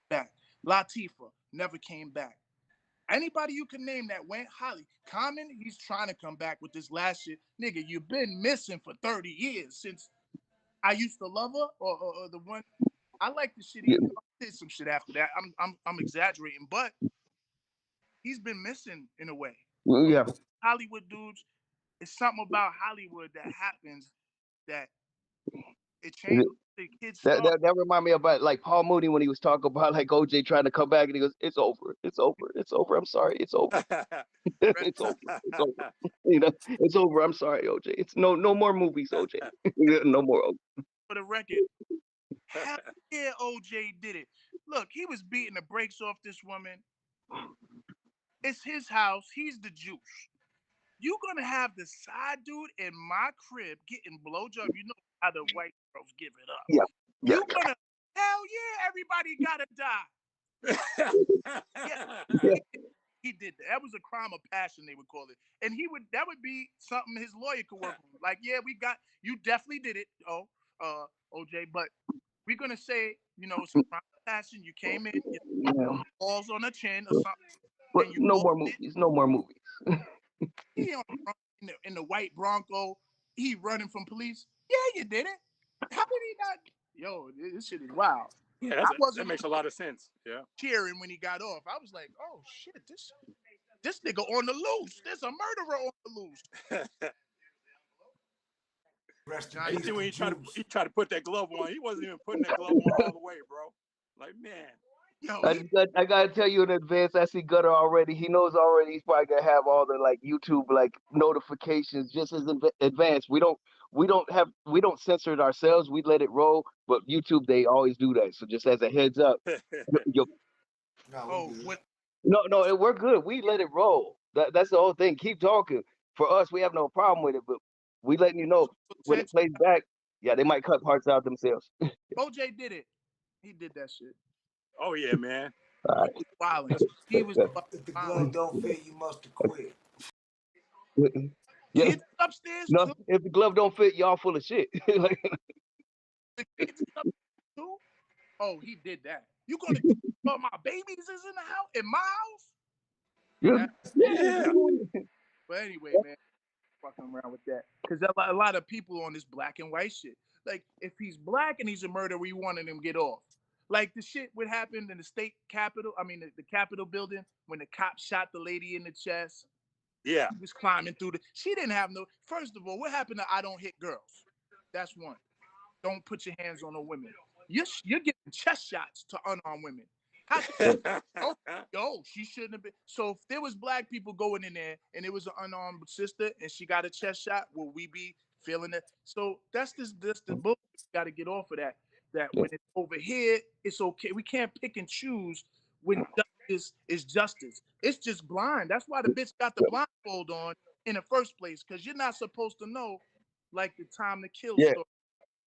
Back. Latifah never came back. Anybody you can name that went Holly. Common, he's trying to come back with this last shit. Nigga, you've been missing for 30 years since I Used to Love Her or the one. I like the shit. He did some shit after that. I'm exaggerating, but he's been missing in a way. Yeah. Hollywood dudes, it's something about Hollywood that happens that it changes the kids. That remind me about like Paul Mooney when he was talking about like OJ trying to come back and he goes, "It's over, it's over, it's over. I'm sorry, it's over, it's over, it's over. You know, it's over. I'm sorry, OJ. It's no more movies, OJ. No more." For the record, hell yeah, OJ did it. Look, he was beating the brakes off this woman. It's his house. He's the juice. You gonna have the side dude in my crib getting blowjob. You know how the white girls give it up. Yeah. You gonna hell yeah, everybody gotta die. He did that. That was a crime of passion, they would call it. And that would be something his lawyer could work on. Like, yeah, you definitely did it, OJ, but we're gonna say, it's a crime of passion. You came in, balls on the chin or something. But no more movies. No more movies. He in the white Bronco, he running from police. Yeah, you did it. How did he not? Yo, this shit is wild. Yeah, that makes a lot of sense. Yeah. Cheering when he got off. I was like, oh shit, This nigga on the loose. There's a murderer on the loose. You see when he tried to put that glove on, he wasn't even putting that glove on all the way, bro. Like, man. Yo, I gotta tell you in advance. I see Gutter already. He knows already. He's probably gonna have all the like YouTube like notifications just as advanced. We don't censor it ourselves. We let it roll. But YouTube, they always do that. So just as a heads up, we're good. We let it roll. That's the whole thing. Keep talking. For us, we have no problem with it, but we letting you know when it plays back. Yeah, they might cut parts out themselves. OJ did it. He did that shit. Oh yeah, man. Right. He was wilding. He was. If the glove don't fit, you must have quit. Yeah. Kids upstairs No, too. if the glove don't fit, y'all full of shit. Like, The kids upstairs too. Oh, he did that. You gonna tell my babies is in the house in my house? Yeah. But anyway, man, fucking around with that because a lot of people on this black and white shit. Like, if he's black and he's a murderer, we wanted him to get off. Like the shit what happened in the state capitol. I mean, the Capitol building when the cop shot the lady in the chest. Yeah. He was climbing through she didn't have no. First of all, what happened to I don't hit girls? That's one. Don't put your hands on no women. You're getting chest shots to unarmed women. She shouldn't have been. So if there was black people going in there and it was an unarmed sister and she got a chest shot, will we be feeling it? So that's the bullshit. We got to get off of that. That when it's over here, it's okay. We can't pick and choose when justice is justice. It's just blind. That's why the bitch got the blindfold on in the first place, because you're not supposed to know, like the Time to Kill story.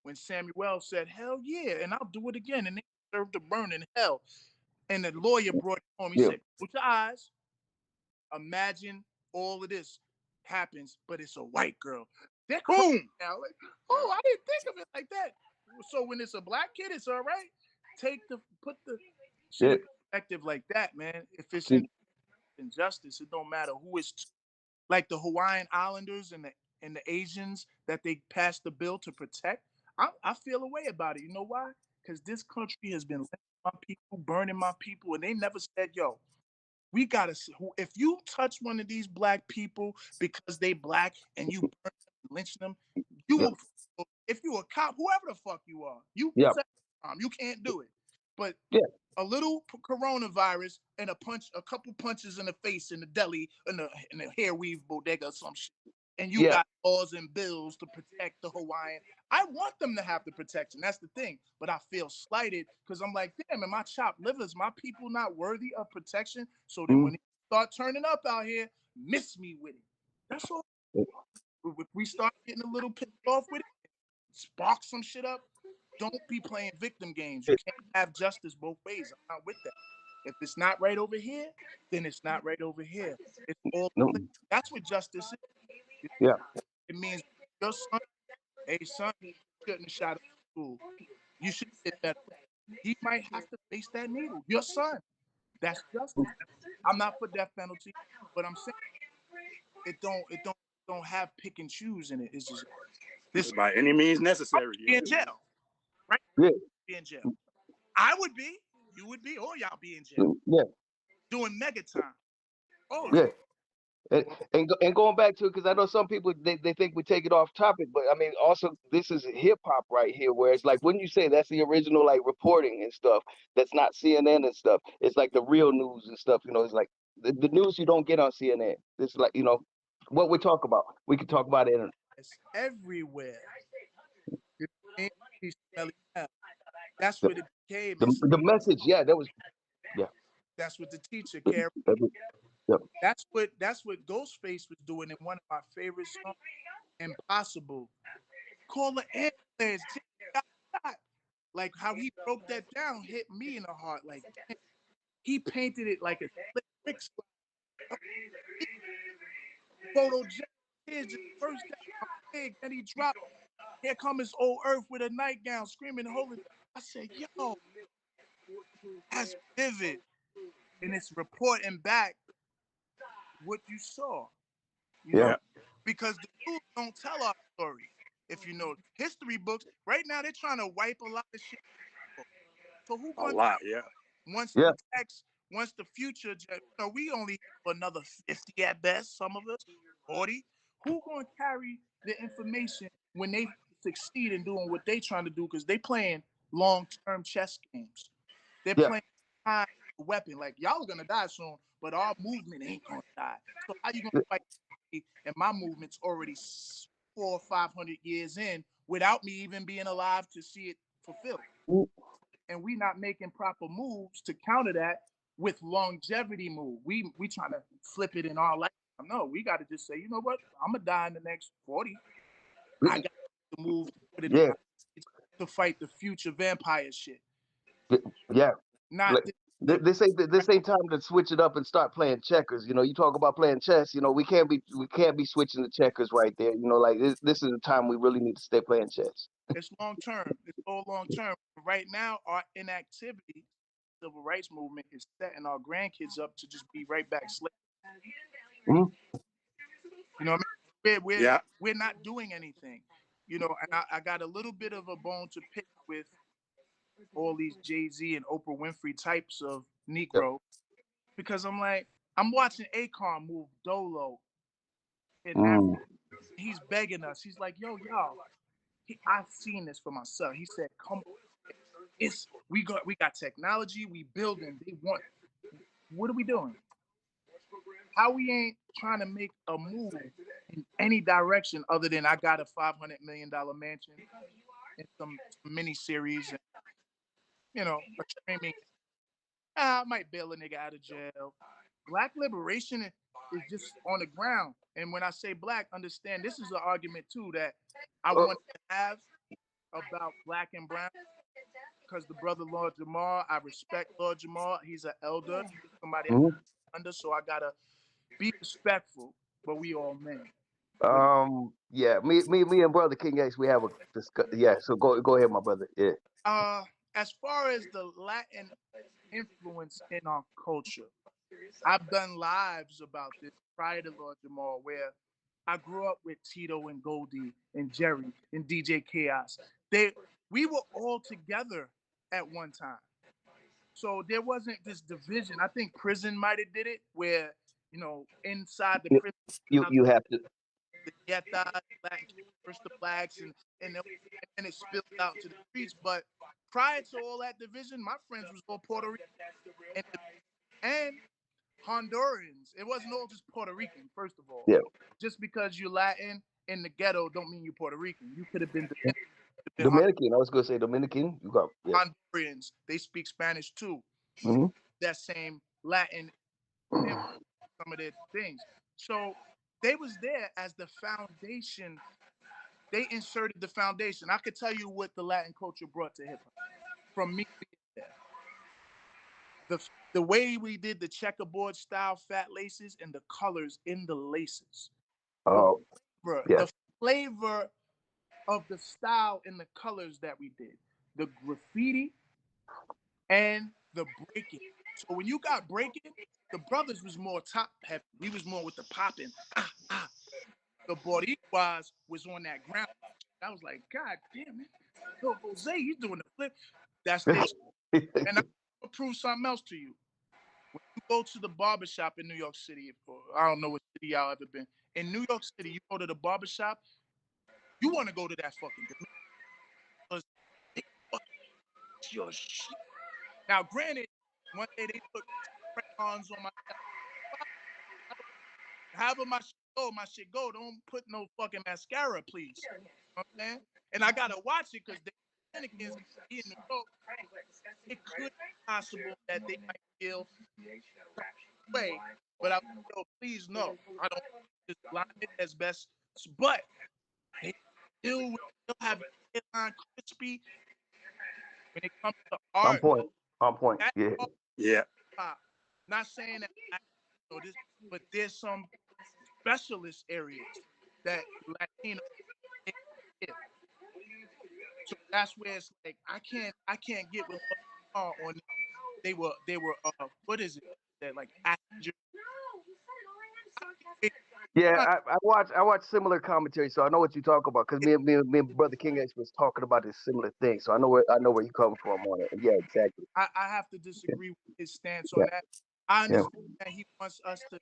When Samuel said, hell yeah, and I'll do it again, and they deserve to burn in hell. And the lawyer brought it home. He said, with your eyes, imagine all of this happens, but it's a white girl. They're boom. Now, like, oh, I didn't think of it like that. So when it's a black kid, it's all right. Put the shit in perspective like that, man. If it's injustice, it don't matter who is. Like the Hawaiian Islanders and the Asians that they passed the bill to protect. I feel a way about it. You know why? Because this country has been lynching my people, burning my people, and they never said, yo, we gotta. If you touch one of these black people because they black and you burn them and lynch them, you will. If you a cop, whoever the fuck you are, you can't do it. But a little coronavirus and a couple punches in the face in the deli in the hair weave bodega or some shit, and you got laws and bills to protect the Hawaiian. I want them to have the protection. That's the thing. But I feel slighted because I'm like, damn, am I chopped livers? My people not worthy of protection? So then when they start turning up out here, miss me with it. That's all. If we start getting a little pissed off with it, spark some shit up, don't be playing victim games. You can't have justice both ways. I'm not with that. If it's not right over here, then it's not right over here. It's all that's what justice is. Yeah. It means your son, hey son, shouldn't have shot up school. You should get that. He might have to face that needle. Your son. That's justice. I'm not for death penalty, but I'm saying it don't have pick and choose in it. It's just this by any means necessary. Be in jail. Right? Yeah. Be in jail. I would be, you would be, or y'all be in jail. Yeah. Doing mega time. Oh yeah. And going back to it, because I know some people they think we take it off topic, but I mean also this is hip hop right here, where it's like when you say that's the original like reporting and stuff, that's not CNN and stuff. It's like the real news and stuff. You know, it's like the news you don't get on CNN. It's like what we talk about. We can talk about it. It's everywhere. That's what it became. The message, that was, That's what the teacher carried. That's what Ghostface was doing in one of my favorite songs, Impossible. Call the ambulance. Like how he broke that down hit me in the heart. Like he painted it like a slick photogenic. Here's the first day, and he dropped. Here comes his old Earth with a nightgown, screaming, "Holy!" I said, "Yo, that's vivid," and it's reporting back what you saw. You know, because the news don't tell our story. If you know history books, right now they're trying to wipe a lot of shit. So who gonna once the text once the future, we only have another 50 at best, some of us, 40. Who going to carry the information when they succeed in doing what they trying to do? Because they playing long-term chess games. They're Yeah. playing time weapon. Like, y'all are going to die soon, but our movement ain't going to die. So how you going to fight me? And my movement's already 400 or 500 years in without me even being alive to see it fulfilled. And we not making proper moves to counter that with longevity move. We trying to flip it in our life. No, we got to just say, you know what? I'm gonna die in the next 40. I got to move to put it in my to fight the future vampire shit. Yeah. Not this ain't time to switch it up and start playing checkers. You know, you talk about playing chess. You know, we can't be switching the checkers right there. You know, like this is the time we really need to stay playing chess. It's long term. It's all long term. Right now, our inactivity, civil rights movement, is setting our grandkids up to just be right back slaves. Mm-hmm. You know what I mean? We're not doing anything. You know, and I got a little bit of a bone to pick with all these Jay-Z and Oprah Winfrey types of Negro, because I'm watching Akon move Dolo in Africa. He's begging us. He's like, yo, y'all, I've seen this for myself. He said, come on, we got technology, we building, they want, what are we doing? How we ain't trying to make a move in any direction other than I got a $500 million mansion and some mini series and, you know, a streaming. I might bail a nigga out of jail. Black liberation is just on the ground. And when I say black, understand this is an argument too that I want to have about black and brown, because the brother Lord Jamal, I respect Lord Jamal. He's an elder. He's somebody under, so I gotta be respectful, but we all men. Yeah, me and brother King X, we have a discussion. Yeah, so go ahead, my brother. Yeah. As far as the Latin influence in our culture, I've done lives about this prior to Lord Jamal, where I grew up with Tito and Goldie and Jerry and DJ Chaos. We were all together at one time. So there wasn't this division. I think prison might have did it, where, you know, inside the prison, you have to the Yetta, Latin first the blacks, and it spilled out to the streets. But prior to all that division, my friends was all Puerto Rican and Hondurans. It wasn't all just Puerto Rican, first of all. Yeah. Just because you're Latin in the ghetto don't mean you're Puerto Rican. You could have been Dominican. I was gonna say Dominican. You got Hondurans. They speak Spanish too. Mm-hmm. That same Latin, some of their things. So they was there as the foundation. They inserted the foundation. I could tell you what the Latin culture brought to hip hop from me being there. The way we did the checkerboard style fat laces and the colors in the laces. The flavor of the style and the colors that we did. The graffiti and the breaking. So when you got breaking, the brothers was more top heavy. We was more with the popping. The Boricuas was on that ground. I was like, God damn it. Yo, Jose, he's doing the flip. That's this. And I'll prove something else to you. When you go to the barbershop in New York City, I don't know what city y'all ever been. In New York City, you go to the barbershop, you want to go to that fucking because your shit. Now, granted, one day they put crayons on my however my shit go. Don't put no fucking mascara, please. You know what I'm saying? And I gotta watch it because the Dominicans in New York, it could be possible that they might feel way, but I please no. I don't just line it as best, but they still have headline crispy when it comes to art. On point. Yeah. Not saying that this, but there's some specialist areas that Latino. So that's where it's like I can't get with on. They were what is it that like passenger? Yeah, I watch similar commentary, so I know what you talk about. Cause me and Brother King X was talking about this similar thing, so I know where you coming from on it. Yeah, exactly. I have to disagree with his stance Yeah, on that. I yeah. understand that he wants us to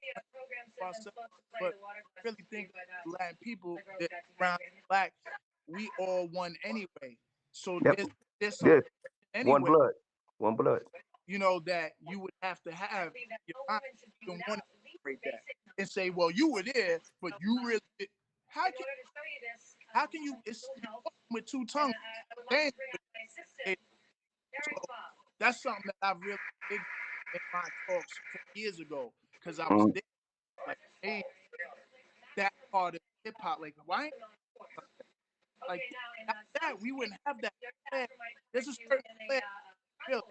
ourselves, but I really think Latin people, that brown and black, we all one anyway. So Yep. there's some Yeah. One anyway, blood. One blood. you know, that you would have to have your mind. You don't want to separate that and say, well, you were there, but you really did. How can you? It's with two tongues. Then so that's something that I really big in my talks 4 years ago because I was Mm. there. Like, hey, that part of hip hop, like, why? Like that, we wouldn't have that flair. There's a certain flair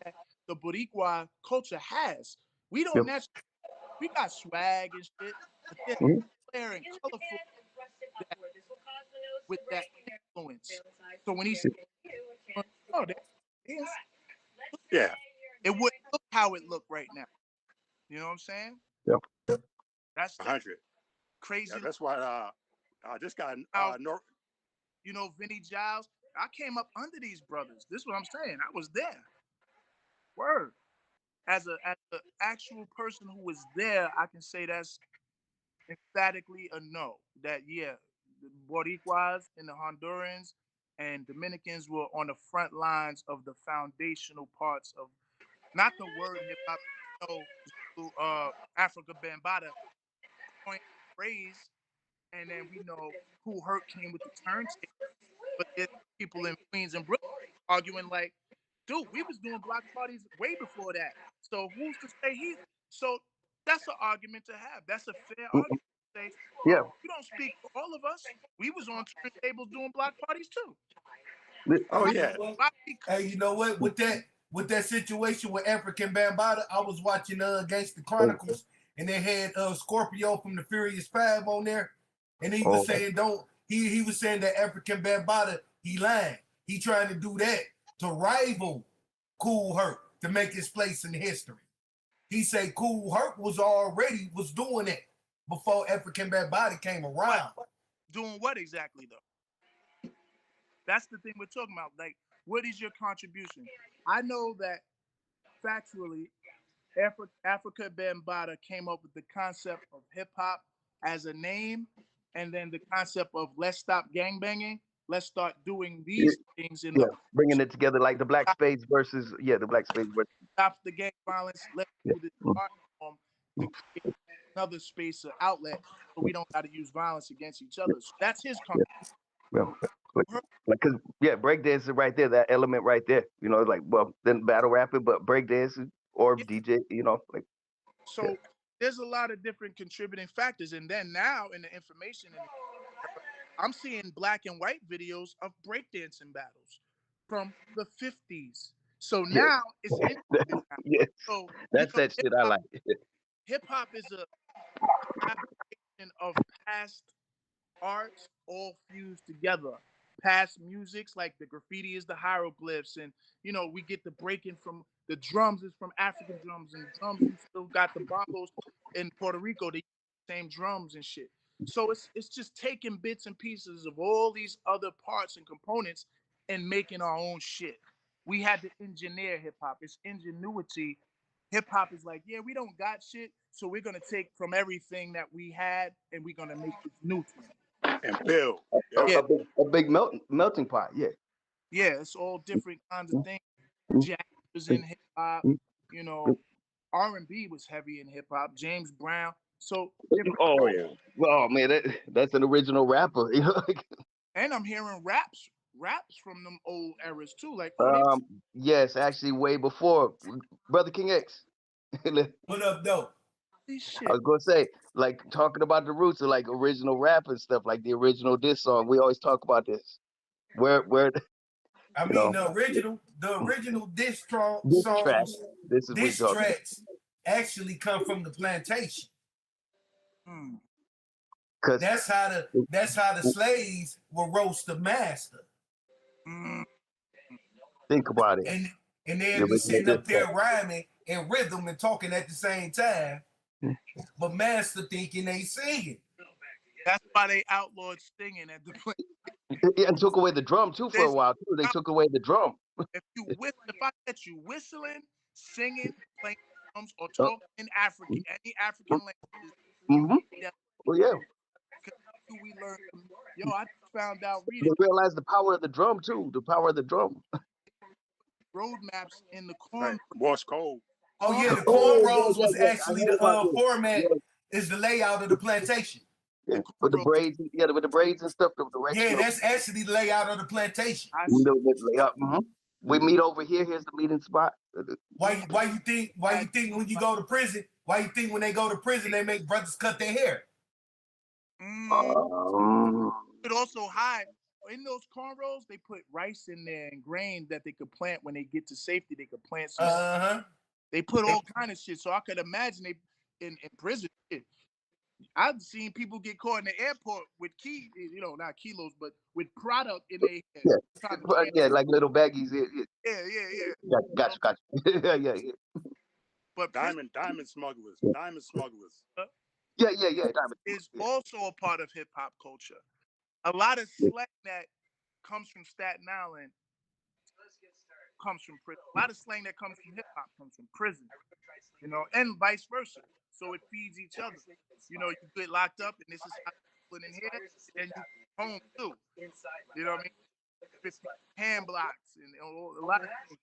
that the Boricua culture has. We Yep. don't naturally, we got swag and shit, but there's Mm. flair and colorful that, with that influence. So when he said, oh, there it is, Yeah. it wouldn't look how it looked right now. You know what I'm saying? Yep. That's 100. crazy. Yeah, that's why this guy you know, Vinny Giles. I came up under these brothers. This is what I'm saying. I was there. Word. As a actual person who was there, I can say that's emphatically a no. That yeah, the Boricuas and the Hondurans and Dominicans were on the front lines of the foundational parts of not the word hip hop, Africa Bambaataa coined phrase, and then we know Kool Herc came with the turntable. But there's people in Queens and Brooklyn arguing like, dude, we was doing block parties way before that. So who's to say he? So that's an argument to have. That's a fair argument to say, Yeah. you don't speak for all of us. We was on turntables doing block parties too. Oh yeah. Hey, you know what? With that situation with African Bambaataa, I was watching Gangsta Chronicles, and they had Scorpio from the Furious Five on there, and he was saying he was saying that African Bambaataa, he lying. He trying to do that to rival Kool Herc to make his place in history. He said Kool Herc was doing it before African Bambaataa came around. Doing what exactly though? That's the thing we're talking about. Like, what is your contribution? I know that factually, Africa Bambaataa came up with the concept of hip hop as a name, and then the concept of let's stop gangbanging, let's start doing these things in the bringing it together like the black space versus the black space versus stop the gang violence. Let's do this art form to create another space or outlet, so we don't got to use violence against each other. So that's his contribution. Like, cause breakdancing right there, that element right there, like, well, then battle rapping, but breakdancing or DJ, like. So there's a lot of different contributing factors, and then now in the information, I'm seeing black and white videos of breakdancing battles from the 50s. So now it's interesting. Yes, so that's that shit I like. Hip hop is a collaboration of past arts all fused together. Past musics like the graffiti is the hieroglyphs, and we get the breaking from the drums is from African drums, and drums you still got the bongos in Puerto Rico. They use the same drums and shit. So it's just taking bits and pieces of all these other parts and components and making our own shit. We had to engineer hip hop. It's ingenuity. Hip hop is like, yeah, we don't got shit, so we're gonna take from everything that we had and we're gonna make this new thing. And build. Yeah. A big melting pot. Yeah. Yeah, it's all different kinds of things. Jazz was in hip hop, R&B was heavy in hip hop. James Brown. So oh man, that's an original rapper. And I'm hearing raps from them old eras too. Like yes, actually way before Brother King X. What up, though? I was gonna say, like, talking about the roots of like original rap and stuff, like the original diss song. We always talk about this. Where I mean, the original diss tracks actually come from the plantation. That's how the slaves will roast the master. Think about it. And they'll be sitting up there rhyming in rhythm and talking at the same time. But master thinking they singing. That's why they outlawed singing at the place. And took away the drum too for a while too. They took away the drum. If I catch you whistling, singing, playing drums, or talking in African, any African languages, Well, yeah. We learned. Yo, I found out They reading. realized the power of the drum too. The power of the drum. Roadmaps in the corn. Morse code. Oh yeah, the cornrows was actually the format. Is the layout of the plantation. Yeah, with the braids, with the braids and stuff. The direction. Yeah, that's actually the layout of the plantation. We meet over here. Here's the meeting spot. Why you think when you go to prison? Why you think when they go to prison they make brothers cut their hair? Could also hide in those cornrows. They put rice in there and grain that they could plant when they get to safety. They could plant some. They put all kind of shit. So I could imagine they in prison. I've seen people get caught in the airport with not kilos, but with product in their head. Yeah, like little baggies. Yeah. Gotcha. yeah. But diamond smugglers. Yeah. Is also a part of hip hop culture. A lot of slang that comes from Staten Island comes from prison. A lot of slang that comes from hip hop comes from prison. And vice versa. So it feeds each other. You get locked up, and this is how you put in here, and you home too. You know what I mean? 50 hand blocks and a lot of things.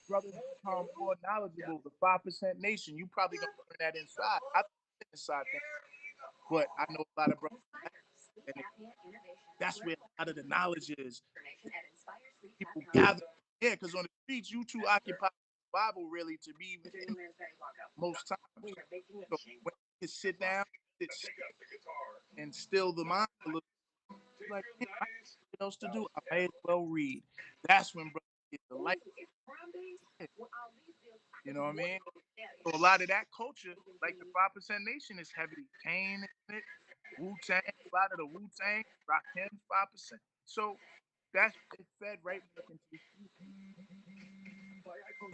Brothers become more knowledgeable. The 5% nation, you probably gonna learn that inside. I don't inside things, but I know a lot of brothers. And that's where a lot of the knowledge is. People gather here because on the streets, you two occupy the Bible really to be most times. So when you sit down, and still the mind a little, like, I what else to do? I may as well read. That's when brothers get the light. You know what I mean? So a lot of that culture, like the 5% Nation, is heavy. Kane in it, Wu-Tang, a lot of the Wu-Tang, Rakim, 5%. So that's it fed right back into the streets.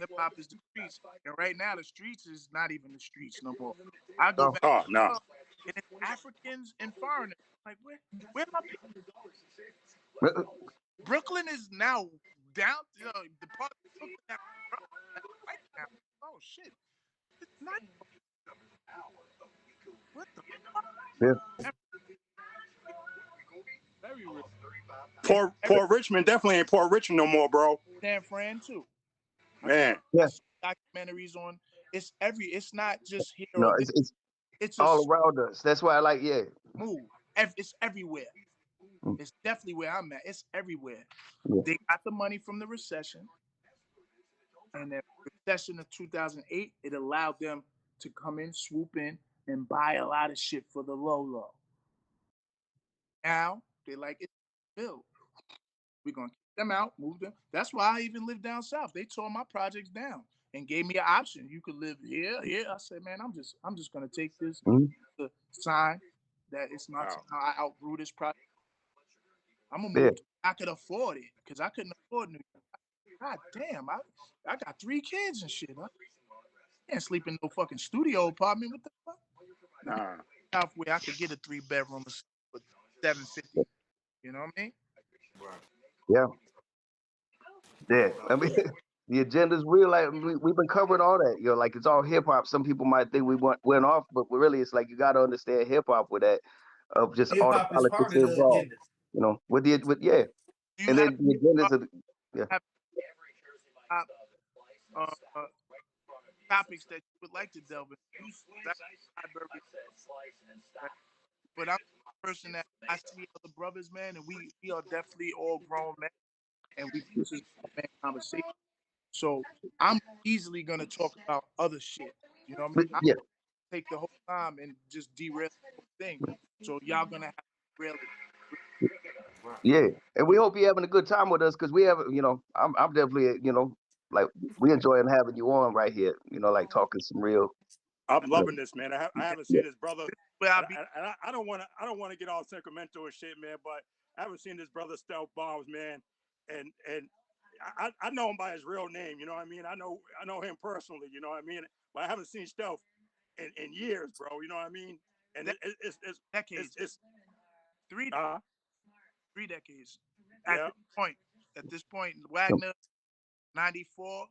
Hip hop is the streets, and right now the streets is not even the streets no more. I go back. And it's Africans and foreigners. Like where my people? Brooklyn is now down. The part of Brooklyn now right now. Oh shit! It's not. What the fuck? Yeah. Very real. Port Richmond definitely ain't Port Richmond no more, bro. San Fran too. Man. Yes. Documentaries on. It's not just here. No, it's all around us. That's why I like move. It's everywhere. It's definitely where I'm at. It's everywhere. Yeah. They got the money from the recession, and the recession of 2008, it allowed them to come in, swoop in, and buy a lot of shit for the low. Now they like it built. We're gonna kick them out, move them. That's why I even live down south. They tore my projects down and gave me an option. You could live here. I said, man, I'm just gonna take this the sign that it's my time. I outgrew this project. I'm gonna move. I could afford it because I couldn't afford New York. God damn, I got 3 kids and shit. I can't sleep in no fucking studio apartment. What the fuck? South where I could get a 3-bedroom for $750. You know what I mean? Yeah. I mean, the agenda's real. Like we've been covering all that. Like it's all hip hop. Some people might think we went off, but really, it's like you got to understand hip hop with that of just all the politics involved. With and then the agendas of topics that you would like to delve into. But I'm the person that I see other brothers, man, and we are definitely all grown men, and this is a man conversation. So I'm easily gonna talk about other shit. You know what I mean? I'm gonna take the whole time and just derail the whole thing. So y'all gonna have to derail it. Yeah, and we hope you're having a good time with us because we have, I'm definitely, like we enjoying having you on right here. Like talking some real. I'm loving this, man. I haven't seen this brother. I don't want to get all sentimental and shit, man. But I haven't seen this brother Stelf Bombz, man, and I know him by his real name. You know what I mean? I know him personally. You know what I mean? But I haven't seen Stelf in years, bro. You know what I mean? And it's decades. Three Uh, decades. yeah, At this point, Wagner, 94,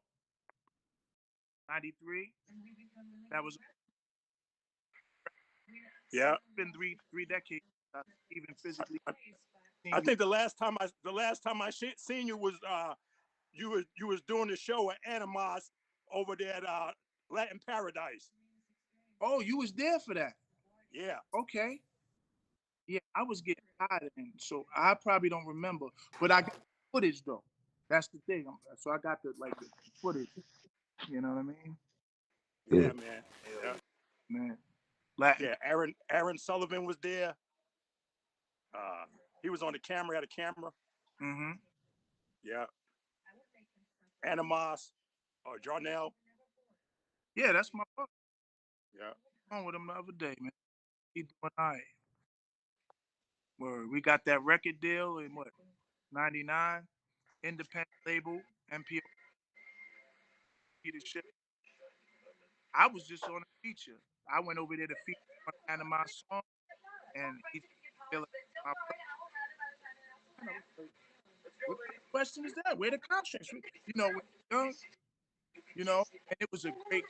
93. That was yeah. been three decades. Even physically. I think the last time I seen you was you was doing the show at Animas over there at Latin Paradise. Oh, you was there for that? Yeah. Okay. Yeah, I was getting tired, and so I probably don't remember. But I got footage though. That's the thing. So I got the footage. You know what I mean? Yeah, man. Yeah. Man. Latin. Yeah, Aaron Sullivan was there. He was on the camera, had a camera. Mm-hmm. Yeah. Animas, Jarnell. Yeah, that's my brother. Yeah. On with him the other day, man. He doing all right. Word. We got that record deal in what? 99, independent label, MPO ship. I was just on a feature. I went over there to feature on Anima song, and he feeling my brother. What kind of question is that? Where the contracts? You know, when you're young, you know, and it was a great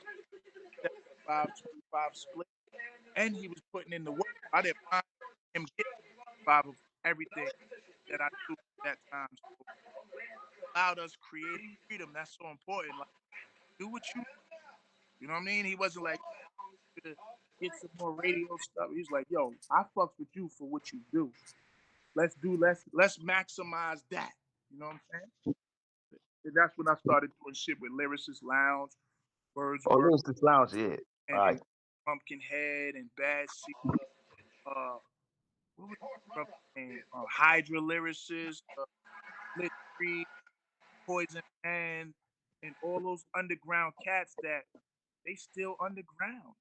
75-25 split, and he was putting in the work. I didn't mind him getting 5 of everything that I do at that time. So allowed us creative freedom. That's so important. Like, do what you know what I mean? He wasn't like to get some more radio stuff. He's like, yo, I fucks with you for what you do. Let's maximize that. You know what I'm saying? And that's when I started doing shit with Lyricist Lounge, Birds World, Lyricist Lounge, yeah. and Pumpkinhead and Bad Seed. What was the name? Hydra Lyricist, Lit Free, Poison Pen, and all those underground cats that they still underground.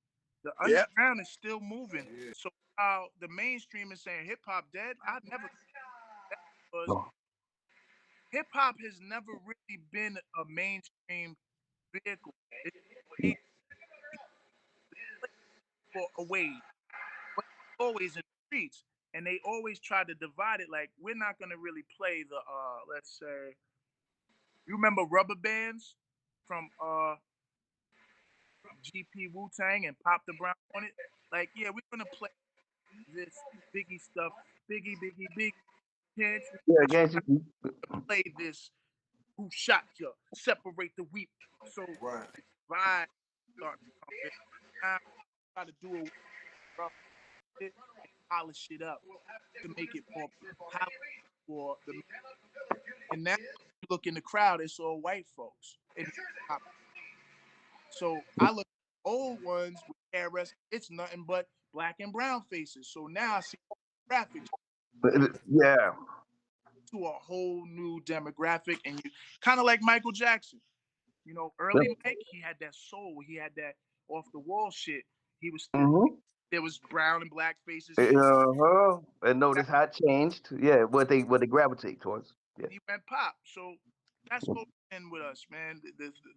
The underground is still moving. Yeah. So while the mainstream is saying hip hop dead, I never because hip hop has never really been a mainstream vehicle. It's for a way, but it's always in the streets, and they always try to divide it. Like we're not gonna really play the let's say, you remember Rubber Bands from GP Wu Tang and Pop the Brown on it? Like yeah, we're gonna play this Biggie stuff, Biggie. Can't you play this? Who shot you? Separate the wheat. So vibe start to come in. Now try to do a rough shit and polish it up to make it more palatable for the. And now you look in the crowd, it's all white folks. So I look at old ones with KRS, it's nothing but black and brown faces. So now I see graphics. Yeah. To a whole new demographic, and you kind of like Michael Jackson. You know, early Mike, he had that soul, he had that off the wall shit. He was there was brown and black faces. And notice how it changed. Yeah, what they gravitate towards. Yeah. He went pop. So that's what in with us, man.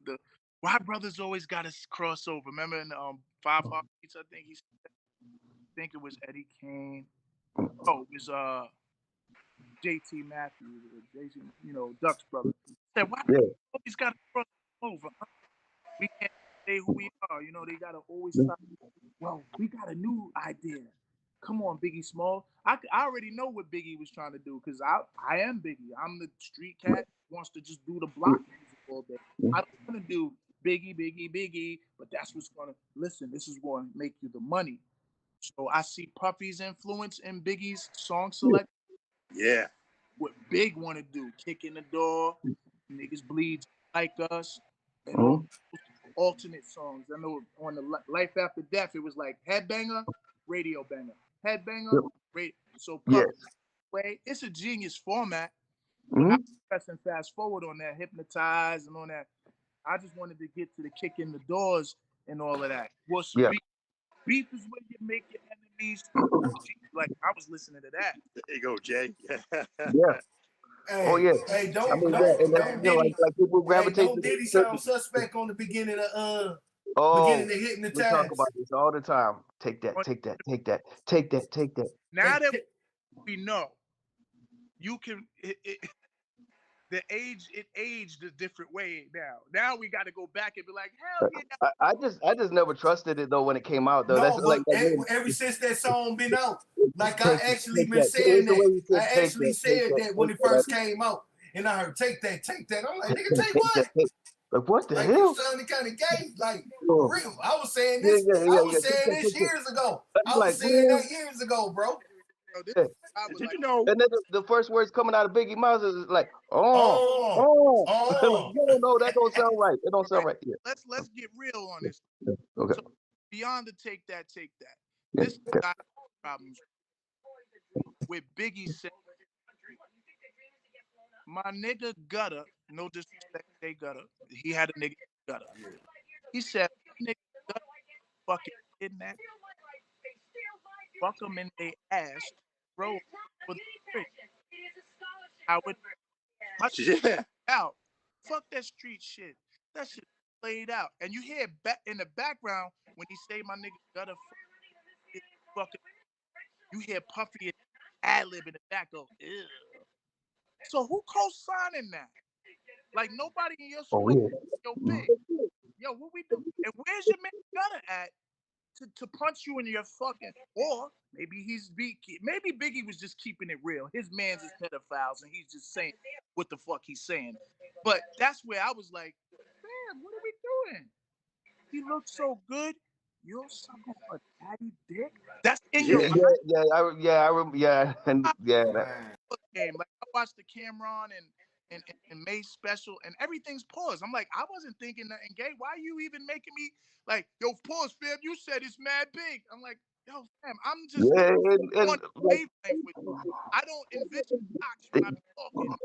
The Why Brothers always got us crossover. Remember in 5 Heartbeats, I think it was Eddie Kane. Oh, it was JT Matthews, Jason, Duck's brother. Said, why always got to cross over? Huh? We can't say who we are. They got to always stop. Well, we got a new idea. Come on, Biggie Small. I already know what Biggie was trying to do because I am Biggie. I'm the street cat who wants to just do the block music all day. I don't want to do Biggie, but that's what's going to, listen, this is going to make you the money. So I see Puffy's influence in Biggie's song selection. Yeah. What Big want to do, kick in the door, niggas bleed like us, and all alternate songs. I know on the Life After Death, it was like headbanger, radio banger, headbanger, radio. So way, it's a genius format. But I press and fast forward on that, hypnotize and on that. I just wanted to get to the kick in the doors and all of that. What's beef is when you make your enemies. Like I was listening to that. There you go, Jay. Yeah. Hey, don't people gravitate don't Diddy sound suspect on the beginning of Hypnotize. We talk about this all the time. Take that. Now that we know you can. It aged a different way now. Now we got to go back and be like, hell yeah. I just never trusted it though when it came out though. That's No, like but that. ever since that song been out, like I Take actually been that. saying It's the that. way you said I take actually that. said that when it first came out, and I heard take that. I'm like, nigga, take what? Like what the Like you hell? sounded kind of gay, like Oh, for real. I was saying yeah, this. yeah, I yeah, was yeah. saying this Take that. years ago. I'm I was like, saying man. that years ago, bro. Yo, this, Yeah. I was Did like, you know? And then the first words coming out of Biggie Mouth is like, oh, Oh, oh. oh. No, that don't sound right. It don't all sound right, right. Yeah. let's get real on this. Okay. So beyond the take that. Yeah. This Okay. got problems with Biggie said, my nigga Gutta, no disrespect, they Gutta. He had a nigga Gutta. He said, my nigga Gutta fucking kidnapped, fuck them in their ass, throw 'em for the street. I would my shit Yeah. out. Fuck that street shit. That shit played out. And you hear back in the background when he say my nigga Gutta fucking, you hear Puffy ad lib in the back go, ew. So who co-signing that? Like nobody in your Oh squad, yeah. yo, big. Yo, what we do? And where's your man Gutta at to punch you in your fucking, or maybe maybe Biggie was just keeping it real. His man's is pedophiles and he's just saying what the fuck he's saying. But that's where I was like, damn, what are we doing? He looks so good. You're sucking a daddy dick? That's in your Yeah. mind. And yeah. Man. Game. Like I watched the Cameron and May special and everything's paused. I'm like, I wasn't thinking nothing gay. Why are you even making me like, yo, pause, fam? You said it's mad big. I'm like, yo, fam, I'm just Yeah, on and like, wavelength with you. I don't envision cocks when I'm talking.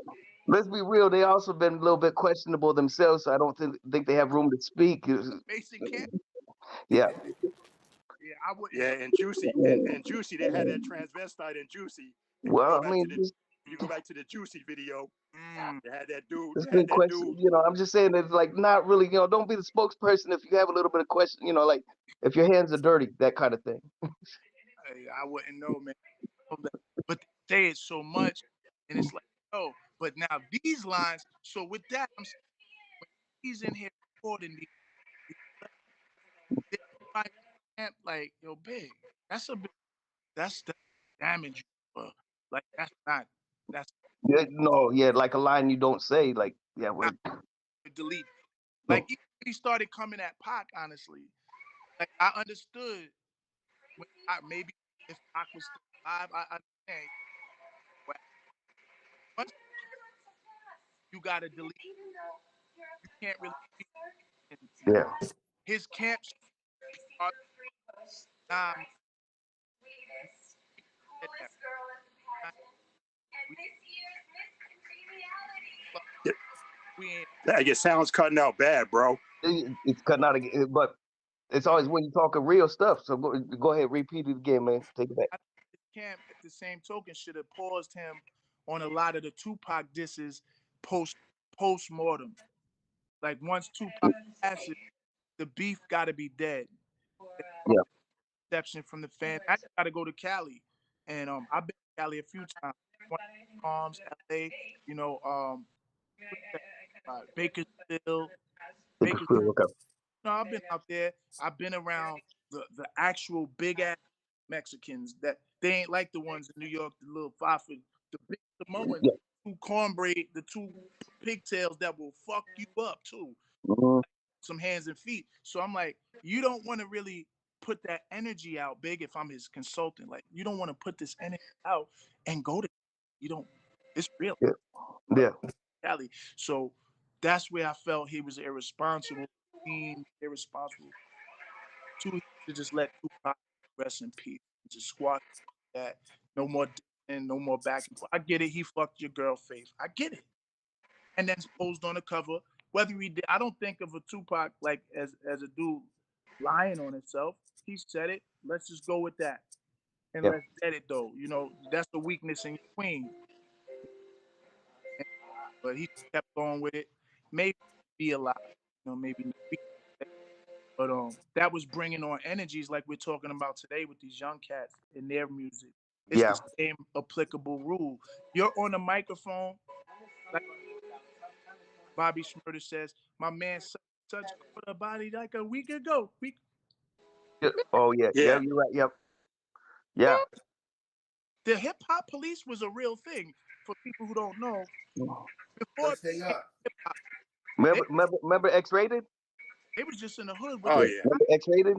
let's be real. They also been a little bit questionable themselves, so I don't think they have room to speak. Mason can't. Yeah. Yeah, I wouldn't Yeah, know. and Juicy and Juicy, they had that transvestite in Juicy. If you go Well, I back to mean, the if you go back to the Juicy video, they had that dude. it's They been had that question. dude. I'm just saying that, like, not really. Don't be the spokesperson if you have a little bit of question. Like if your hands are dirty, that kind of thing. I wouldn't know, man. But they say it so much, and it's like, oh, but now these lines. So with that, I'm saying when he's in here recording these like, yo, big. That's a big. That's damage. Like that's Yeah, no, yeah, like a line you don't say. Like, yeah, not we're delete. no, Like even when he started coming at Pac, honestly, like I understood when maybe if Pac was still alive, I understand. But once you gotta delete, you can't really. yeah, His camps are nah, we, we ain't. Like, your sound's cutting out bad, bro. it's cutting out again, but it's always when you talking real stuff. So go ahead, repeat it again, man. Take it back. His camp, at the same token, should have paused him on a lot of the Tupac disses post mortem. Like once Tupac passes, the beef got to be dead. Yeah, Exception from the fans. I got to go to Cali, and I've been to Cali a few times. Bombz, LA, you know, what's that? Bakersfield, take a Baker. feel. Okay. No, I've been out there. I've been around the actual big ass Mexicans that they ain't like the ones in New York, the little 5 foot, the big Samoans, Yeah. two cornbread, the two pigtails that will fuck you up too. Mm-hmm. Some hands and feet. So I'm like, you don't want to really put that energy out big if I'm his consultant. Like, you don't want to put this energy out and go to, you don't, it's real. Yeah. Yeah. Cali. So that's where I felt he was irresponsible, irresponsible. To just let Tupac rest in peace. Just squash that. No more and no more back and forth. I get it. He fucked your girl face. I get it. And then posed on the cover. Whether he did, I don't think of a Tupac like as a dude lying on himself. He said it. Let's just go with that. And Yeah. let's get it though. That's the weakness in your queen. But he kept going with it. Maybe be alive. Maybe not. But that was bringing on energies like we're talking about today with these young cats and their music. It's the same applicable rule. You're on a microphone, like Bobby Schmurder says, my man such a body like a week ago. Oh yeah, yeah, you're right. Yep. Yeah. The hip hop police was a real thing. For people who don't know, before Yes, they are. Remember X-Rated? They was just in the hood with Remember X-Rated?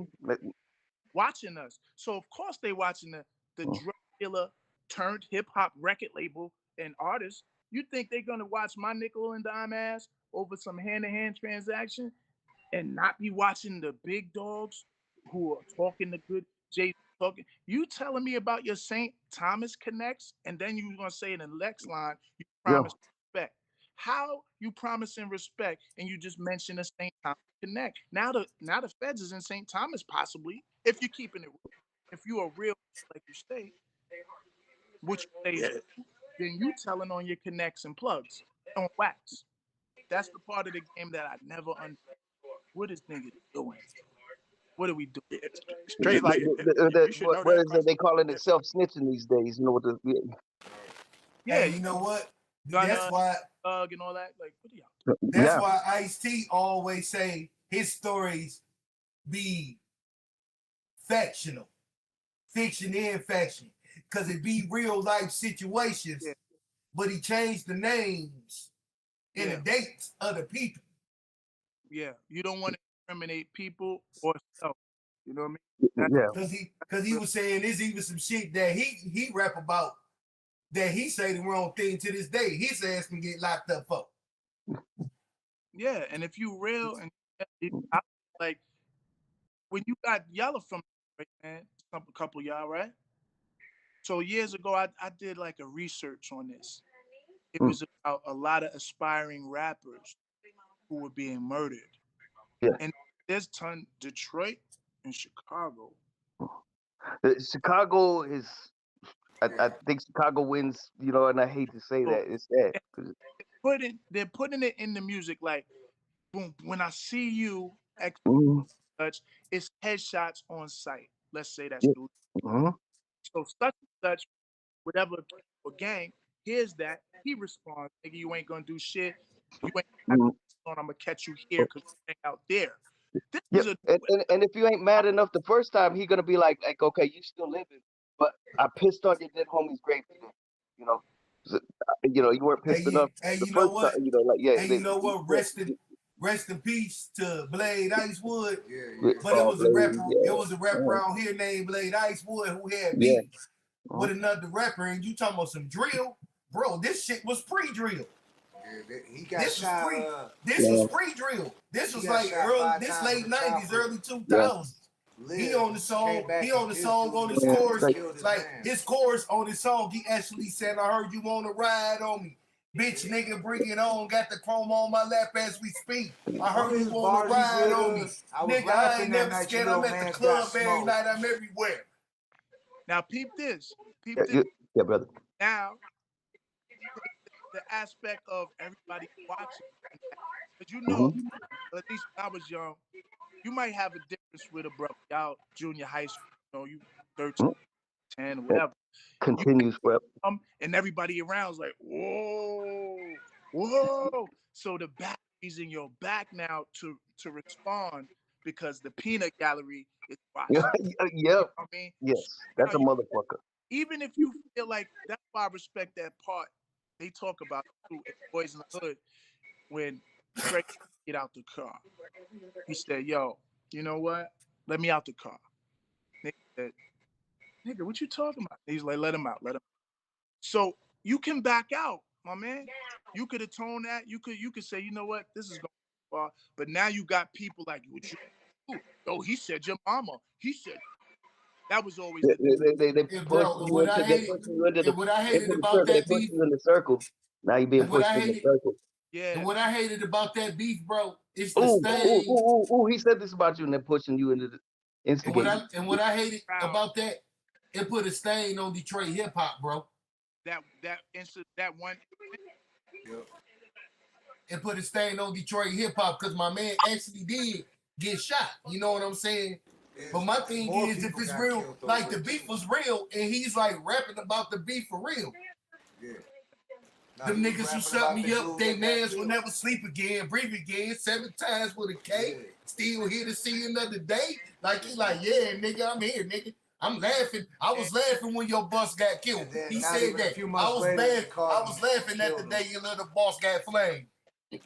watching us. So of course they watching the drug dealer turned hip hop record label and artists. You think they're gonna watch my nickel and dime ass over some hand-to-hand transaction and not be watching the big dogs who are talking the good Jay talking? You telling me about your St. Thomas connects, and then you gonna say in the next line you promise respect. How you promising respect and you just mentioned the St. Thomas connect? Now the feds is in St. Thomas possibly. If you're keeping it, if you are real like you say, what you say, then you telling on your connects and plugs on wax. That's the part of the game that I never understood. What is niggas doing? What are we doing? Straight like you should know what that. is it? They calling it self-snitching these days. You know what the Yeah, you know what? That's why and all that. Like, what are y'all doing? That's why Ice-T always say his stories be fictional, fiction and faction, because it be real life situations, but he changed the names and the dates of the people. Yeah, you don't want to incriminate people or self. You know what I mean? Because he was saying there's even some shit that he rap about that he say the wrong thing to this day. His ass can get locked up for. Yeah, and if you real and like when you got Yalla from man, a couple y'all, right? So years ago, I did like a research on this. It was about a lot of aspiring rappers who were being murdered. And there's ton Detroit and Chicago. Chicago is. I think Chicago wins. You know, and I hate to say that. It's sad. They're putting it in the music like, boom. When I see you, such, it's headshots on site. Let's say that's the so such and such, whatever gang. Here's that. He responds, nigga, you ain't gonna do shit. You ain't on. I'm gonna catch you here because you ain't out there. And if you ain't mad enough the first time, he gonna be like, okay, you still living, but I pissed on your dead homie's grave today. You know, you weren't pissed enough the first time. You know, like you know what? Rest in peace to Blade Icewood. But it was a rapper. It was a rapper out here named Blade Icewood who had beef with another rapper, and you talking about some drill, bro? This shit was pre-drill. He got shot. This was pre-drill. This was like late 90s, early 2000s. He on the song. He on the song on his chorus. Like his chorus on his song, he actually said, "I heard you want to ride on me, bitch, nigga, bring it on. Got the chrome on my lap as we speak. I heard you want to ride on me, nigga. I ain't never scared. I'm at the club every night. I'm everywhere." Now peep this. Yeah, brother. Now the aspect of everybody watching, because you know, at least when I was young, you might have a difference with a brother out junior high school, you 13, 10, whatever. Continues forever. And everybody around is like, whoa. So the battery's in your back now to respond because the peanut gallery is watching. Yep. You know what I mean? Yes, that's a motherfucker. Even if you feel like, that's why I respect that part. They talk about too, Boys in the Hood, when Trey get out the car. He said, yo, you know what? Let me out the car. Nigga said, nigga, what you talking about? He's like, let him out. So you can back out, my man. You could atone that. You could say, you know what? This is going far. But now you got people like, what you do? Oh, he said your mama. He said that was always they push you into the circle. Now you're being pushed in the circle. Yeah. And what I hated about that beef, bro, it's the stain. He said this about you, and they're pushing you into the instigate. And what I hated about that, it put a stain on Detroit hip hop, bro. That one. It put a stain on Detroit hip hop because my man actually did get shot. You know what I'm saying? But my thing is, if it's real, like the beef was real, and he's like rapping about the beef for real. Yeah. Them niggas who shut me up, they mans will never sleep again, breathe again, 7 times with a K. Yeah. Still here to see another day. Like he like, yeah, nigga, I'm here, nigga. I'm laughing. I was laughing when your boss got killed. He said that. I was laughing at the day your little boss got flamed. Yeah,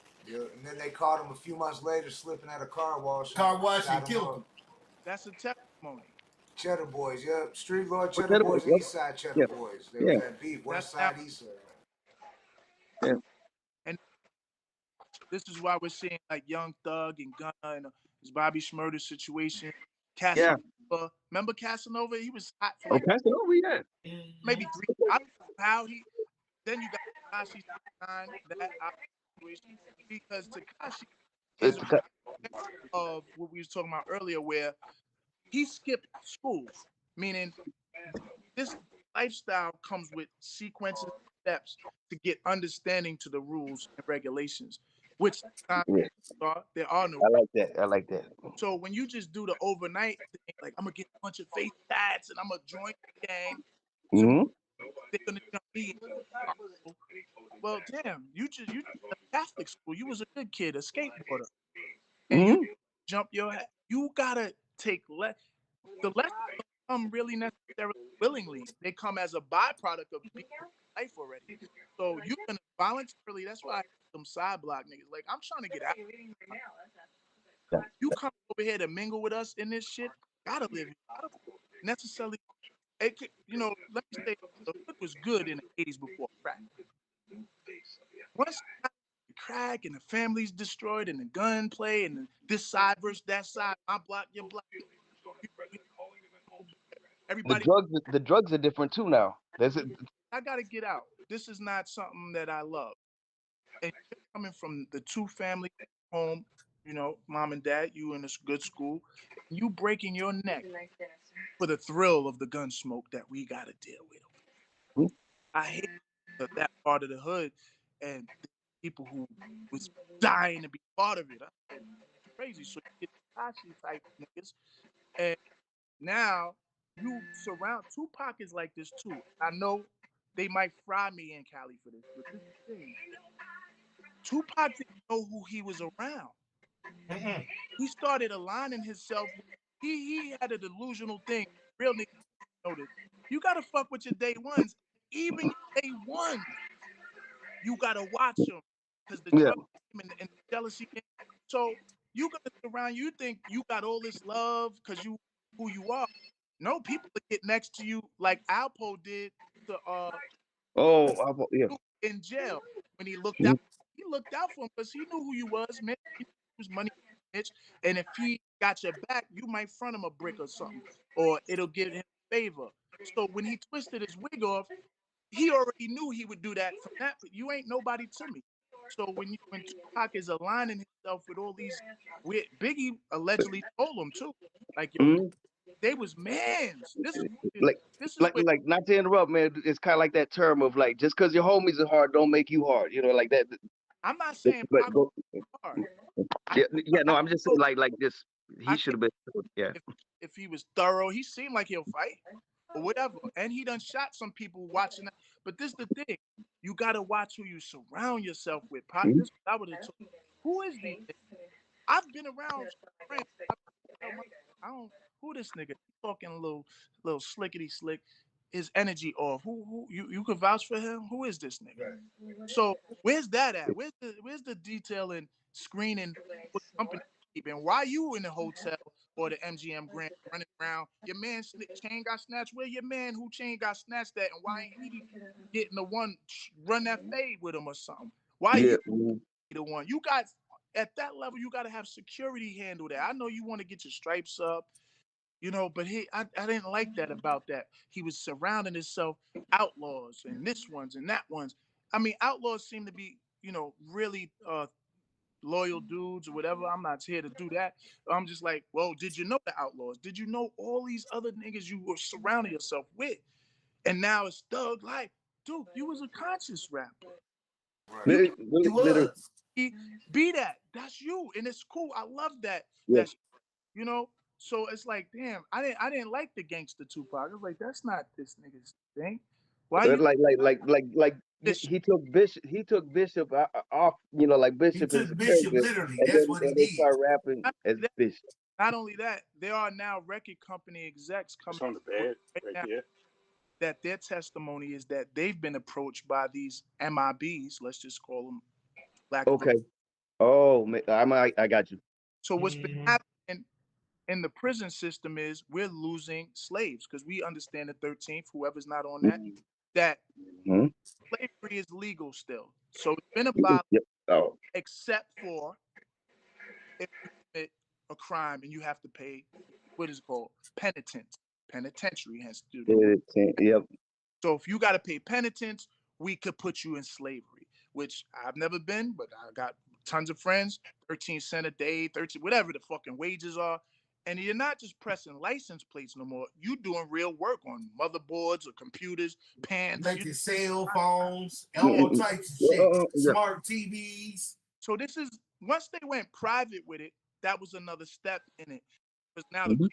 and then they caught him a few months later slipping at a car wash. And killed him. That's a testimony. Cheddar Boys, yeah. Street Lord Cheddar Boys, East Side Cheddar Boys. They was at beef, West Side, East Side. Yeah. And this is why we're seeing like Young Thug and Gunna and this Bobby Shmurda situation. Casanova. Yeah. Remember Casanova? He was hot for like Casanova, maybe 3. I don't know how he. Then you got Tekashi 69 that situation because Tekashi is of what we was talking about earlier, where he skipped school, meaning this lifestyle comes with sequences and steps to get understanding to the rules and regulations, which there are no. I like that. So when you just do the overnight thing, like I'm gonna get a bunch of face tats and I'm gonna join the gang, they're gonna jump me. Well, damn, you a Catholic school. You was a good kid, a skateboarder, and you jump your head. You gotta take the lessons come really necessarily willingly. They come as a byproduct of being in life already. So you can voluntarily. That's why I them side block niggas. Like I'm trying to get out. You come over here to mingle with us in this shit. Gotta live. Gotta necessarily. Let me say the hood was good in the 80s before crack. Once crack and the family's destroyed and the gunplay and this side versus that side, my block, your block. Everybody. The drugs are different too now. I gotta get out. This is not something that I love. And you're coming from the 2 family home, mom and dad, you in a good school, you breaking your neck for the thrill of the gun smoke that we gotta deal with. I hate that part of the hood and the people who was dying to be part of it. That's crazy. So you get Tashi type niggas, and now you surround Tupac is like this too. I know they might fry me in Cali for this, but this is the thing. Tupac didn't know who he was around. He started aligning himself. He had a delusional thing. Real niggas notice. You gotta fuck with your day ones. Even your day ones, you gotta watch them because the drug and the jealousy. So you gonna surround. You think you got all this love because you who you are. No, people that get next to you like Alpo did to in jail when he looked out. He looked out for him because he knew who you was, man. He was money, bitch. And if he got your back, you might front him a brick or something, or it'll give him a favor. So when he twisted his wig off, he already knew he would do that. From that, but you ain't nobody to me. So when Tupac is aligning himself with all these weird, Biggie allegedly told him too, like yo, they was mans. This is not to interrupt, man. It's kind of like that term of like, just because your homies are hard, don't make you hard. Like that. I'm not saying hard. No, I'm just saying like this. He should have been. If he was thorough, he seemed like he'll fight or whatever. And he done shot some people watching that. But this is the thing. You got to watch who you surround yourself with. Pop, this I would have told. Who is these? I've been around friends. I don't. Who this nigga? Talking a little slickety slick. His energy off. Who you could vouch for him? Who is this nigga? Right. So where's that at? Where's the detailing, screening, what company keeping? Why you in the hotel or the MGM Grand running around? Your man chain got snatched. Where your man who chain got snatched at? And why ain't he getting the one run that fade with him or something? Why he the one? You got at that level. You got to have security handle that. I know you want to get your stripes up. But I didn't like that about that. He was surrounding himself outlaws and this ones and that ones. I mean, outlaws seem to be, really loyal dudes or whatever. I'm not here to do that. I'm just like, well, did you know the outlaws? Did you know all these other niggas you were surrounding yourself with? And now it's Thug life. Dude, you was a conscious rapper. Right. You was. Be that. That's you. And it's cool. I love that. Yeah. So it's like, damn, I didn't like the Gangster Tupac. I was like, that's not this nigga's thing. Why you Like Bishop? he took Bishop off, you know, like He Bishop is took a Bishop character, literally. That's what he and then did. start rapping Not as only that, Bishop. not only that, there are now record company execs It's coming on the forward bed right right now there. that their testimony is that they've been approached by these MIBs, let's just call them lack of a. Okay. Oh man, I got you. So what's been Mhm. happening in the prison system is we're losing slaves because we understand the 13th, whoever's not on that Mm-hmm. slavery is legal still. So it's been about, Yep. Oh, except for if you commit a crime and you have to pay what is called penitence. Penitentiary has to do with. yep. So if you got to pay penitence, we could put you in slavery, which I've never been, but I got tons of friends, 13 cents a day, 13, whatever the fucking wages are. And you're not just pressing license plates no more. You doing real work on motherboards or computers, pans. Making cell phones, all types of shit. Yeah. Smart TVs. So this is, once they went private with it, that was another step in it. Because now Mhm.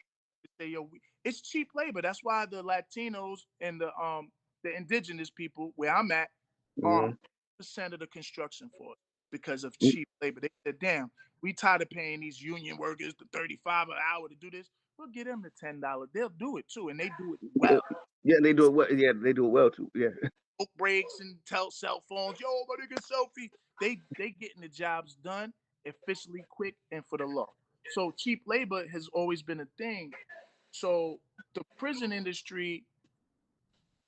say, yo, it's cheap labor. That's why the Latinos and the indigenous people where I'm at are percent of the construction force because of cheap labor. They said, damn, we tired of paying these union workers the 35 an hour to do this. We'll get them the $10. They'll do it too, and they do it well. Yeah, they do it well. Yeah, they do it well too. Yeah. Smoke breaks and tell cell phones, yo, my nigga selfie. They getting the jobs done efficiently, quick, and for the law. So cheap labor has always been a thing. So the prison industry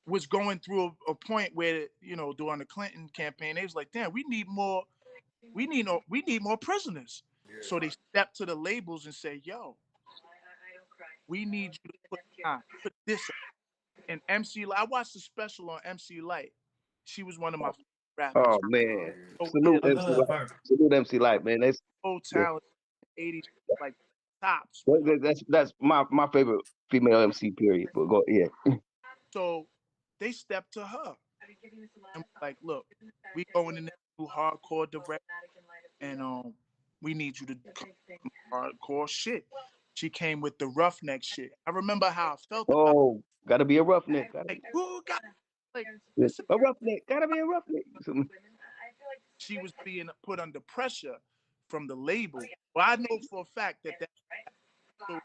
was going through a point where, you know, during the Clinton campaign, they was like, damn, we need more prisoners. So they stepped to the labels and say, yo, we need you to put this up. And MC, I watched the special on MC Light. She was one of my favorite rappers. Oh man, So salute I MC love Light. her. Salute MC Light, man. That's so talented, 80s, like tops. that's my favorite female MC. Period. But go yeah. So they stepped to her and was like, look, we going in there to do hardcore direct, and we need you to come hardcore shit. She came with the roughneck shit. I remember how I felt about it. Oh, gotta be a roughneck. Like, who got like Yeah. listen, A roughneck. Gotta be a roughneck. she was being put under pressure from the label. Well, I know for a fact that so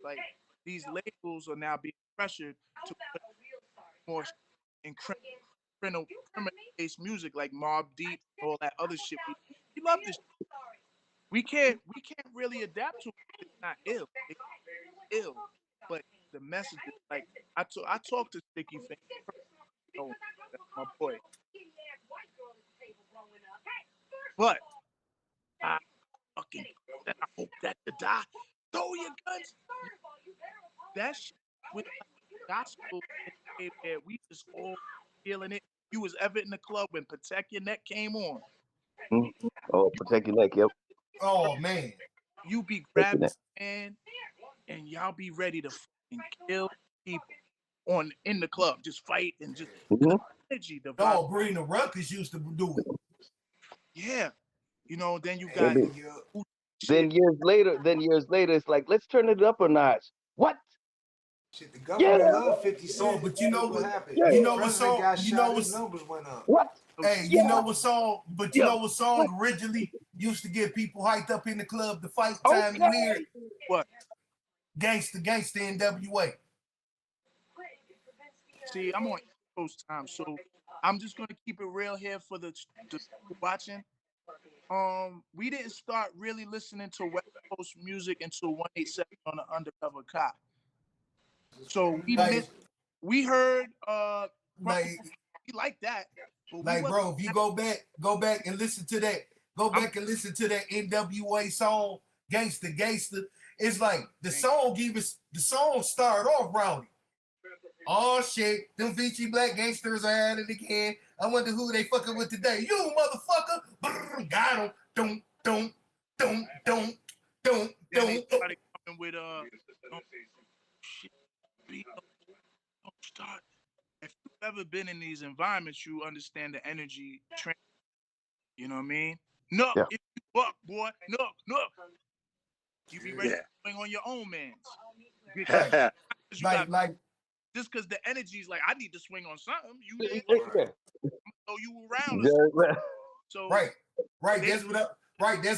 like these labels are now being pressured to put more in criminal-based music like Mobb Deep, all that other shit. We love this. We can't really adapt to it. It's not ill. It's ill, but the message is like I talked to Sticky Fingers, my boy, but I fucking I hope that to die. Throw your guns. That shit with gospel in a way where we just all feeling it. You was ever in the club when Protect Your Neck came on. Oh, protect your neck. Yep. Oh man. You be Protect your grabbing neck. hand and y'all be ready to fucking kill people in the club, just fight and just Mhm. energy, the vibe. Dog, bring the ruckus used to do it. Yeah, you know. Then you Yeah, got dude. shit. Years later, it's like let's turn it up a notch. What? Shit, the Yeah. government love 50 Oh, Cent. but you know Look what? happened. Yeah. You The know what president song? got You shot, know his what's numbers went up. What? hey? Yeah. You know what song? But you Yeah. know what song originally used to get people hyped up in the club to fight time Okay. weird? What? Gangsta NWA. See, I'm on East Coast time, so I'm just gonna keep it real here for the people watching. We didn't start really listening to West Coast music until 187 on the Undercover Cop. So Like, we heard like, we like that, but we like, wasn't. bro, if you go back and listen to that, NWA song, Gangsta. It's like the song started off rowdy. Oh shit, them Vici black gangsters are at it again. I wonder who they fucking with today. You motherfucker. Brr, got him. Don't. Then they started coming with shit, don't start. If you've ever been in these environments, you understand the energy. You know what I mean? No, Yeah. if you buck, boy, no. You be ready Yeah. to swing on your own man's. Right. You like just because the energy's like, I need to swing on something. You did throw you around. So right. That's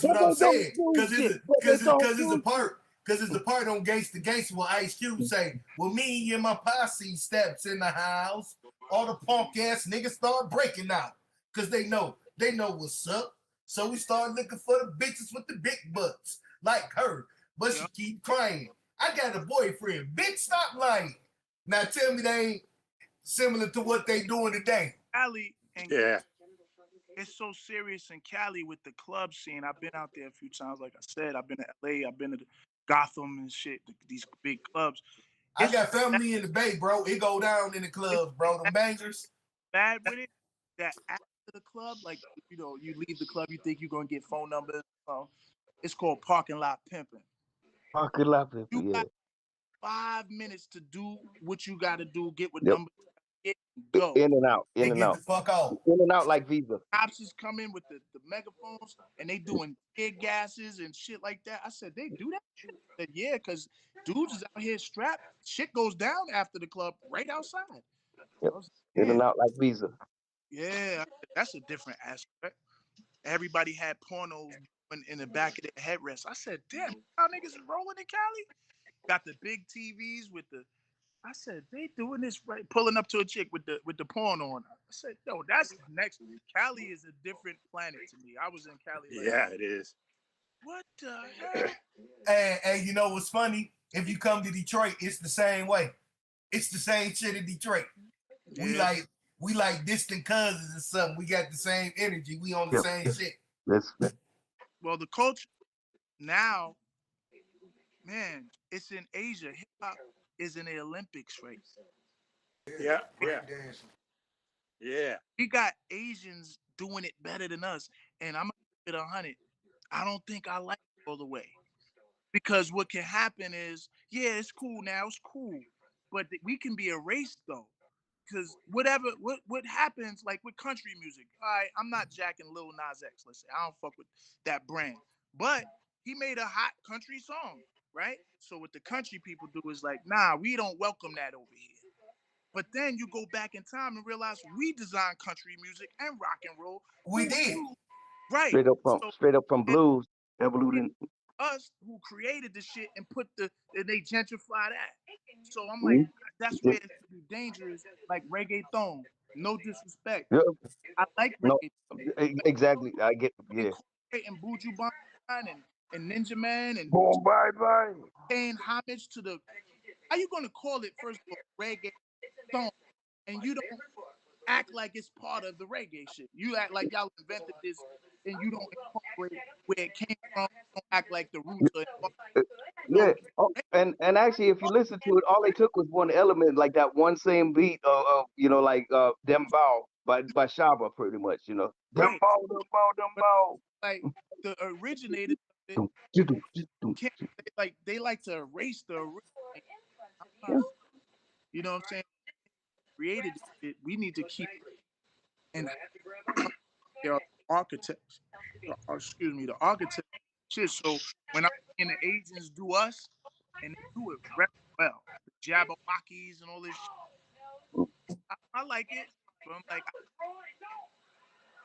what I'm saying. Because it's a part. Because it's the part on Gangsta where Ice Cube say, well, me and my posse steps in the house. All the punk ass niggas start breaking out. Because they know what's up. So we start looking for the bitches with the big butts, like her. But she keep crying. I got a boyfriend. Bitch, stop lying. Now tell me they ain't similar to what they doing today. Cali and it's so serious in Cali with the club scene. I've been out there a few times. Like I said, I've been to LA. I've been to Gotham and shit. These big clubs. I got family in the Bay, bro. It go down in the clubs, bro. Them bangers. Bad with it. That after the club, like you leave the club, you think you're gonna get phone numbers. It's called parking lot pimping. Parking lot pimping. You got 5 minutes to do what you got to do. Get with numbers. Go in and out, get the fuck out, in and out like Visa. Cops is coming with the megaphones and they doing tear gases and shit like that. I said, they do that? I said, yeah, because dudes is out here strapped. Shit goes down after the club right outside. Yep. In and out like Visa. Yeah, that's a different aspect. Everybody had pornos in the back of their headrest. I said, damn, how niggas is rolling in Cali? Got the big TVs with the. I said, they doing this right, pulling up to a chick with the porn on. I said, yo, that's next. Cali is a different planet to me. I was in Cali. Like, it is. What the hell? And you know what's funny? If you come to Detroit, it's the same way. It's the same shit in Detroit. Yeah. We like distant cousins or something. We got the same energy. We on the same shit. Well, the culture now, man, it's in Asia. Hip hop is in the Olympics, right? Yeah. We got Asians doing it better than us, and I'm gonna keep it 100. I don't think I like it all the way, because what can happen is, yeah, it's cool now, it's cool, but we can be erased though, because what happens, like with country music. All right, I'm not jacking Lil Nas X. Let's say I don't fuck with that brand, but he made a hot country song, right? So what the country people do is like, nah, we don't welcome that over here. But then you go back in time and realize we designed country music and rock and roll. We did. Right. Straight up from blues. Us who created the shit and they gentrify that. So I'm like, that's where it's dangerous, like reggaeton. No disrespect. Yep. I like reggaeton. No, exactly. I get, yeah. And Buju Banton and Ninja Man and bye. paying homage to the. How you gonna call it first of all reggaeton, and you don't act like it's part of the reggae shit? You act like y'all invented this, and you don't incorporate where it came from. Don't act like the roots are. Yeah. And actually, if you listen to it, all they took was one element, like that one same beat of like Dembow by Shaba, pretty much, Dembow. Like the originators of it, they like to erase the original. You know what I'm saying? Created it. We need to keep and the architects. The architects. Shit. So when I'm seeing the Asians do us, and they do it very well, the Jabberwockies and all this shit, I like it. But I'm like,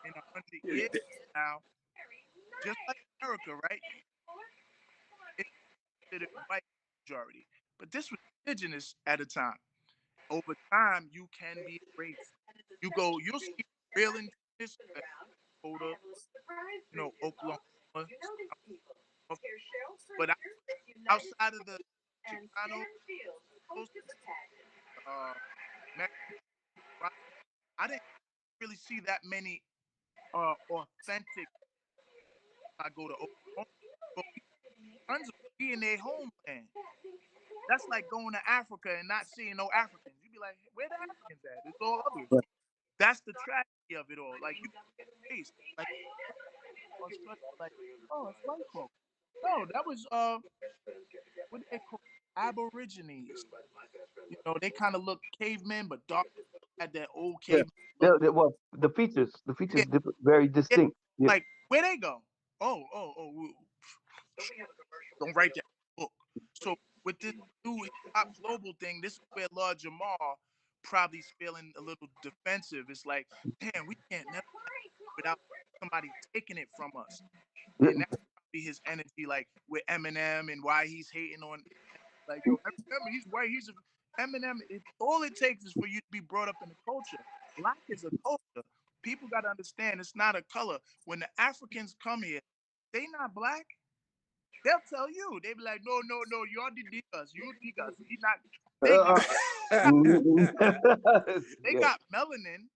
in 100 years now, just like America, right? It's considered white majority, but this was indigenous at a time. Over time, you can be erased. You'll see real indigenous, Dakota, Oklahoma, but outside of the Chicano, I didn't really see that many authentic. I go to Oklahoma, but tons of be in their homeland. That's like going to Africa and not seeing no Africans. You'd be like, where the Africans at? It's all others. That's the tragedy of it all. Like you face, like oh, it's white folks. No, that was what they call Aborigines. They kind of look cavemen, but dark. Had that old cave. Yeah. Well, the features very distinct. Yeah. Like where they go? Oh. Don't write that book. So with this new hip hop global thing, this is where Lord Jamal probably's feeling a little defensive. It's like, damn, we can't never without somebody taking it from us. And that's probably his energy, like with Eminem and why he's hating on, like, yo, Eminem, he's white, he's Eminem. All it takes is for you to be brought up in the culture. Black is a culture. People got to understand it's not a color. When the Africans come here, they not black. They'll tell you. They be like, no, no, no, you're the niggas. You niggas. We not. They got melanin.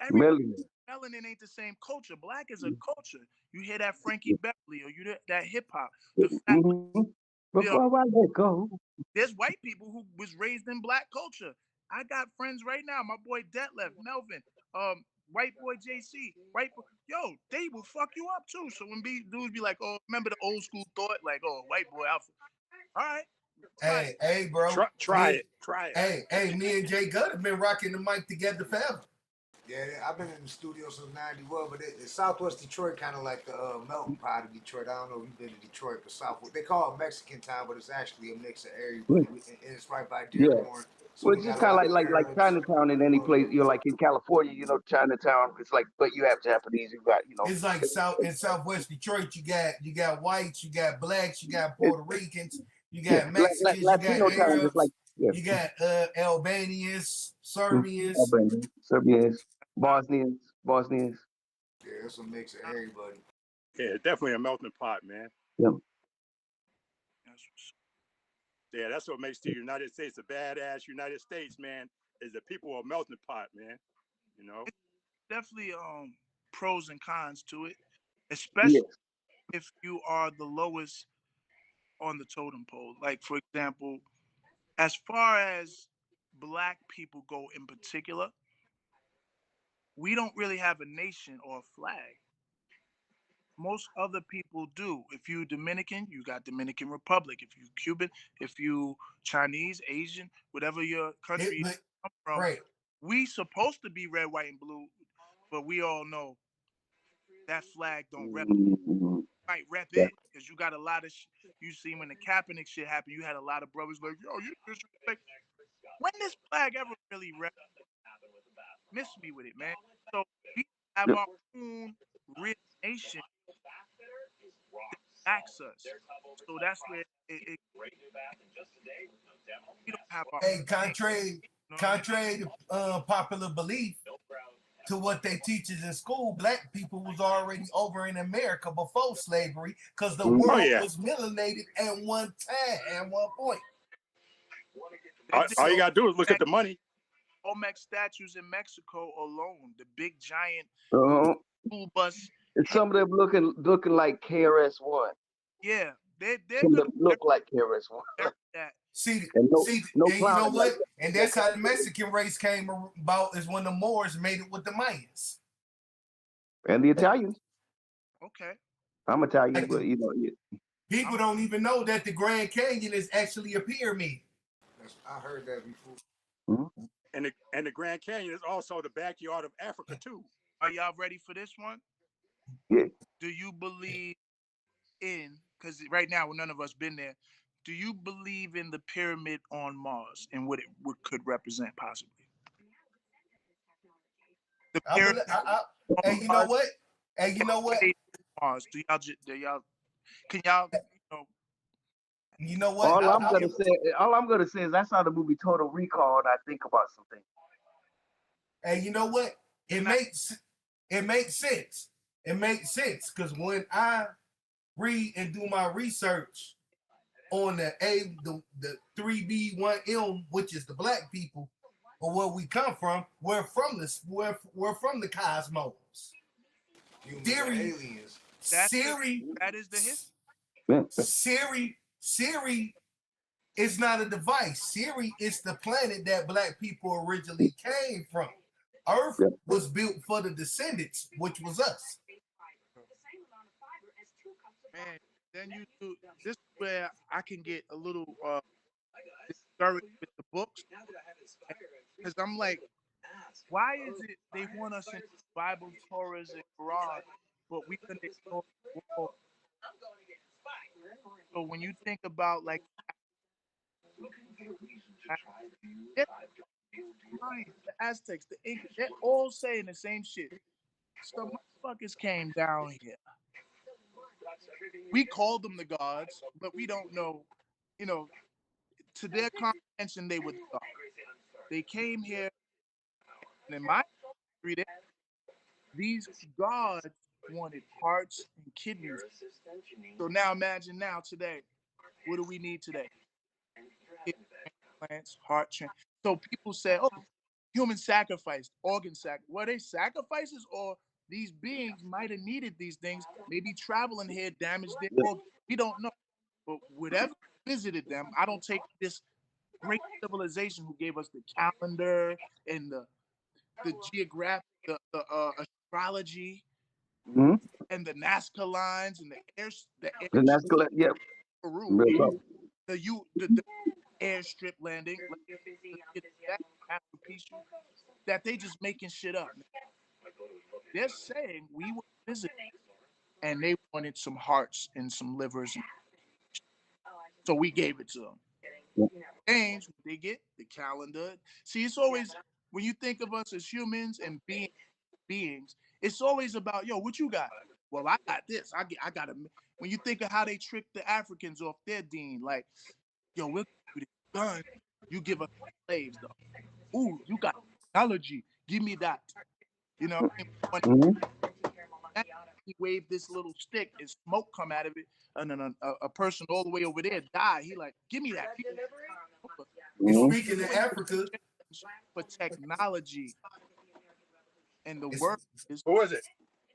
Everybody melanin ain't the same culture. Black is a culture. You hear that Frankie Beverly or you hear that hip hop. The fact, Before I let go. there's white people who was raised in black culture. I got friends right now. My boy Detlef, Melvin, white boy JC, white boy, yo, they will fuck you up too. So when dudes be like, oh, remember the old school thought, like, oh, white boy outfit. All right. Hey, bro. Try it. Hey, me and Jay Gutt have been rocking the mic together forever. Yeah, I've been in the studio since '91, but Southwest Detroit kind of like the melting pot of Detroit. I don't know if you've been to Detroit, but Southwest, they call it Mexican town, but it's actually a mix of everybody. And it's right by Dearborn. So well, it's just kind of like Chinatown in any place. You're like in California, Chinatown. It's like, but you have Japanese. You got, It's like Southwest Detroit. You got whites, you got blacks, you got Puerto Ricans, you got Mexicans, you got Arabs, you got Albanians, Serbians, Bosnians. Yeah, it's a mix of everybody. Yeah, definitely a melting pot, man. Yeah. Yeah, that's what makes the United States a badass United States, man. Is the people are melting pot, man. It's definitely pros and cons to it, especially if you are the lowest on the totem pole. Like, for example, as far as black people go in particular, we don't really have a nation or a flag. Most other people do. If you Dominican, you got Dominican Republic. If you Cuban, if you Chinese, Asian, whatever your country you come from, we supposed to be red, white, and blue, but we all know that flag don't rep. Might rep it because you got a lot of. You see when the Kaepernick shit happened, you had a lot of brothers like, yo, you disrespect. When this flag ever really rep? Miss me with it, man. So we have our own real nation that backs us. So that's where we don't have our own. Contrary to popular belief, to what they teach us in school, black people was already over in America before slavery because the world was melanated at one point. All you gotta do is look at the money. Olmec statues in Mexico alone, the big giant school bus. Some of them looking like KRS-One. Yeah, they're gonna look like KRS-One. See, and you know what? And that's how the Mexican race came about, is when the Moors made it with the Mayans. And the Italians. Okay. I'm Italian, but people don't even know that the Grand Canyon is actually a pyramid. I heard that before. Mm-hmm. And the Grand Canyon is also the backyard of Africa too. Are y'all ready for this one? Yeah. Do you believe in, because right now none of us been there, do you believe in the pyramid on Mars and what it could represent possibly? The pyramid. And you know what? And you know what? Mars. Do y'all? Can y'all? You know what? All I'm gonna say is I saw the movie Total Recall and I think about something. And you know what? It makes sense. It makes sense because when I read and do my research on the 3B1M, which is the black people, or where we come from, we're from the cosmos. Aliens. That is the history. Siri is not a device. Siri is the planet that black people originally came from. Earth was built for the descendants, which was us. Man, then you do this is where I can get a little discouraged with the books, because I'm like, why is it they want us in Bible, Torahs, and Quran, but we couldn't ignore the world? So when you think about like The Mayans, the Aztecs, the Incas, they're all saying the same shit. Some motherfuckers came down here. We called them the gods, but we don't know, you know, to their comprehension, they were the gods. They came here, and in my history, these gods wanted hearts and kidneys. So now imagine now today, what do we need today? Kidney transplants, heart transplant. So people say, oh, human sacrifice, organ sacrifice. Were they sacrifices, or these beings might have needed these things, maybe traveling here damaged their organs? We don't know. But whatever visited them, I don't take this great civilization who gave us the calendar and the geographic, the astrology, Mm-hmm. and the Nazca lines and the air And that's good. Yeah. Peru, Real talk. the airstrip landing, like, let's get that masterpiece that they just making shit up. They're saying we were visited and they wanted some hearts and some livers, and so we gave it to them. Change what they get the calendar. See, it's always when you think of us as humans and beings, it's always about, yo, what you got? Well, I got this. I got a. When you think of how they tricked the Africans off their dean, like, yo, we'll give you the gun, you give us slaves though. Ooh, you got technology, give me that. You know, when Mm-hmm. he waved this little stick and smoke come out of it, and then a person all the way over there died. He like, give me that. And Mm-hmm. speaking of Africa, For technology, and the it's word is Who is it?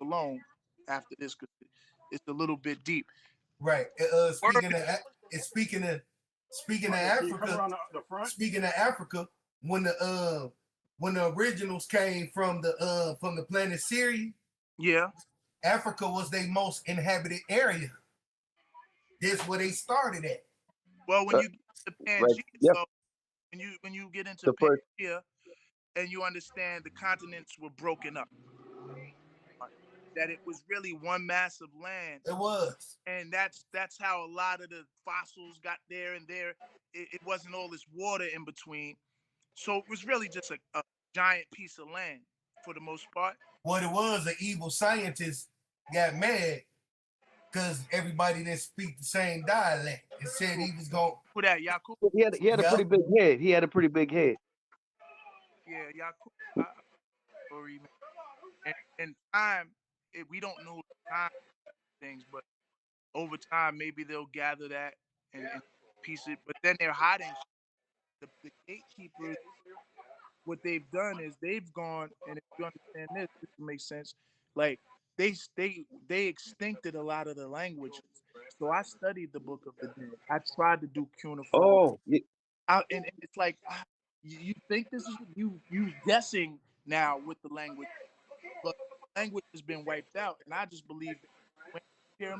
alone after this because it's a little bit deep. right. Word Speaking of Okay, can you come Africa, around the front? speaking of Africa, when the originals came from the planet Syria, Yeah. Africa was their most inhabited area. That's where they started at. Well, when you get to Right. Pangea, Yep. though, when you get into The first. Pangea and you understand the continents were broken up, that it was really one massive land, It was. and that's how a lot of the fossils got there, and there it wasn't all this water in between, so it was really just a giant piece of land for the most part. What it was, the evil scientist got mad because everybody didn't speak the same dialect and said he was going. Who that? Yakub? He had a pretty Yep. big head. He had a pretty big head. Yeah, Yakub. Story, man. And time, we don't know the time things, but over time maybe they'll gather that and piece it. But then they're hiding. The gatekeepers, what they've done is they've gone, and if you understand this makes sense. Like they extincted a lot of the languages. So I studied the Book of the Dead. I tried to do cuneiform. Oh, yeah. And it's like, you think this is you guessing now with the language, but language has been wiped out. And I just believe that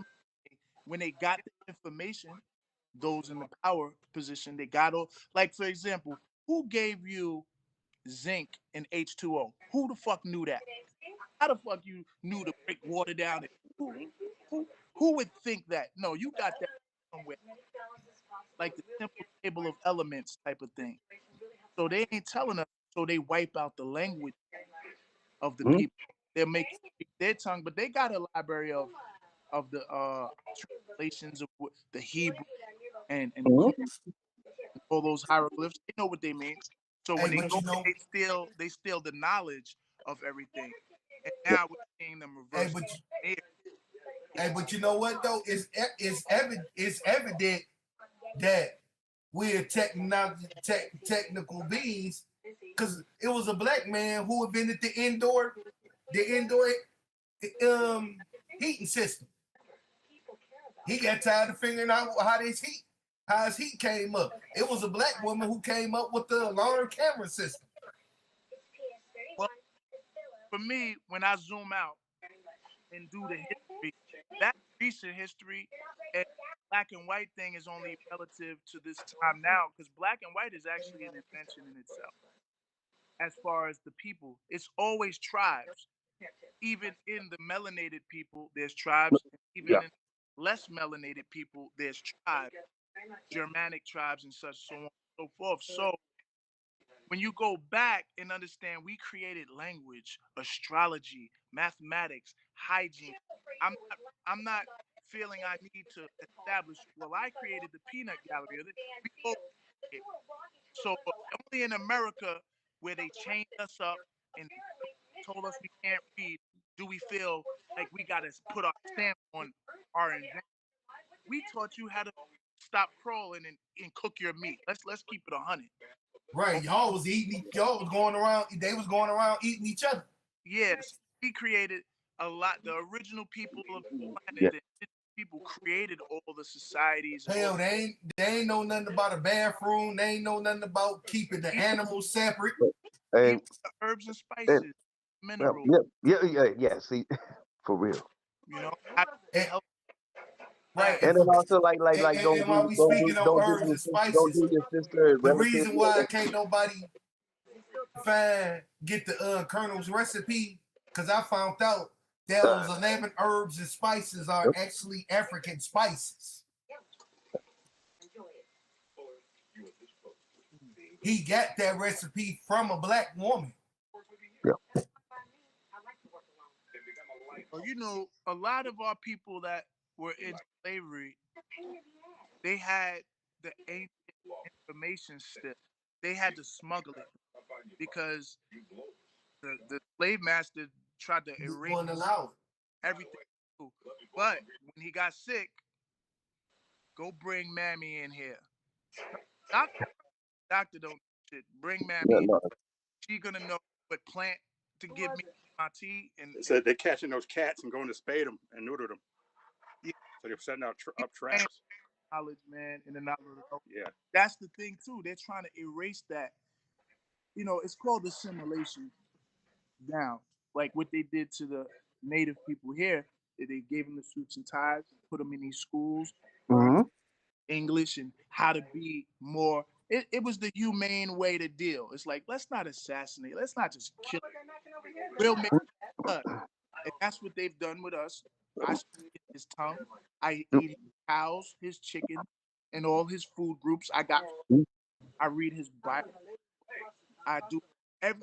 when they got the information, those in the power position, they got all, like, for example, who gave you zinc and H2O? Who the fuck knew that? How the fuck you knew to break water down? Who would think that? No, you got that somewhere, like the simple table of elements type of thing. So they ain't telling us. So they wipe out the language of the Mhm. people. They're making their tongue, but they got a library of the translations of the Hebrew and Mhm. all those hieroglyphs. They know what they mean. So when Hey, they but go, you know, they steal the knowledge of everything. And now we're seeing them hey, reverse. but you know what though? It's evident that we're technical beings because it was a black man who invented the indoor heating system. He got tired of figuring out how his heat came up. It was a black woman who came up with the alarm camera system. Well, for me, when I zoom out and do the history, that recent history and black and white thing is only relative to this time now, because black and white is actually an invention in itself. As far as the people, it's always tribes. Even in the melanated people, there's tribes, and even Yeah. in less melanated people, there's tribes. Germanic tribes and such, so on and so forth. So when you go back and understand, we created language, astrology, mathematics, hygiene. I'm not feeling I need to establish. Well, I created the peanut gallery. We both did. So only in America where they chained us up and told us we can't read do we feel like we got to put our stamp on our invention. We taught you how to stop crawling and cook your meat. Let's keep it 100. Right, y'all was going around. They was going around eating each other. Yes, we created a lot. The original people of the planet, Yeah. the indigenous people created all the societies. Hell, they ain't know nothing about a bathroom. They ain't know nothing about keeping the animals separate. And, the herbs and and spices, minerals. yeah. See, for real. You know, how to help. Right, And then also like don't and while we do speaking on herbs and don't spices, do your sister and the relatives. reason why can't nobody get the Colonel's recipe, because I found out those 11 herbs and spices are actually African spices. He got that recipe from a black woman. Yeah. Well, you know, a lot of our people that were in slavery, they had the ancient information still. They had to smuggle it because the slave master tried to erase everything. But when he got sick, go bring Mammy in here. Doctor don't shit. Bring Mammy in. She gonna know what plant to give me my tea. And so they're catching those cats and going to spade them and neuter them. Yeah. So they're setting out up traps. Knowledge, man, and the knowledge. Yeah. That's the thing too. They're trying to erase that. You know, it's called assimilation. Down, like what they did to the native people here. They gave them the suits and ties, put them in these schools, English and how to be more. It was the humane way to deal. It's like, let's not assassinate. Let's not just kill. We'll make blood. And that's what they've done with us. I spit his tongue. I eat his cows, his chicken, and all his food groups. I read his Bible. I do every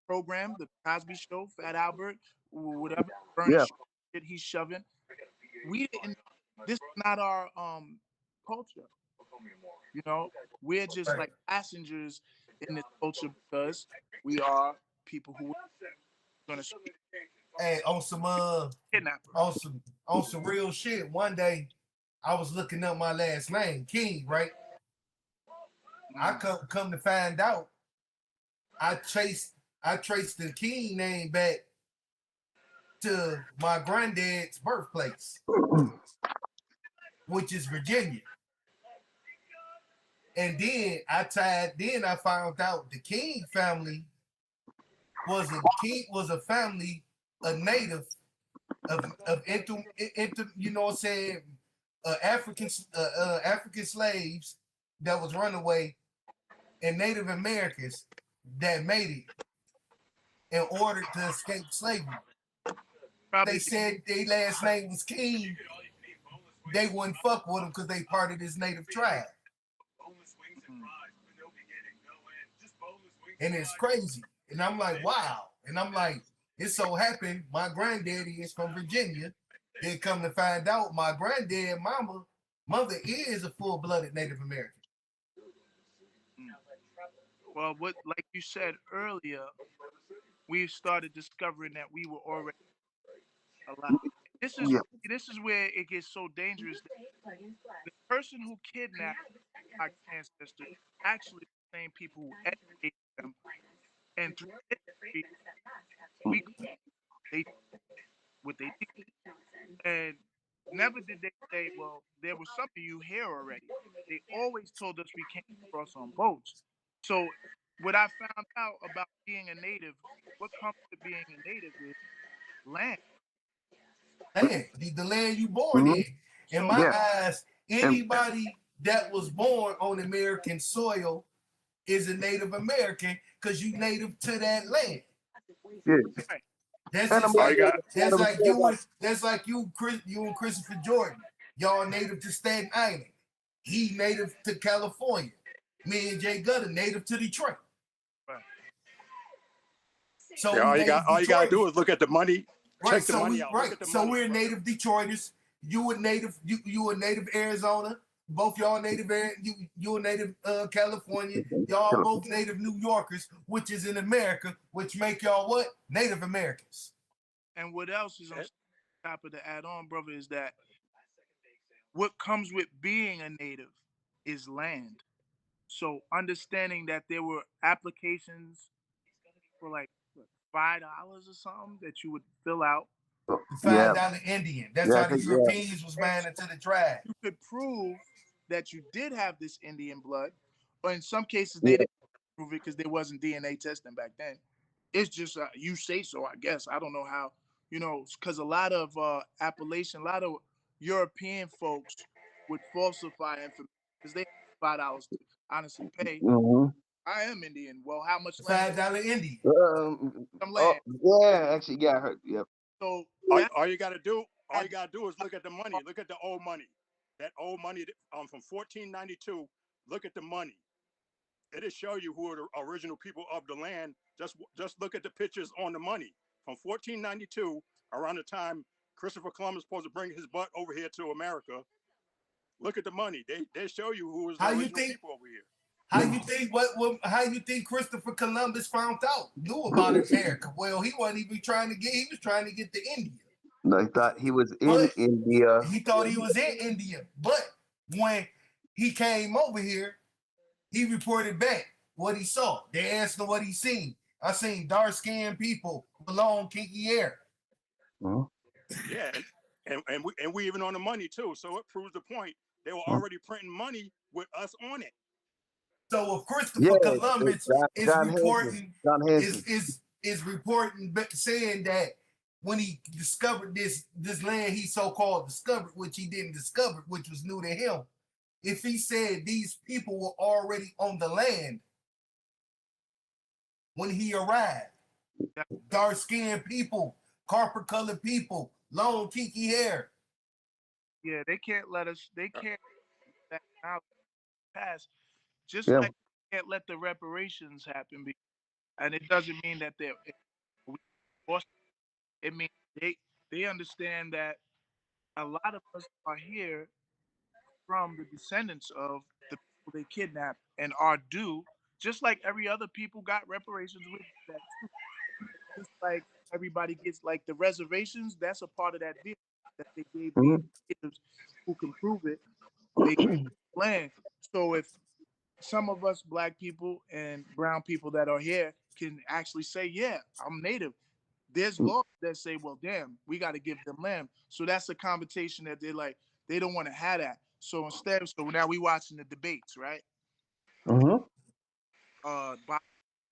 program, the Cosby Show, Fat Albert, whatever furniture shit he's shoving. We didn't. This is not our culture. You know, we're just like passengers in this culture because we are people who are gonna speak. Hey, on some real shit. One day, I was looking up my last name, King, right? I come to find out, I traced the King name back to my granddad's birthplace, which is Virginia. And then I found out the King family was a family, a native of you know what I'm saying, African slaves that was runaway and Native Americans that made it in order to escape slavery. They said their last name was King. They wouldn't fuck with them because they part of this native tribe. And it's crazy. And I'm like, wow. And I'm like, it so happened my granddaddy is from Virginia. Then come to find out my granddad mother is a full-blooded Native American. Well, what, like you said earlier, we started discovering that we were already alive. This is where it gets so dangerous. The person who kidnapped our ancestors actually the same people who educated them, and through history, they what they did, and never did they say, "Well, there was some of you here already." They always told us we came across on boats. So, what I found out about being a native, what comes to being a native is land. Land, the land you born in. In my eyes, anybody that was born on American soil is a Native American because you native to that land. Yeah. That's just like you and Christopher Jordan. Y'all native to Staten Island. He native to California. Me and Jay Gutta native to Detroit. Right. So Yeah, all you gotta do is look at the money. Right. Check the money out. Look at the So money. we're native Detroiters. You a native. You a native Arizona. Both y'all native. You a native California. Y'all both native New Yorkers, which is in America, which make y'all what? Native Americans. And what else is on top of the add-on, brother, is that what comes with being a native is land. So understanding that there were applications for like $5 or something that you would fill out. The $5 Indian. That's how the Europeans was buying into the tribe. You could prove that you did have this Indian blood, or in some cases they didn't prove it because there wasn't DNA testing back then. It's just you say so, I guess. I don't know how, because a lot of Appalachian, a lot of European folks would falsify information because they have $5 to honestly pay. I am Indian. Well, how much land? $5 Indian. Some land. Actually, yeah, I heard. Yep. So all you gotta do is look at the money. Look at the old money. That old money from 1492. Look at the money. It'll show you who are the original people of the land. Just look at the pictures on the money from 1492, around the time Christopher Columbus supposed to bring his butt over here to America. Look at the money. They show you who was the original people over here. How you think how you think Christopher Columbus found out, knew about America? Well, he wasn't even trying to get, he was trying to get to India. No, he thought he was in India. He thought he was in India. But when he came over here, he reported back what he saw. They asked him what he seen. I seen dark-skinned people with long, kinky hair. Yeah, and we even on the money too. So it proves the point. They were already printing money with us on it. So if Christopher Columbus is reporting saying that when he discovered this land he so-called discovered, which he didn't discover, which was new to him, if he said these people were already on the land when he arrived, dark-skinned people, copper-colored people, long kinky hair. Yeah, they can't let that knowledge pass. Just like they can't let the reparations happen, and it doesn't mean that it means they understand that a lot of us are here from the descendants of the people they kidnapped and are due, just like every other people got reparations with that too. Just like everybody gets like the reservations, that's a part of that deal that they gave these natives who can prove it. They land. So if some of us black people and brown people that are here can actually say, yeah, I'm native. There's laws that say, well, damn, we got to give them land. So that's a conversation that they don't want to have that. So instead, now we watching the debates, right?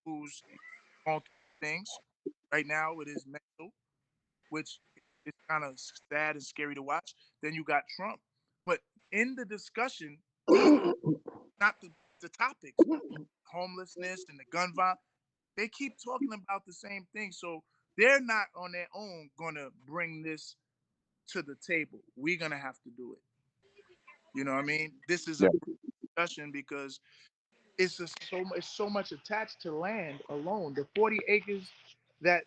Who's on things right now with his mental, which is kind of sad and scary to watch. Then you got Trump. But in the discussion, not the topics, homelessness and the gun violence, they keep talking about the same thing. So they're not on their own going to bring this to the table. We're going to have to do it. You know what I mean? This is a discussion because it's so much attached to land alone. The 40 acres that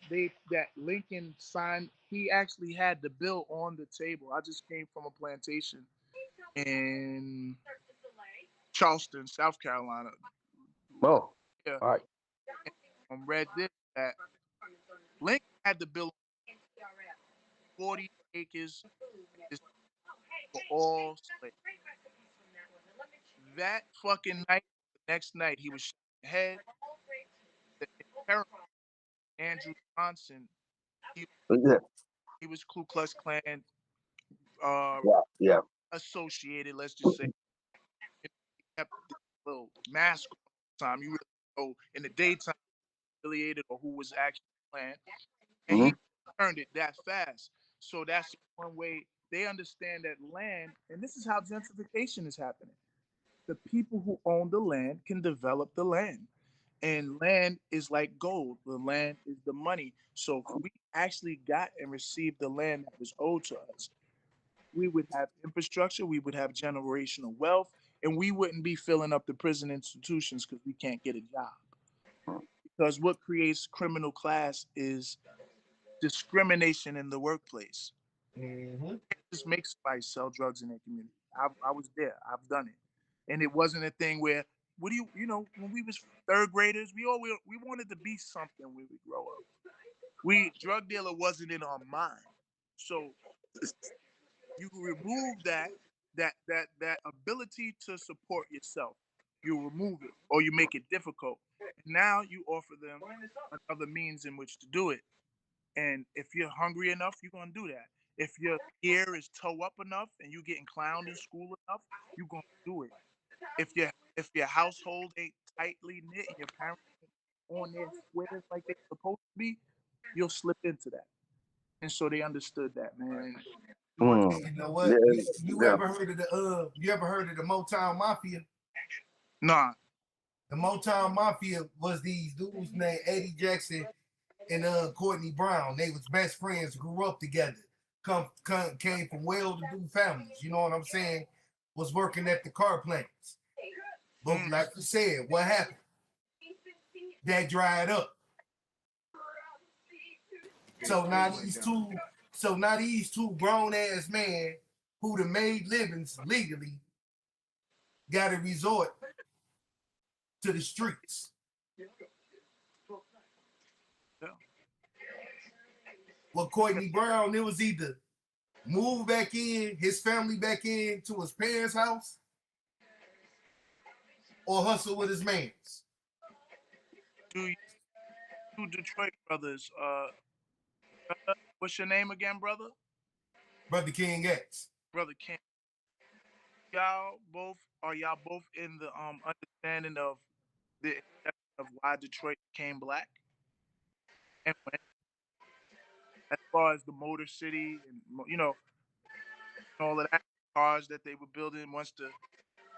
Lincoln signed, he actually had the bill on the table. I just came from a plantation in Charleston, South Carolina. Oh, yeah. All right. And read this that Lincoln had the bill 40 acres is for all slaves. That fucking night, the next night, he was shot in the head. The Andrew Johnson, he was Ku Klux Klan associated, let's just say. He kept this little mask all the time. You really know in the daytime affiliated or who was actually Klan. And he turned it that fast. So that's one way they understand that land, and this is how gentrification is happening. The people who own the land can develop the land. And land is like gold. The land is the money. So if we actually got and received the land that was owed to us, we would have infrastructure, we would have generational wealth, and we wouldn't be filling up the prison institutions because we can't get a job. Because what creates criminal class is discrimination in the workplace. Mm-hmm. Just make somebody sell drugs in their community. I was there. I've done it, and it wasn't a thing where what do you know when we was third graders, we wanted to be something when we grow up. Drug dealer wasn't in our mind, so you remove that ability to support yourself. You remove it, or you make it difficult. And now you offer them another means in which to do it. And if you're hungry enough, you're gonna do that. If your ear is toe up enough and you getting clowned in school enough, you're gonna do it. If your household ain't tightly knit and your parents ain't on their squares like they supposed to be, you'll slip into that. And so they understood that, man. You know what? Yeah, You ever heard of the Motown Mafia? Nah. The Motown Mafia was these dudes named Eddie Jackson and Courtney Brown. They was best friends, grew up together, came from well-to-do families. You know what I'm saying? Was working at the car plants. But like you said, what happened? That dried up. So now these two grown ass men who done made livings legally got to resort to the streets. Well, Courtney Brown, it was either move back in, his family back in to his parents' house, or hustle with his mans. Two Detroit brothers. What's your name again, brother? brotherkingx. Brother King. Y'all both in the understanding of the of why Detroit became black? And when, as far as the Motor City and all of that cars that they were building,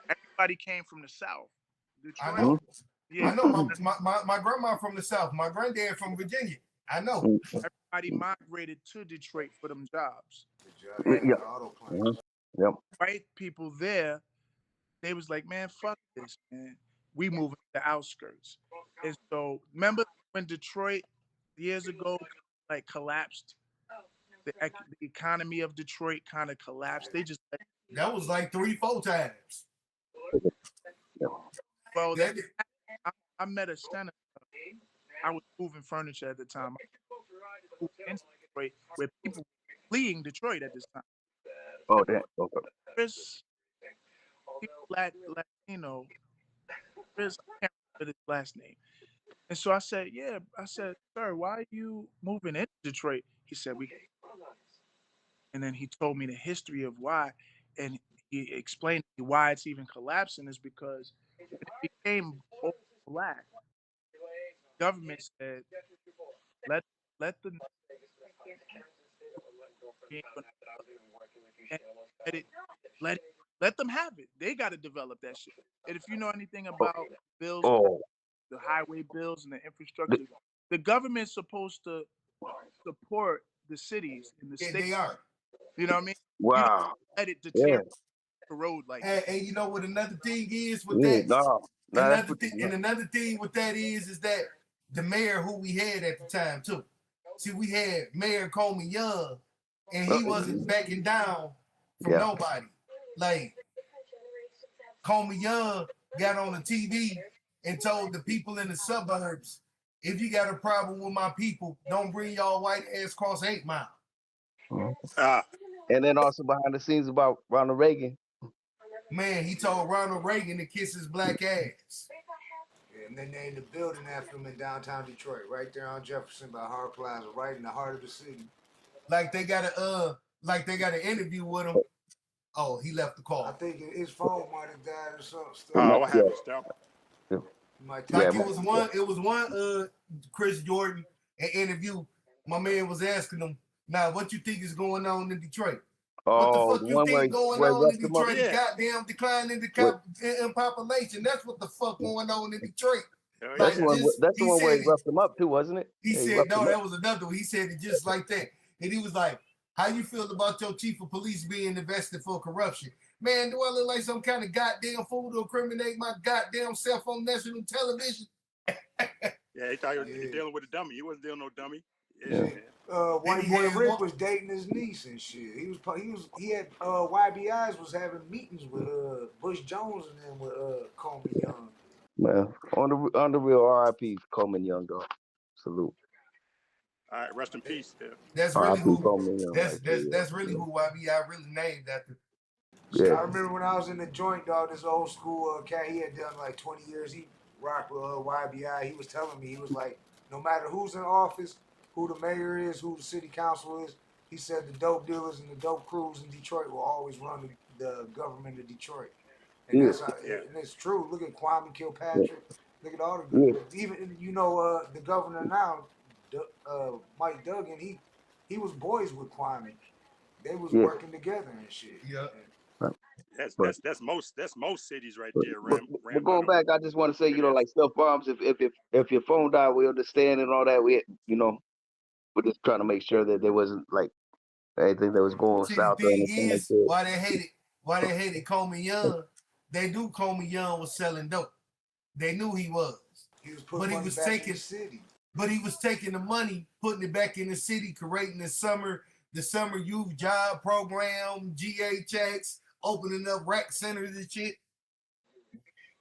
everybody came from the South. Detroit, I know. yeah. I know my grandma from the South, my granddad from Virginia. I know. Everybody migrated to Detroit for them jobs. Yep. White people there, they was like, man, fuck this, man. We moving to the outskirts. And so remember when Detroit years ago like collapsed? The economy of Detroit kind of collapsed. They just that was like 3-4 times. Well, I met a senator. I was moving furniture at the time. I moved into Detroit where people were fleeing Detroit at this time. Oh, damn. Okay. Chris, Latino. Chris, I can't remember his last name. And so I said, sir, why are you moving into Detroit? He said, and then he told me the history of why. And he explained why it's even collapsing is because when it became all black, government said, let the let them have it. They got to develop that shit. And if you know anything about bills, the highway bills and the infrastructure, the government's supposed to support the cities in the state. They are. You know what I mean? Wow. You don't let it deteriorate the road like that. And you know what another thing is with that? Another thing with that is that the mayor who we had at the time too. See, we had Mayor Coleman Young, and he wasn't backing down from nobody. Like Coleman Young got on the TV and told the people in the suburbs, if you got a problem with my people, don't bring y'all white ass across 8 Mile. And then also behind the scenes about Ronald Reagan. Man, he told Ronald Reagan to kiss his black ass. Yeah, and then they named the building after him in downtown Detroit, right there on Jefferson by Hart Plaza, right in the heart of the city. Like they got an interview with him. Oh, he left the call. I think his phone might have died or something. What happened, Stelf? It was one Chris Jordan an interview. My man was asking him, now what you think is going on in Detroit? What the fuck you think going on in Detroit? The goddamn decline in the population. That's what the fuck going on in Detroit. That's the one where he roughed him up too, wasn't it? He said, no, that was another one. He said it just like that. And he was like, how you feel about your chief of police being invested for corruption? Man, do I look like some kind of goddamn fool to incriminate my goddamn self on national television? Yeah, he thought he was dealing with a dummy. He wasn't dealing with no dummy. Yeah. White Boy Rick was dating his niece and shit. He had YBIs was having meetings with Bush Jones and then with Coleman Young. Man, on the real RIP Coleman Young though. Salute. All right, rest in peace. That's really who. That's really who YBI really named after. Yeah. I remember when I was in the joint, dog. This old school cat, he had done like 20 years. He rocked with YBI. He was telling me, he was like, no matter who's in office, who the mayor is, who the city council is, he said the dope dealers and the dope crews in Detroit will always run the government of Detroit. And that's how, and it's true. Look at Kwame Kilpatrick. Look at all the good. Even the governor now, Mike Duggan. He was boys with Kwame. They was working together and shit. Yeah. That's most cities right there. But going back, I just want to say, like Stelf Bombz, if your phone died, we understand and all that. We're just trying to make sure that there wasn't like anything that was going south. The thing is, why they hated Coleman Young, they knew Coleman Young was selling dope. They knew he was. But he was taking the money, putting it back in the city, creating the summer youth job program, GHX, opening up rec centers and shit.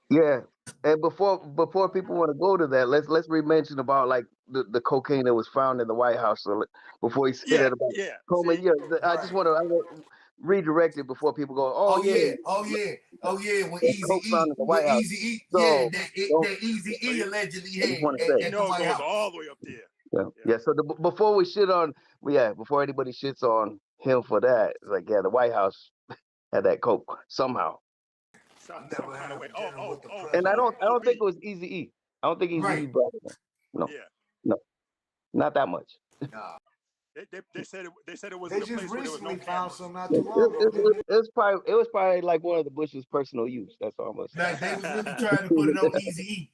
Yeah, and before people want to go to that, let's re-mention about like the cocaine that was found in the White House. So before he said that about Coleman, I just want to redirect it before people go. Oh yeah. When Easy E, that Easy E allegedly had at the White House. All the way up there. Yeah. So before we shit on, before anybody shits on him for that, it's like the White House had that coke somehow. And I don't think it was Easy E. I don't think Easy E brought it. No, not that much. Nah. They said it was. They just recently found some not too long ago. It was probably like one of the Bush's personal use. That's all I'm gonna say. Like they was really trying to put it on Easy E.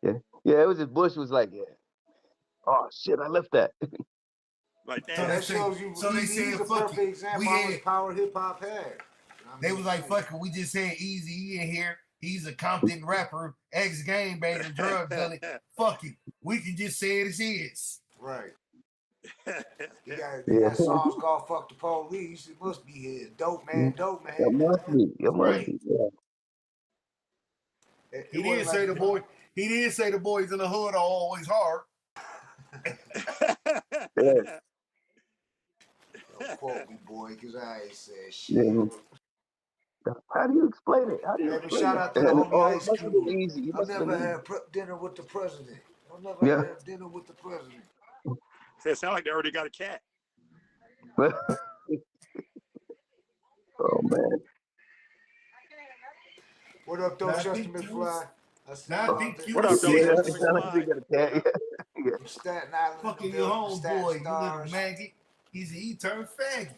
Yeah. It was just Bush was like, oh shit, I left that. Like that. So that shows you. So they said, "Fuck perfect example how much power hip hop had." They was like, "Fuck it, we just had Easy E in here. He's a Compton rapper, ex-gang banger, drug dealer. Fuck it, we can just say it as is." Right. He got songs called "Fuck the Police." It must be his. Dope man. It must be. Yeah. He didn't say the boy. He didn't say the boys in the hood are always hard. Don't quote me, boy, because I ain't said shit. Yeah. How do you explain it? Shout out to the homie Ice Cube. I never had dinner with the president. I never had dinner with the president. It sounds like they already got a cat. Oh man. What up, though, Chester McFly? What up, though, Chester McFly? Staten Island. Fucking your homeboy, you little maggot. He turned faggot.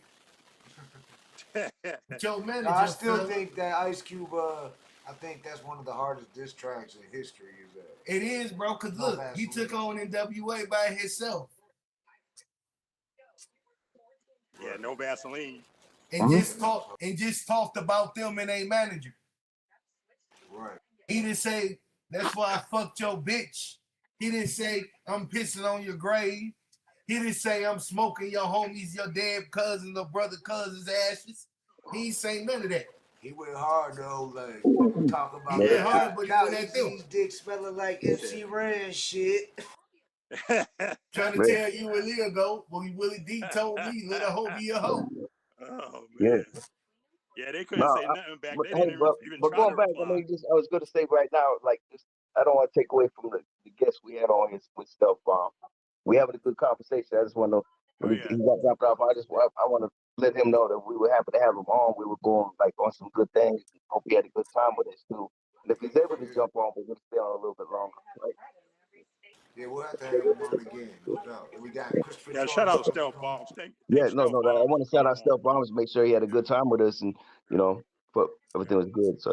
Joe manager. I still think that Ice Cube. I think that's one of the hardest diss tracks in history. It is, bro. Cause look, he took on NWA by himself. Yeah, no Vaseline. And just talked about them and a manager. Right. He didn't say that's why I fucked your bitch. He didn't say I'm pissing on your grave. He didn't say I'm smoking your homies, your dead cousins or brother cousins' ashes. He ain't say none of that. He went hard though, like talking about he went hard, but now these dicks smelling like MC Ren shit. Trying to tell you a little ago, when Willie D told me, let a hoe be a hoe. Oh man. Yeah, they couldn't say nothing back. They didn't even but try going to back, reply. I was going to say right now, like, I don't want to take away from the guest we had on with Stelf Bomb. We having a good conversation. I just want to, when he got dropped off, I want to let him know that we were happy to have him on. We were going like on some good things. Hope he had a good time with us too. And if he's able to jump on, we're going to stay on a little bit longer. Right? Yeah, we'll have to have him on again, no doubt. And we got Christopher. Yeah, shout out to Stelf Bombz. I want to shout out Stelf Bombz to make sure he had a good time with us, and for everything was good. So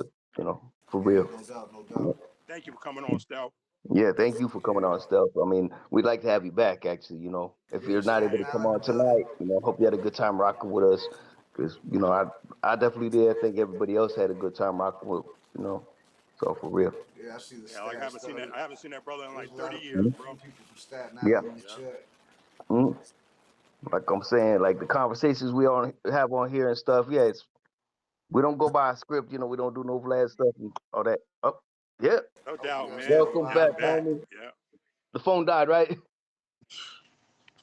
for real. No doubt. Thank you for coming on, Stelf. Yeah, thank you for coming on, Stelf. I mean, we'd like to have you back, actually. If you're not able to come on tonight, hope you had a good time rocking with us. because I definitely did. I think everybody else had a good time rocking with, so for real. Yeah, I see the Yeah, like stats. I haven't seen that brother in There's like a lot 30 of years, Mhm. bro. people from Staten Yeah. Island in the chat. Mhm. Like I'm saying, like the conversations we have on here and stuff. Yeah, we don't go by a script. We don't do no Vlad stuff and all that. Oh, yeah. No Oh, you doubt, guys man. got a Welcome Now back, I'm live back. one. homie. Yeah. The phone died, right?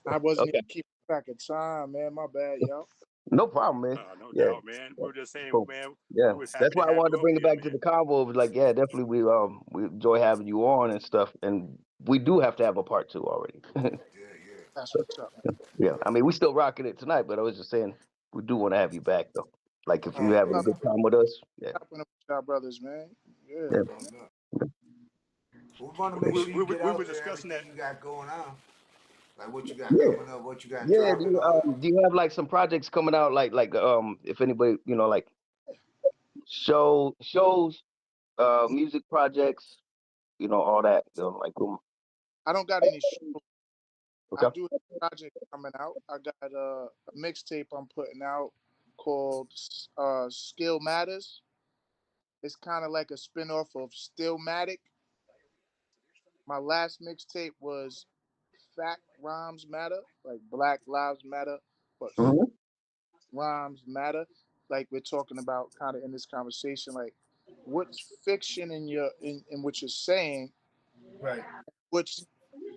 I wasn't Okay. even keeping track of time, man. My bad, y'all. No problem, man. No Yeah. doubt, man. We were just saying, Cool. man, Yeah. we was happy That's to why I have wanted you to up bring it here, back to man. the convo. It was like, yeah, definitely we enjoy having you on and stuff. And we do have to have a part two already. Yeah. That's what's up, man. Yeah. I mean, we still rocking it tonight, but I was just saying we do want to have you back though. Like if you Yeah, having a Love good time with us. Yeah. chopping up with y'all brothers, man. Yeah. Yeah. no, no. We want to make sure you get We out were there discussing everything that. you got going on. Like what you got Yeah. coming up, what you got Yeah. dropping, all that. Do you have like some projects coming out like if anybody, like shows, music projects, all that. Like I don't got any shows. I okay. do have a project coming out. I got a mixtape I'm putting out called Skill Matters. It's kind of like a spinoff of Stillmatic. My last mixtape was Fact Rhymes Matter, like Black Lives Matter, but Mhm. rhymes matter. Like we're talking about kind of in this conversation, like what's fiction in what you're saying, Right. what's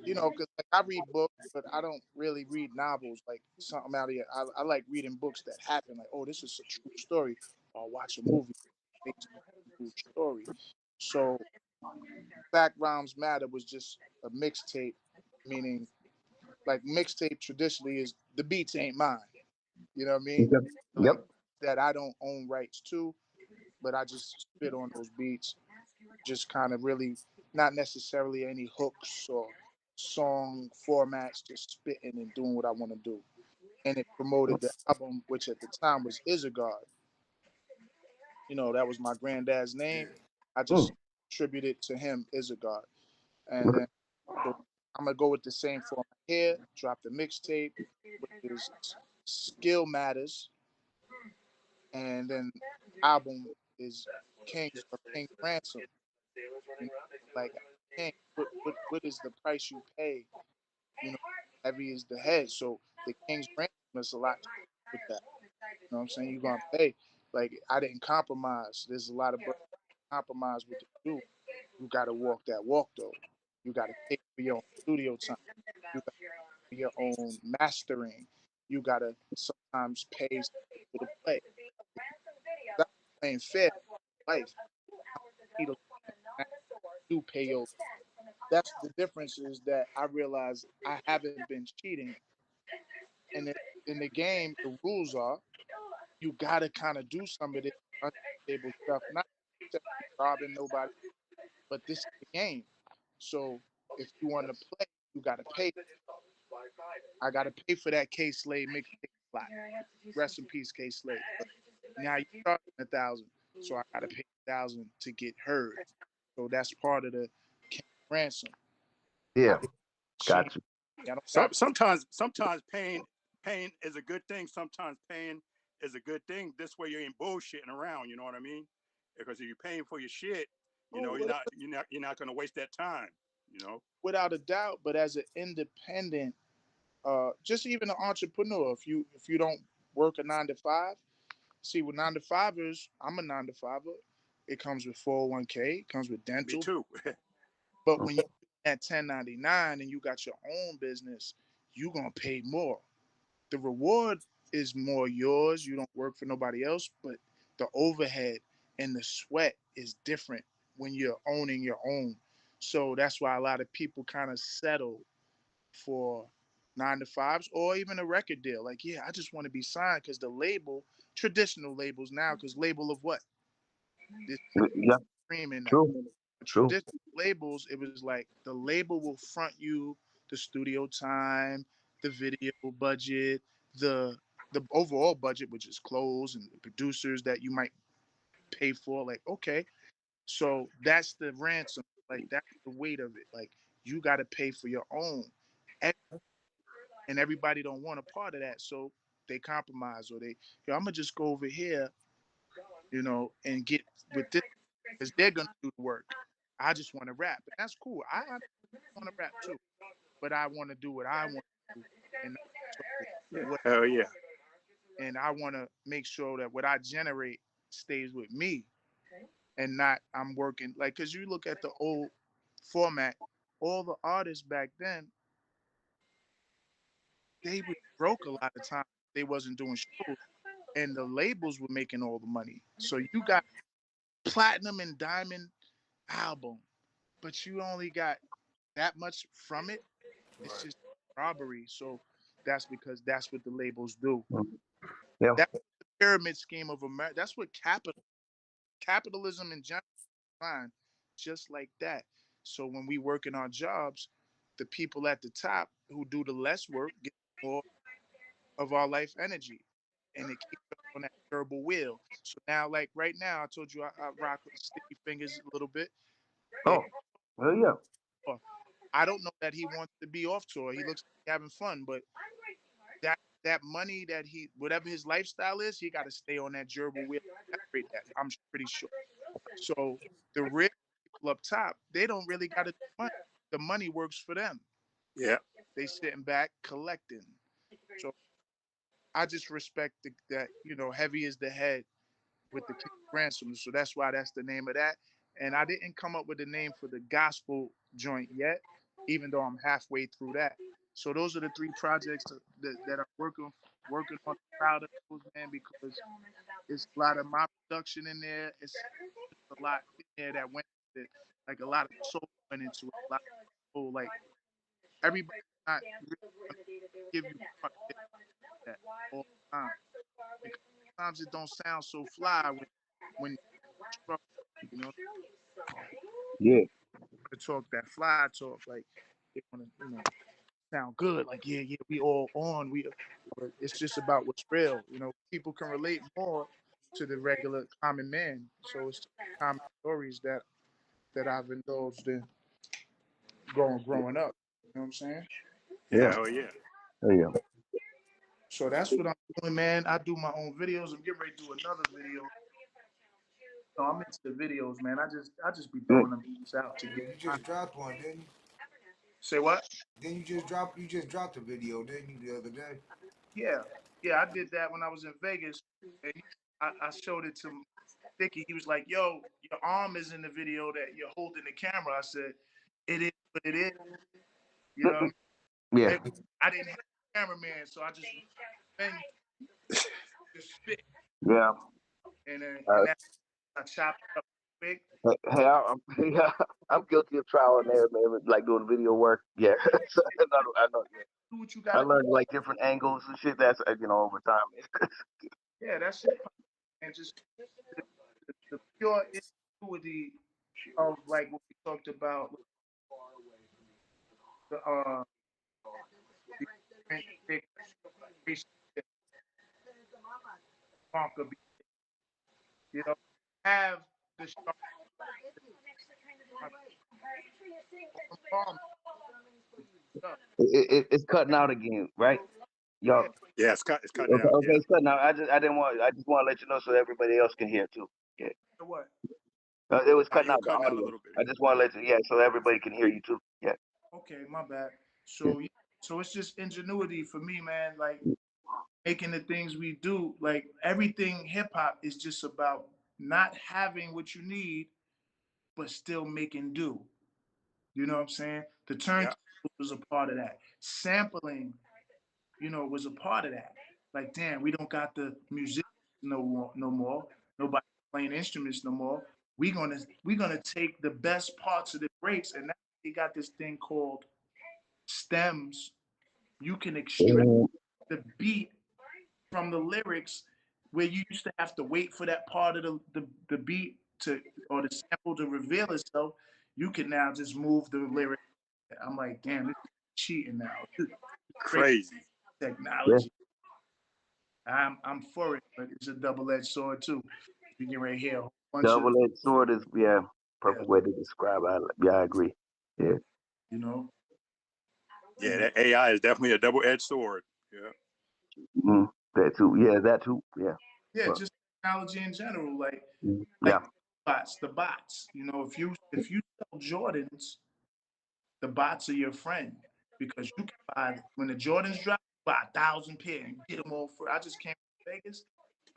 because like I read books, but I don't really read novels. Like something out of here, I like reading books that happen. Like, oh, this is a true story. Or watch a movie based on a true story. So, Fact Rhymes Matter was just a mixtape, meaning like mixtape traditionally is the beats ain't mine. You know what I mean? Okay. Like Yep. that I don't own rights to, but I just spit on those beats, just kind of really not necessarily any hooks or song formats, just spitting and doing what I want to do. And it promoted the album, which at the time was Isagard. That was my granddad's name. I just Mm. attributed to him Isagard. And Okay. then so I'm gonna go with the same format here, drop the mixtape, which is Skill Matters, and then album is King's Ransom. You know, like King, what is the price you pay? Heavy is the head. So the King's Ransom is a lot to do with that. You know what I'm saying? You're gonna pay. Like I didn't compromise. There's a lot of brothers that compromise what they do. You gotta walk that walk though. You gotta pay for your own studio time. You gotta pay for your own mastering. You gotta sometimes pay people to play. That's playing fair in life. You don't need to do pay your. That's the difference is that I realize I haven't been cheating. And in the game, the rules are you gotta kind of do some of this unstable stuff, not robbing nobody, but this is the game. So if you want to play, you gotta pay. I gotta pay for that K Slade mixtape slot. Rest in peace, K Slade. But now you're charging 1,000, so I gotta pay 1,000 to get heard. So that's part of the ransom. I Yeah. didn't cheat. Got you. I don't got Sometimes pain is a good thing. Sometimes pain is a good thing. This way you ain't bullshitting around. You know what I mean? Because if you're paying for your shit, you're not gonna waste that time. You know. without a doubt. But as an independent, just even an entrepreneur, if you don't work a 9 to 5, see with 9 to 5ers, I'm a 9 to 5er. It comes with 401k, it comes with Me dental. too. But when you at 1099 and you got your own business, you're gonna pay more. The reward is more yours. You don't work for nobody else, but the overhead and the sweat is different when you're owning your own. So that's why a lot of people kind of settle for 9 to 5s or even a record deal. Like, yeah, I just want to be signed because the label, traditional labels now, because label of what? This Yeah. streaming now. True. True. Traditional labels, it was like the label will front you the studio time, the video budget, the overall budget, which is clothes and the producers that you might pay for. Like, okay, so that's the ransom. Like that's the weight of it. Like you got to pay for your own, and everybody don't want a part of that. So they compromise, or they, I'm gonna just go over here, and get with this because they're gonna do the work. I just want to rap, and that's cool. I want to rap too, but I want to do what I want to do, and what, Hell yeah. and I want to make sure that what I generate stays with me, and not I'm working like, because you look at the old format, all the artists back then, they were broke a lot of times. They wasn't doing shows, and the labels were making all the money. So you got platinum and diamond album, but you only got that much from it. It's just robbery. So that's because that's what the labels do. Yeah. That's the pyramid scheme of America. That's what capitalism in general is, just like that. So when we work in our jobs, the people at the top who do the less work get more of our life energy, and it keeps us on that durable wheel. So now, like right now, I told you I rock with Sticky Fingers a little bit. And Oh yeah. I don't know that he wants to be off tour. He looks like he's having fun, but that money that he, whatever his lifestyle is, he got to stay on that durable wheel. That I'm pretty sure. So the real people up top, they don't really got to do money. The money works for them. Yeah. They sitting back collecting. So I just respect that, heavy is the head with the King Ransom. So that's why that's the name of that. And I didn't come up with the name for the gospel joint yet, even though I'm halfway through that. So those are the three projects that I'm working on. Proud of those, man, because it's a lot of my production in there. It's a lot in there that went into it. Like a lot of soul went into it. A lot of soul, like everybody's not really gonna give you that all the time. Because sometimes it don't sound so fly when you struggle, you know. Yeah. To talk that fly talk, like they want to, sound good. Like yeah, we all on. But it's just about what's real. People can relate more to the regular common man. So it's common stories that I've indulged in growing up. You know what I'm saying? Yeah. Hell yeah. Oh yeah. So that's what I'm doing, man. I do my own videos. I'm getting ready to do another video. So I'm into the videos, man. I just be throwing them out to Yeah, get. you just dropped one, didn't you? Say what? Then you just dropped a video, didn't you, the other day? Yeah, I did that when I was in Vegas, and I showed it to Sticky. He was like, "Yo, your arm is in the video that you're holding the camera." I said, "It is what it is." You know, Yeah. I didn't have a cameraman, so I just spit, Yeah. and that I chopped it up quick. Hey, I'm guilty of trial and error, man. Like doing video work. Yeah. So, I know. Yeah. Do what you I gotta. learned like different angles and shit. That's over time. Yeah, that's it. And just the pure ingenuity of like what we talked about, like, the authentic relationship, conquer, have the sharp stuff. It's cutting out again, right? Yeah, Y'all. Yeah, it's cutting Okay, out. okay, Yeah. it's cutting out. I just want to let you know so everybody else can hear too. Yeah. so what? It was cutting You were out the cutting out a audio. little bit. I just want to let you, yeah, so everybody can hear you too. Yeah. Okay, my bad. So yeah, so it's just ingenuity for me, man. Like making the things we do, like everything hip hop is just about not having what you need, but still making do. You know what I'm saying? The Yeah. turntable was a part of that. Sampling, was a part of that. Like, damn, we don't got the music no more. Nobody playing instruments no more. We gonna take the best parts of the breaks, and now they got this thing called stems. You can extract the beat from the lyrics where you used to have to wait for that part of the beat to or the sample to reveal itself. You can now just move the lyric. I'm like, damn, this is cheating now. This is crazy Crazy. Yeah. technology. I'm for it, but it's a double-edged sword too. We get right here a whole bunch of Double-edged sword is, yeah, yeah, perfect way to describe it. I agree. Yeah. you know. Yeah, that AI is definitely a double-edged sword. Yeah. Mm-hmm. That too. Yeah, that too. Yeah. Yeah, But, just technology in general, yeah. like the bots. You know, if you sell Jordans, the bots are your friend because you can buy when the Jordans drop, buy 1,000 pair and get them all for. I just came from Vegas.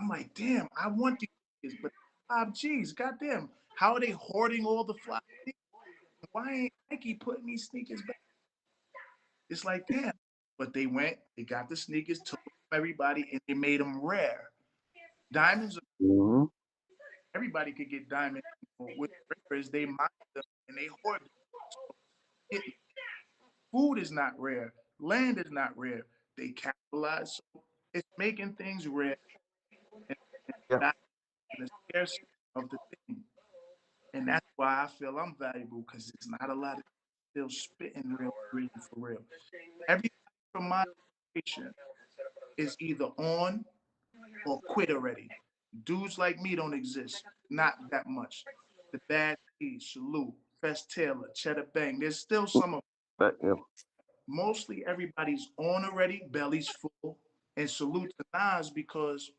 I'm like, damn, I want these sneakers, but 5Gs, goddamn, how are they hoarding all the fly sneakers? Why ain't Nike putting these sneakers back? It's like, damn. But they went, they got the sneakers, took them from everybody, and they made them rare. Diamonds, Mm-hmm. everybody could get diamonds. With rare is they mine them and they hoard them. So food is not rare. Land is not rare. They capitalize. So it's making things rare and Yeah. not in the scarcity of the thing. And that's why I feel I'm valuable because there's not a lot of still spitting real green for real. Everybody from my generation is either on or quit already. Dudes like me don't exist. Not that much. The Bad Seeds, Salute, Fest Taylor, Cheddar Bang. There's still some of But, yeah. mostly everybody's on already, belly's full, and salute to Nas because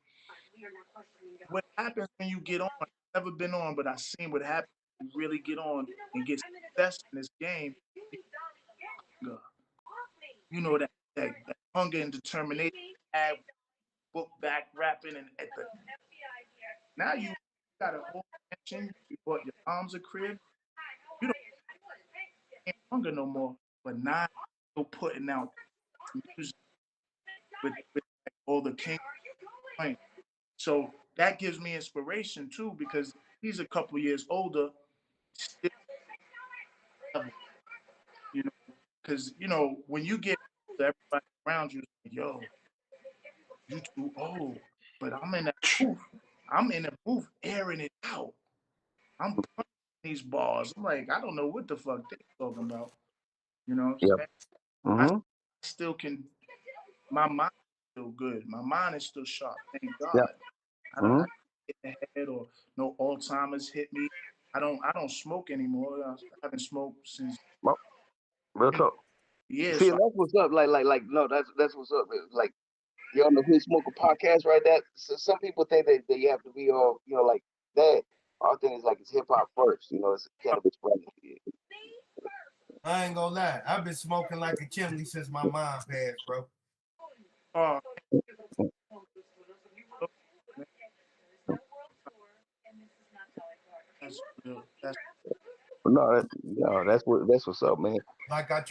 what happens when you get on, I've never been on, but I've seen what happens when you really get on and get success in this game. You you know that hunger and determination have book back rapping and at the now you got a whole mansion, you bought your mom's a crib, you don't have hunger no more, but now you're putting out music with like, all the king playing. So that gives me inspiration too, because he's a couple years older, still level, you know, because when you get older, everybody around you is like, yo, you too old. But I'm in that booth. I'm in the booth airing it out. I'm punching these bars. I'm like, I don't know what the fuck they talking about. You know what I'm Yeah. saying? I Mm-hmm. still can. My mind is still good. My mind is still sharp. Thank Yeah. God. I Mm-hmm. hit the head or no Alzheimer's hit me. I don't smoke anymore. I haven't smoked since Well, real talk. years. See, So and that's what's up. No, that's what's up. Like, you're on the Hood Smoker podcast, right? That so some people think that you have to be all, like that. Our thing is like it's hip hop first. It's cannabis first. I ain't gonna lie. I've been smoking like a chimney since my mom passed, bro. uh, that's real. That's No, that's what's up, man. Like I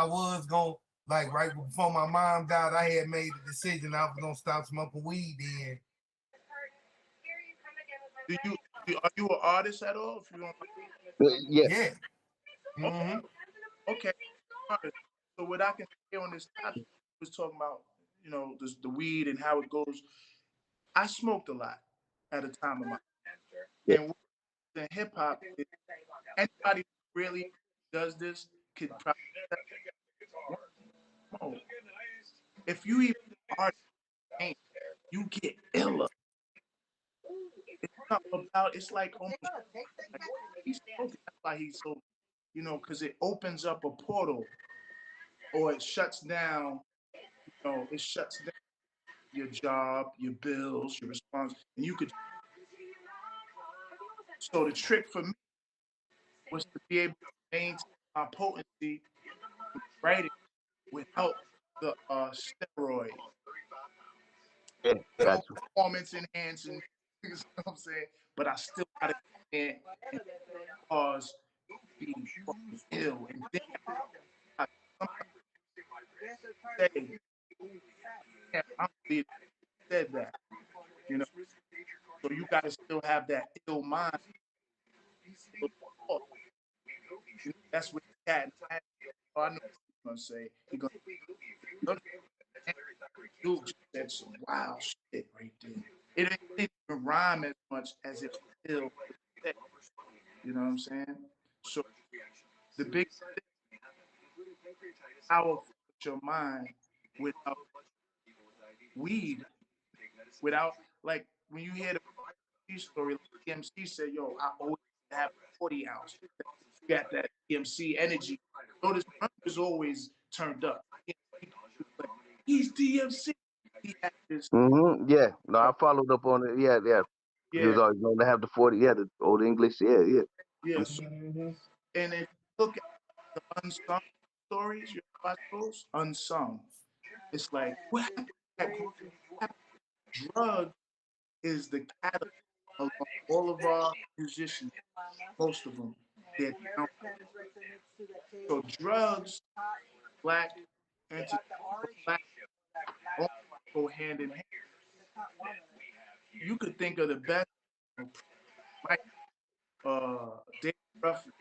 was gonna like right before my mom died, I had made the decision I was gonna stop smoking weed then. are you an artist at all? If you don't Yes. Yeah. mind? Mm-hmm. Okay. Artist. So what I can say on this topic was talking about, the weed and how it goes. I smoked a lot at a time of my life. Yeah. And in hip hop, anybody who really does this could probably know. If you even art game, you get iller. It's something about it's like almost like he's smoking. That's why he's so because it opens up a portal or it shuts down. It shuts down your job, your bills, your response, and you could. So the trick for me was to be able to maintain my potency writing without the steroid. Yeah. No Got you. performance enhancing. You know what I'm saying? But I still gotta come in and cause be fucking ill. And then I sometimes say, "Damn, I'm the said that." You know, so you gotta still have that ill mind. That's what the cat. Oh, I know what he's gonna say. He gonna dude just said some wild shit right there. It didn't even rhyme as much as it still said. You know what I'm saying? So the big powerful with your mind without weed, without like when you hear the story, like DMC said, "Yo, I always have 40 ounce." You got that DMC energy. Notice Trump is always turned up. Like, he's DMC. he had this. Yeah. No, I followed up on it. Yeah. He was Yeah, always going to have the 40. Yeah, the old English. Yeah. yeah. So, and if you look at the unsung stories, you watch those unsung. It's like what happened to that group? What happened? Drug is the catalyst along all of our musicians, most of them. They're down. So drugs, black entities, black almost go hand in hand. You could think of the best, Mike, Dave Ruffin,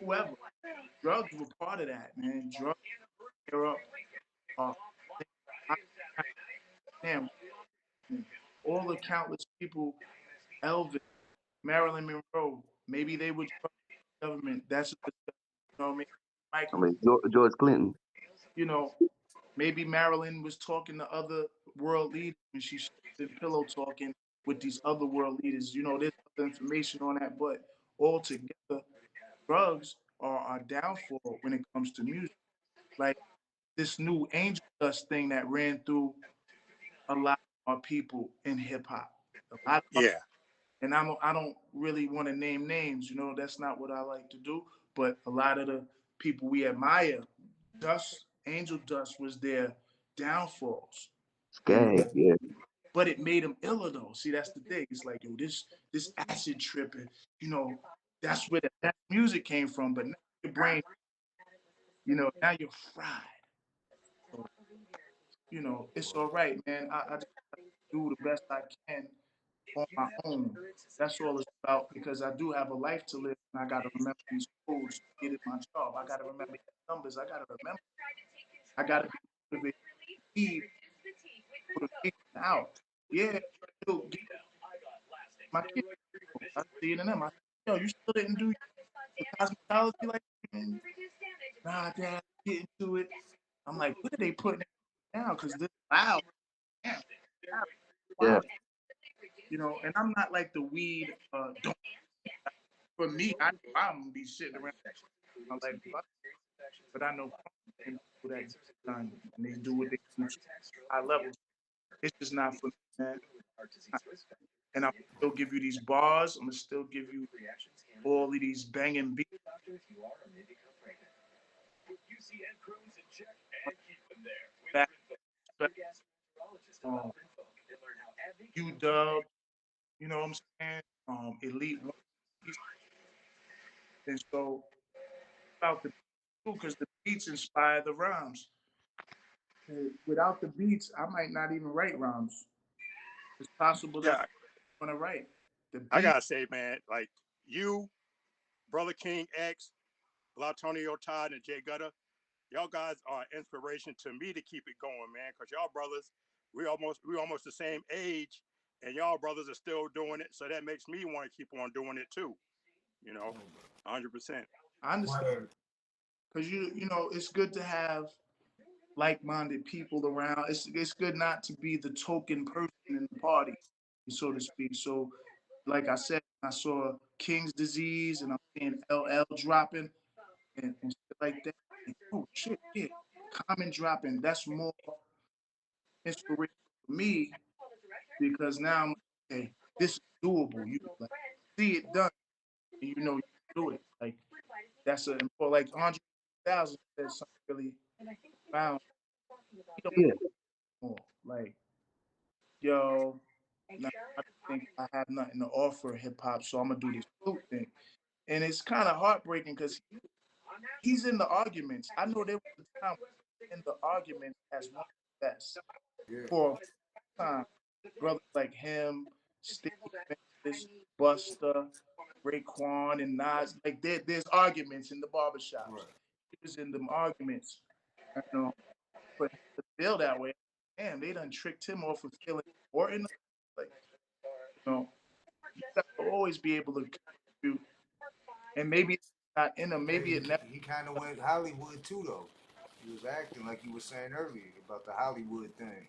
whoever. Drugs were part of that, man. Drugs tear up. Uh, damn, all the countless people, Elvis, Marilyn Monroe, maybe they would trust the government. That's a discussion. You know what I mean? I Michael, mean, George Clinton. you know, maybe Marilyn was talking to other world leaders and she's been pillow talking with these other world leaders. You know, there's other information on that, but altogether, drugs are our downfall when it comes to music. Like this new angel dust thing that ran through a lot of our people in hip hop. A lot of, Yeah. and I don't really want to name names, you know, that's not what I like to do. But a lot of the people we admire, Dust, Angel Dust was their downfalls, you know. Skag. Yeah. But it made them iller though. See, that's the thing. It's like, yo, this acid tripping, you know, that's where that music came from. But now your brain, you know, now you're fried. So, you know, it's all right, man. I just do the best I can on my own. That's all it's about because I do have a life to live and I gotta remember these codes to get in my job. I gotta remember these numbers. I gotta remember. I gotta be motivated to leave motivation out. Yeah, still get my kids. I see it in them. I say, yo, you still didn't do the cosmetology like that? Nah, dad, get into it. I'm like, what are they putting it now? Because this loud. Damn, Yeah. wow. You know, and I'm not like the weed don't for me, I'm gonna be sitting around my life, but I know people that done and they do what they do to high levels. It's just not for me, man. And I'm still give you these bars. I'm gonna still give you all of these banging beats. Back, um, UW, you know what I'm saying? Elite One, and so about the because the beats inspire the rhymes. Without the beats, I might not even write rhymes. It's possible that Yeah. I'm gonna write the I beat. gotta say, man, like you, Brother King X, Blatonio Todd, and Jay Gutta, y'all guys are inspiration to me to keep it going, man. Cause y'all brothers, we almost the same age, and y'all brothers are still doing it. So that makes me want to keep on doing it too. You know, 100%. I understand because you know it's good to have like-minded people around. It's good not to be the token person in the party, so to speak. So, like I said, I saw King's disease and I'm seeing LL dropping and shit like that. And, oh shit, yeah, Common dropping. That's more inspiration for me because now I'm okay. This is doable. You like see it done, and you know you can do it. Like that's a important. Like Andre 2000 said something really found. He don't Yeah. more like yo. Now I think I have nothing to offer hip hop, so I'm gonna do this flute thing. And it's kind of heartbreaking because he's in the arguments. I know there was a time in the arguments as one of the best for a time. Brothers like him, Steve Memphis, Buster, Raekwon, and Nas. Like there's arguments in the barbershops. He was in them arguments, you know. But to feel that way, damn, they done tricked him off of feeling important. Like, you know, you gotta always be able to contribute. And maybe it's not in him. Maybe it never. He kind of went Hollywood too, though. He was acting like you were saying earlier about the Hollywood thing.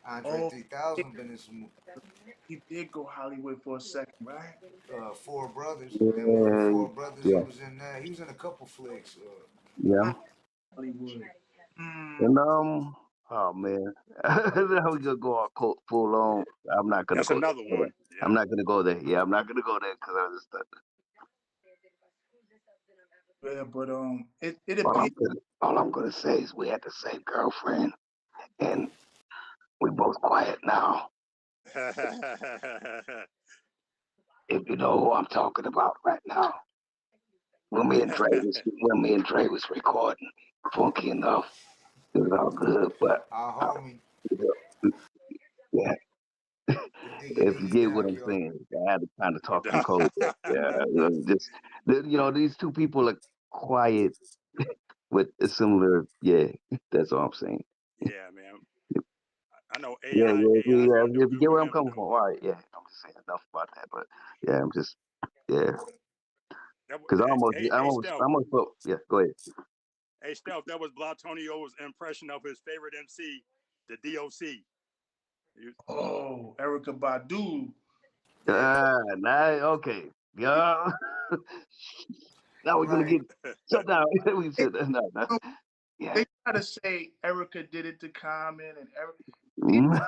Andre Oh, 3000 been in some he did go Hollywood for a second, right? Four Brothers. That movie Yeah. Four Brothers. He Yeah. was in that. He was in a couple flicks. Yeah. Hollywood. Mm, And Oh man, now we gonna go all full on. I'm not gonna That's go there. another one. I'm Yeah. not gonna go there. Yeah, I'm not gonna go there because I just. Yeah, but it All appears. all I'm gonna say is we had the same girlfriend, and we both quiet now. If you know who I'm talking about right now, when me and Dre was recording, funky enough, it was all good. But Our homie. yeah, Digging if you these get what down, I'm yo. saying, I had to kind of talk in code. Yeah, just these two people are quiet with a similar. Yeah, that's all I'm saying. Yeah, man. I know Yeah, AI. yeah, AI's yeah. gonna do If you good get with where I'm him coming too. from, all right. Yeah, I'm just saying enough about that. But yeah, I'm just because Steph. I almost felt. Yeah, go ahead. Hey, Stelf, that was Blatonio's impression of his favorite MC, the DOC. Oh, Erica Badu. Yeah. Okay. Yeah. Now we're gonna Right. get shut down. We said no. Yeah. They try to say Erica did it to Common and Mm.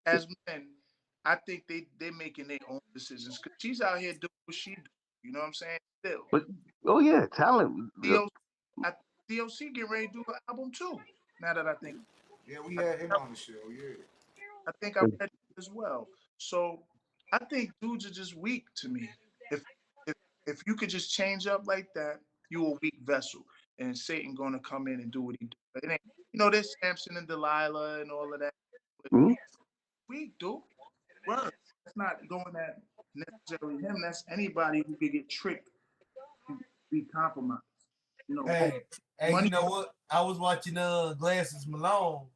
as men, I think they making their own decisions because she's out here doing what she do. You know what I'm saying? Still, But oh yeah, talent. DOC, DOC get ready to do an album too. Now that I think, Yeah, we had him on the show. Yeah. I think I'm ready as well. So I think dudes are just weak to me. If if if you could just change up like that, you a weak vessel, and Satan gonna come in and do what he do. It ain't, there's Samson and Delilah and all of that. But Mm. you weak, dude. Word. That's not going at necessarily him. That's anybody who could get tricked and be compromised. Hey, Money. you know what? I was watching Glasses Malone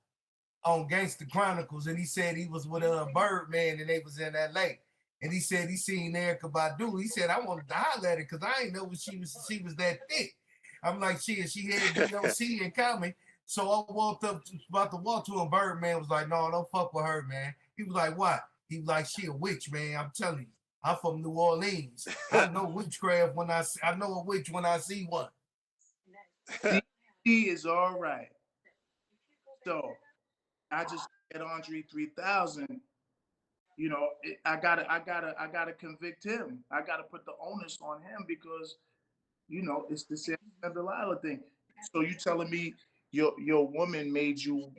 on Gangster Chronicles, and he said he was with Birdman, and they was in L.A. And he said he seen Erica Badu. He said I wanted to holler at her because I didn't know she was that thick. I'm like, she had DOC in common. So I walked up, about to walk to him. Birdman was like, no, don't fuck with her, man. He was like, what? He was like, she a witch, man. I'm telling you. I'm from New Orleans. I know witchcraft I know a witch when I see one. He is all right. So I just at Andre 3000. I gotta convict him. I gotta put the onus on him because it's the Samson and Delilah thing. So you telling me your woman made you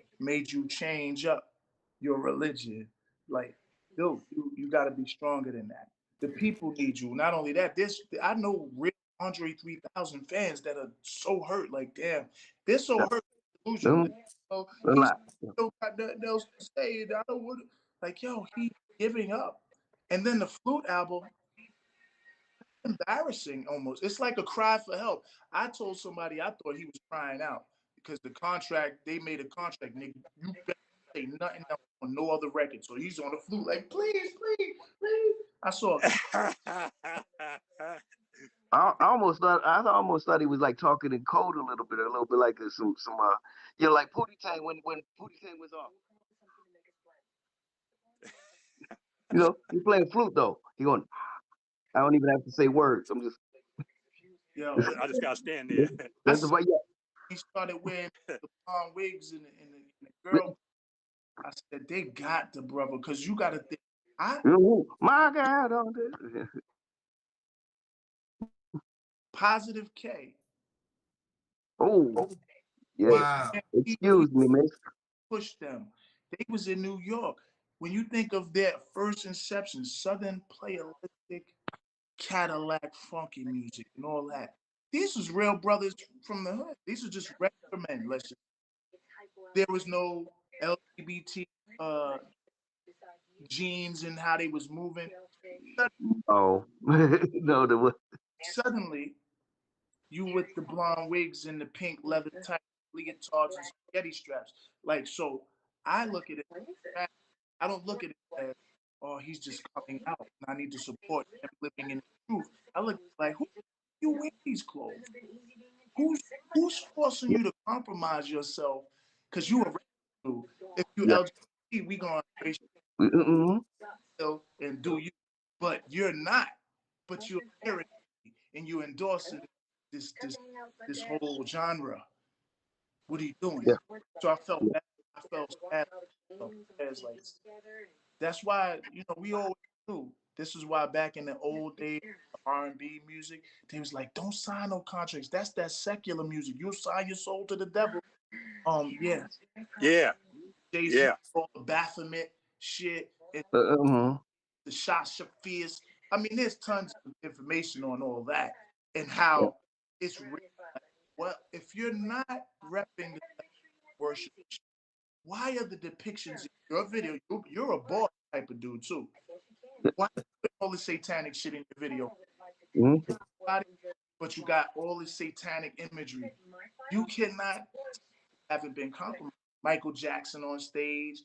change up your religion? Like, dude, you got to be stronger than that. The people need you. Not only that, I know real Andre 3000 fans that are so hurt. Like, damn, they're so hurt, delusional. So he's still got nothing else to say. I don't want like, yo, he giving up. And then the flute album, embarrassing almost. It's like a cry for help. I told somebody I thought he was crying out because they made a contract, nigga. You better say nothing else on no other record. So he's on the flute like, please, please, please. I saw. I almost thought he was like talking in code a little bit like some like Pootie Tang when Pootie Tang was off. He's playing flute though. He going, I don't even have to say words. I'm just. Yo, I just gotta stand there. That's the way. Yeah. He started wearing the palm wigs and the girl. I said they got the brother because you got to think. My God, on this. Positive K. Oh, yeah. Wow. Excuse me, miss. Push them. They was in New York. When you think of their first inception, Southern playalistic, Cadillac funky music and all that. These was real brothers from the hood. These were just regular men. There was no LGBT genes and how they was moving. Oh, no, there was. Suddenly, you with the blonde wigs and the pink leather tight leotards and spaghetti straps. Like, so I look at it, I don't look at it as, oh, he's just coming out and I need to support him living in the truth. I look like, who you wear these clothes? Who's forcing you to compromise yourself? Because you are if you LGBT, we gonna embrace you and do you, but you're not. But you're and you endorsing this whole genre. What are you doing? Yeah. So I felt bad. I felt sad. It's like that's why we always knew. This is why back in the old days, R&B music, they was like, don't sign no contracts. That's that secular music. You'll sign your soul to the devil. Yeah. Yeah. Jay-Z, Yeah. all the Baphomet shit, and the Shah Shafias. I mean, there's tons of information on all that and how it's real. Well, if you're not repping the worship, why are the depictions in your video? You're a boss type of dude too. Why you put all the satanic shit in your video? But you got all this satanic imagery. You cannot haven't been compromised. Michael Jackson on stage.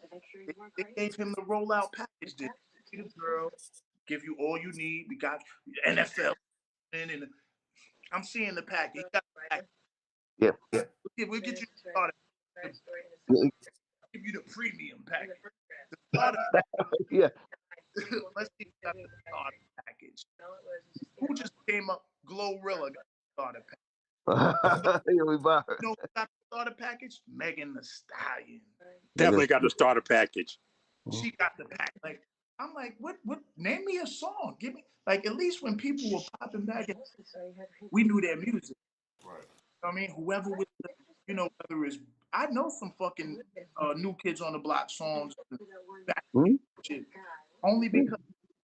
They gave him the rollout package. Did the girl give you all you need? We got NFL and I'm seeing the package. He got the package. Yeah. We'll get you started. Give you the premium package. The starter Yeah. let's see if you got the starter package. Who just came up? Glorilla got the starter package. Here we buy. You know who got the starter package? Megan Thee Stallion. Definitely got the starter package. She got the pack. Like, I'm like, what? Name me a song. Give me, like, at least when people were popping back, we knew their music. Right. I mean, whoever was, whether it's, I know some fucking New Kids on the Block songs, shit, only because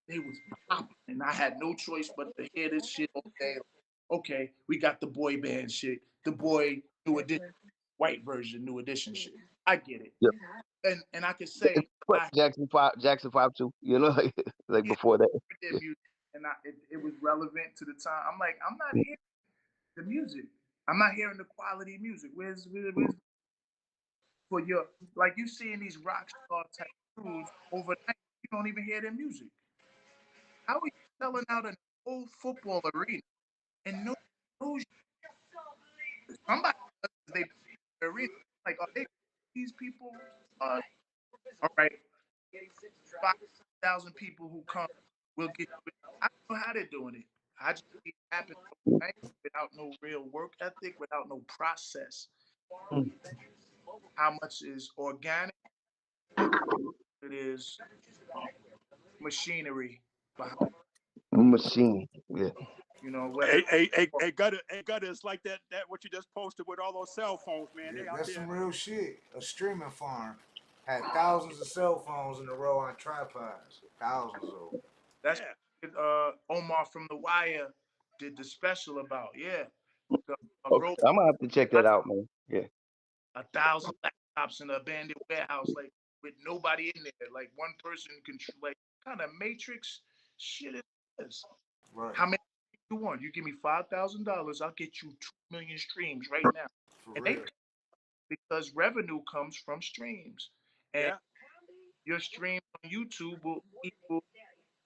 they was popping, and I had no choice but to hear this shit all day. Okay, we got the boy band shit, the boy new edition, white version, new edition shit. I get it. Yep. And I can say Jackson 5 too, like before that. Their music, and it was relevant to the time. I'm like, I'm not hearing the music. I'm not hearing the quality music. Where's for your, like, you seeing these rock star type crews overnight, you don't even hear their music. How are you selling out an old football arena and no knows you? Somebody they arena, like, are they these people? All right, 5,000 people who come will get you. I don't know how they're doing it. I just see it happen without no real work ethic, without no process. How much is organic? It is machinery behind. Machine, yeah. Whether Hey, Gutta, it's like that what you just posted with all those cell phones, man. Yeah, They out that's there. some real shit. A streaming farm had thousands of cell phones in a row on tripods. Thousands of them. That's Omar from The Wire did the special about. Yeah. Okay, I'm gonna have to check that out, man. Yeah. 1,000 laptops in an abandoned warehouse, like, with nobody in there. Like, one person control, like, kind of Matrix shit is this. Right. How many you want? You give me $5,000, I'll get you 2 million streams right now. For and real. Because revenue comes from streams, and your stream on YouTube will equal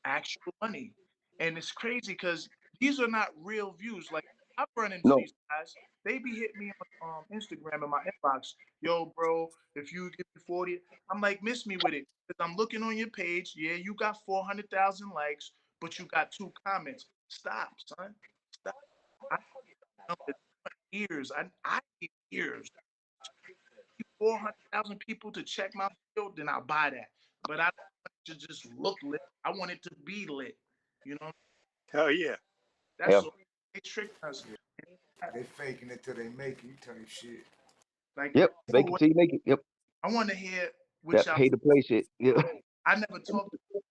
actual money. And it's crazy because these are not real views. Like, I run into these guys, they be hitting me on Instagram in my inbox. Yo, bro, if you give me 40, I'm like, miss me with it. Because I'm looking on your page. Yeah, you got 400,000 likes, but you got 2 comments. Stop, son. Stop. I need years. I need years. 400,000 people to check my video, then I'll buy that. But I don't want it to just look lit. I want it to be lit. Hell yeah. That's all. They tricked us. They faking it till they make it type shit. Like, yep, fake it till you make it. Yep. I want to hear which that pay to play shit. Yeah. I never talked about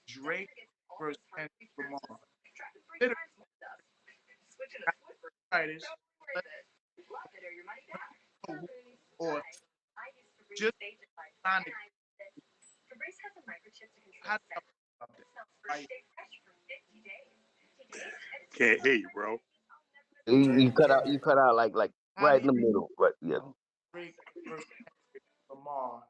Drake versus Kendrick Lamar. Or just Can't hear you, bro. You cut out like right in the middle. But yeah. Drake versus Kendrick Lamar.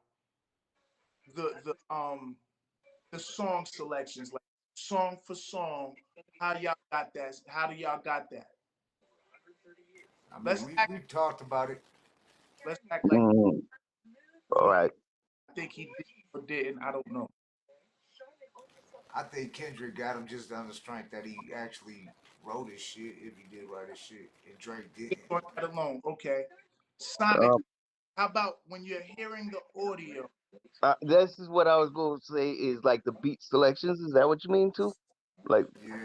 The song selections, like song for song, how y'all got that? How do y'all got that? I mean, we talked about it. Let's act like. All right. I think he did or didn't. I don't know. I think Kendrick got him just on the strength that he actually wrote his shit, if he did write his shit, and Drake didn't. On that alone, okay. Sonic, how about when you're hearing the audio? This is what I was going to say is like the beat selections. Is that what you mean too? Like, Yeah.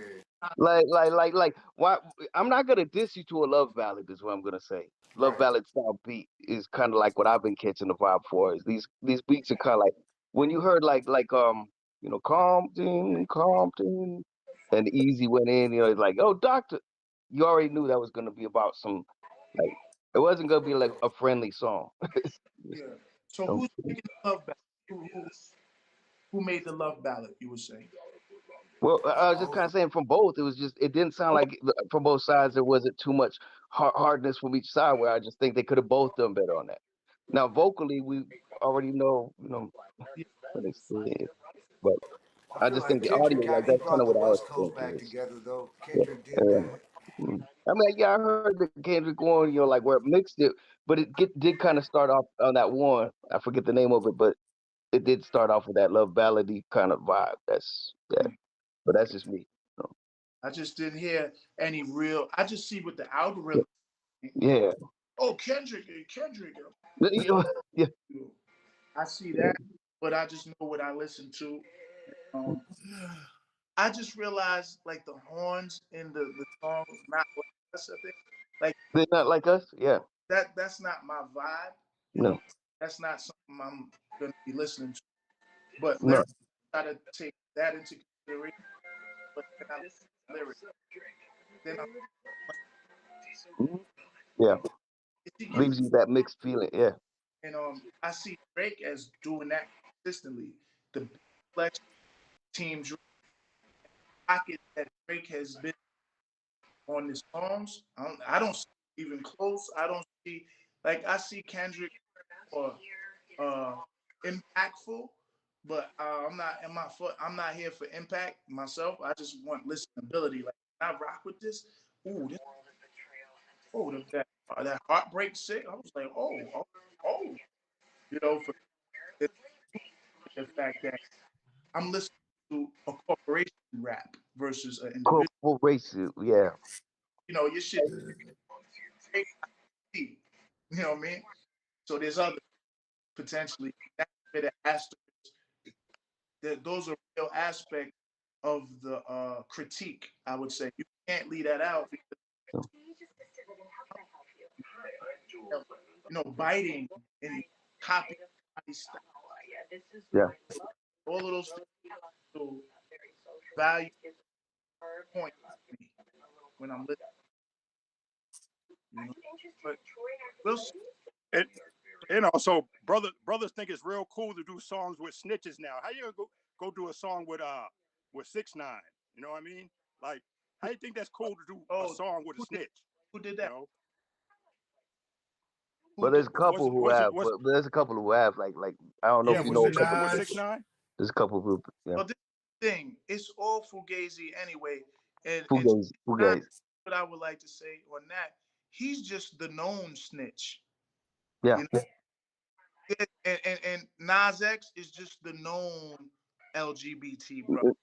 like, why? I'm not gonna diss you to a love ballad. Is what I'm gonna say. Love Right. ballad style beat is kind of like what I've been catching the vibe for. Is these beats are kind of like when you heard Compton, and Easy went in. You know, it's like, oh, Doctor. You already knew that was gonna be about some like it wasn't gonna be like a friendly song. Yeah. So who's making the love ballad? Who made the love ballad? You would say. Well, I was just kind of saying from both. It was just it didn't sound like from both sides there wasn't too much hardness from each side. Where I just think they could have both done better on that. Now vocally, we already know, what they said, but I I feel just think like the Kendrick audio, got like he that's kind brought of the what I was West Coast back thinking. together though. Yeah, Kendrick did that. I mean, yeah, I heard the Kendrick one, like where it mixed it, but it did kind of start off on that one. I forget the name of it, but it did start off with that love ballady kind of vibe. But that's just me. I just didn't hear any real. I just see what the algorithm. Yeah. Oh, Kendrick. Yeah. I see that, but I just know what I listen to. I just realized like the horns in the song not like us. I think like They're not like us. Yeah. that's not my vibe. No. That's not something I'm gonna be listening to. But No. lyrics, I gotta take that into consideration. But then I listen to lyrics. Then I'm Yeah. like, Leaves you that mixed feeling. Yeah. and I see Drake as doing that consistently. The flex team pocket that Drake has been on his songs, I don't see even close. I don't see like I see Kendrick or impactful, but I'm not here for impact myself. I just want listenability. Like I rock with this. Ooh, that heartbreak sick. I was like, oh, for the fact that I'm listening to a corporation rap versus an individual. Corporation. Yeah. Your shit, you know what I mean? So there's other potentially that bit of asterisk. Those are real aspects of the critique. I would say you can't leave that out because biting and copying style. Yeah. All of those things to value point me when I'm listening. But we'll see. So brothers think it's real cool to do songs with snitches now. How you gonna go do a song with 6ix9ine? You know what I mean? Like, how you think that's cool to do a song with a snitch? Who did that? But there's a couple who have. But there's a couple who have. Like I don't know if you know a couple with 6ix9ine. There's a couple who. Yeah. But this thing, it's all fugazi anyway. And Fugazi. what I would like to say on that, he's just the known snitch. Yeah. And Nas X is just the known LGBT bro.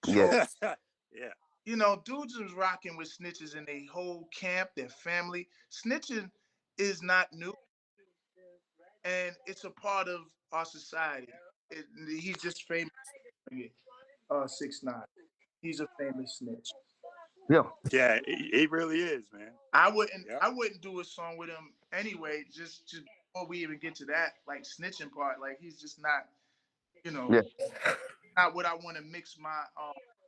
Yeah. Yeah. Dudes is rocking with snitches in their whole camp, their family. Snitching is not new, and it's a part of our society. He's just famous. 6ix9ine. He's a famous snitch. Yeah. Yeah, he really is, man. I wouldn't do a song with him anyway. Just before we even get to that, like snitching part, like he's just not, not what I want to mix my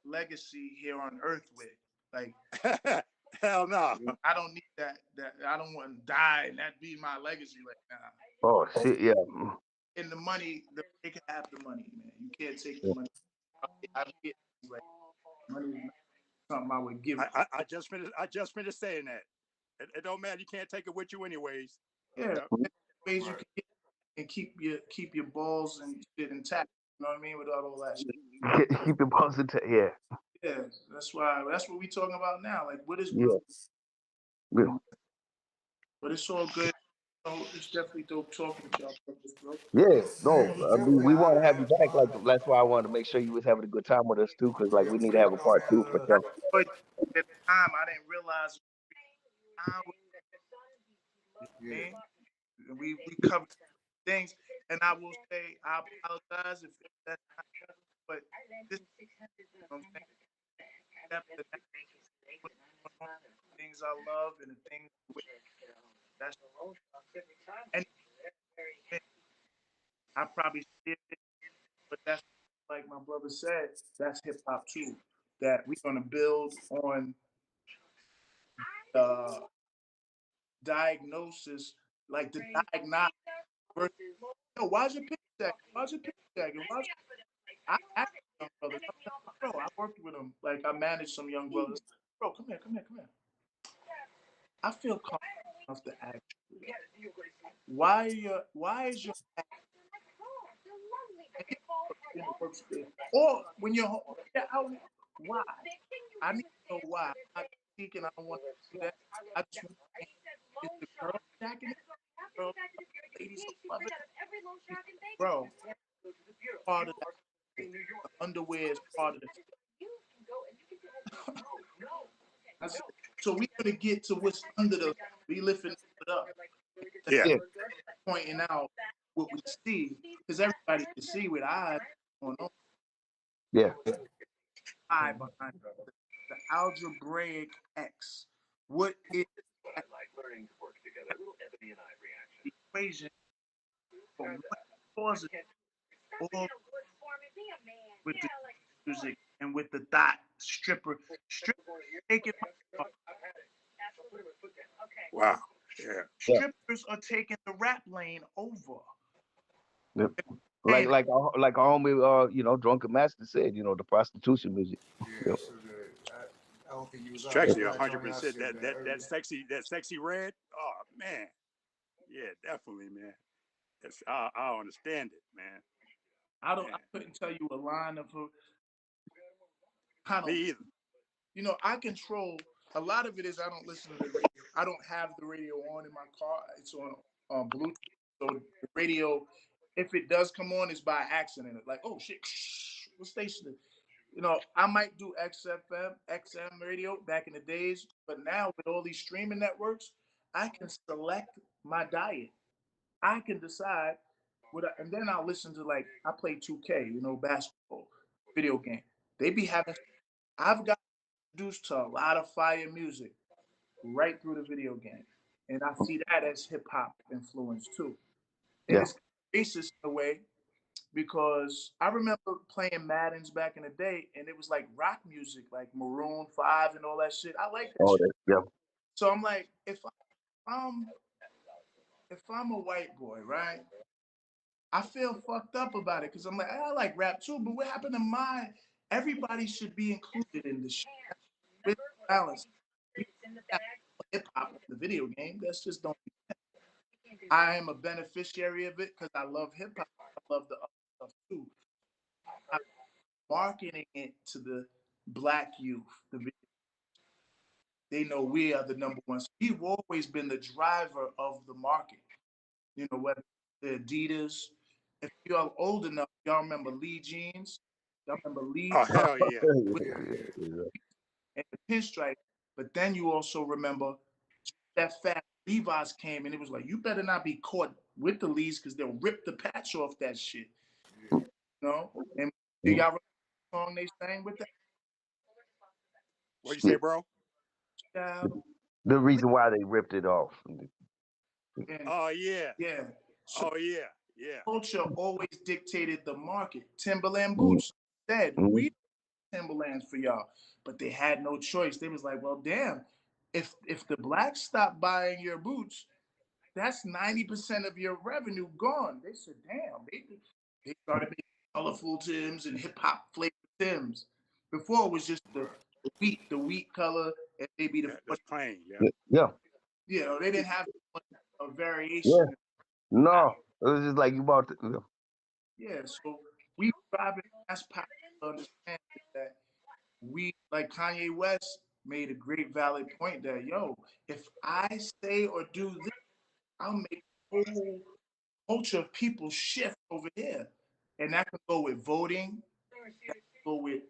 legacy here on Earth with. Like, hell no. I don't need that. I don't want to die and that be my legacy. Like, nah. Oh shit, yeah. And the money, they can have the money, man. You can't take the money. I get like money is not something I would give. I just finished saying that. It don't matter. You can't take it with you anyways. Yeah, ways you can get and keep your balls and shit intact. You know what I mean? Without all that shit. Keep your balls intact. Yeah. Yeah, that's what we talking about now. Like, what is yeah. But it's all good. it's definitely dope talking with y'all, bro. Yeah, Man, no, it was I mean definitely we an want honor to have you having you back. Like on, man. that's why I wanted to make sure you was having a good time with us too, because like Yeah, we need to for have a sure, part two for man. sure. But at the time, I didn't realize time was, Yeah. man. We covered things, and I will say I apologize if that's not, but this, you know what I'm saying, depth and that, what's going on, the things I love and the things that's and I probably did it, but that's like my brother said, that's hip hop too. That we're gonna build on the diagnosis, like the diagnostic. Versus, yo, why's your picture jacket? Why's your picture jacket? I asked young brothers, bro, I worked with them. Like I managed some young brothers. Bro, come here, come here, come here. I feel comfortable enough to ask you, why is your or when you're out, why? I need to know why. I'm not speaking, I don't want to do that. I just want to know, is the girl jacking it? Girl, ladies love it. Bro, part of that. The underwear is part of the. So we're gonna get to what's under the. We lifting it up. Yeah. Yeah, Pointing out what we see, because everybody can see with eyes going on. yeah, Eye behind the algebraic x. What is the equation for what causes all with the music and with the dot stripper taking my heart. Wow. Yeah. yeah. Strippers are taking the rap lane over. Yeah. And Like our homie, Drunken Master said, the prostitution music. Yeah, Yeah, so good. I don't think you was It's on that actually last joint I 100% said that that that earlier. that sexy red. Oh man. Yeah, definitely, man. I understand it, man. I couldn't tell you a line of her. I Me don't. either. I control a lot of it. Is I don't listen to the radio. I don't have the radio on in my car. It's on Bluetooth. So the radio, if it does come on, it's by accident. It's like, oh shit, what station? I might do XM radio back in the days, but now with all these streaming networks, I can select my diet. I can decide and then I'll listen to, like, I play 2K, basketball, video game. They be having. I've got introduced to a lot of fire music right through the video game, and I see that as hip hop influence too. And yeah. it's racist in a way because I remember playing Maddens back in the day, and it was like rock music, like Maroon 5 and all that shit. I like that Oh, shit. yeah, So I'm like, I'm if I'm a white boy, right? I feel fucked up about it because I'm like, I like rap too, but what happened to mine? Everybody should be included in this shit. With balance. We have hip hop in the video game. That's just don't. I am a beneficiary of it because I love hip hop. I love the other stuff too. I'm marketing it to the black youth. They know we are the number one. So we've always been the driver of the market. Whether the Adidas. If y'all old enough, y'all remember Lee jeans. Y'all remember Lee Oh hell yeah. with Yeah, yeah. yeah. and the pinstripe. But then you also remember that fat Levi's came and it was like, you better not be caught with the Lees because they'll rip the patch off that shit. And do y'all remember the song they sang with that? What you Yeah. say, bro? Child. The reason why they ripped it off. And Oh yeah. yeah. So Oh yeah. Yeah. culture always dictated the market. Timberland Mm, boots said, mm, we Timberlands for y'all. But they had no choice. They was like, well, damn, if the blacks stop buying your boots, that's 90% of your revenue gone. They said, damn, they started making colorful Tims and hip hop flavored Tims. Before it was just the wheat color, and maybe the That's plain. Yeah. yeah, they didn't have a yeah. variation. No, it was just like you bought the. Yeah, so we driving mass power to understand that we, like Kanye West made a great valid point that, yo, if I say or do this, I'll make whole culture of people shift over here. And that can go with voting, that can go with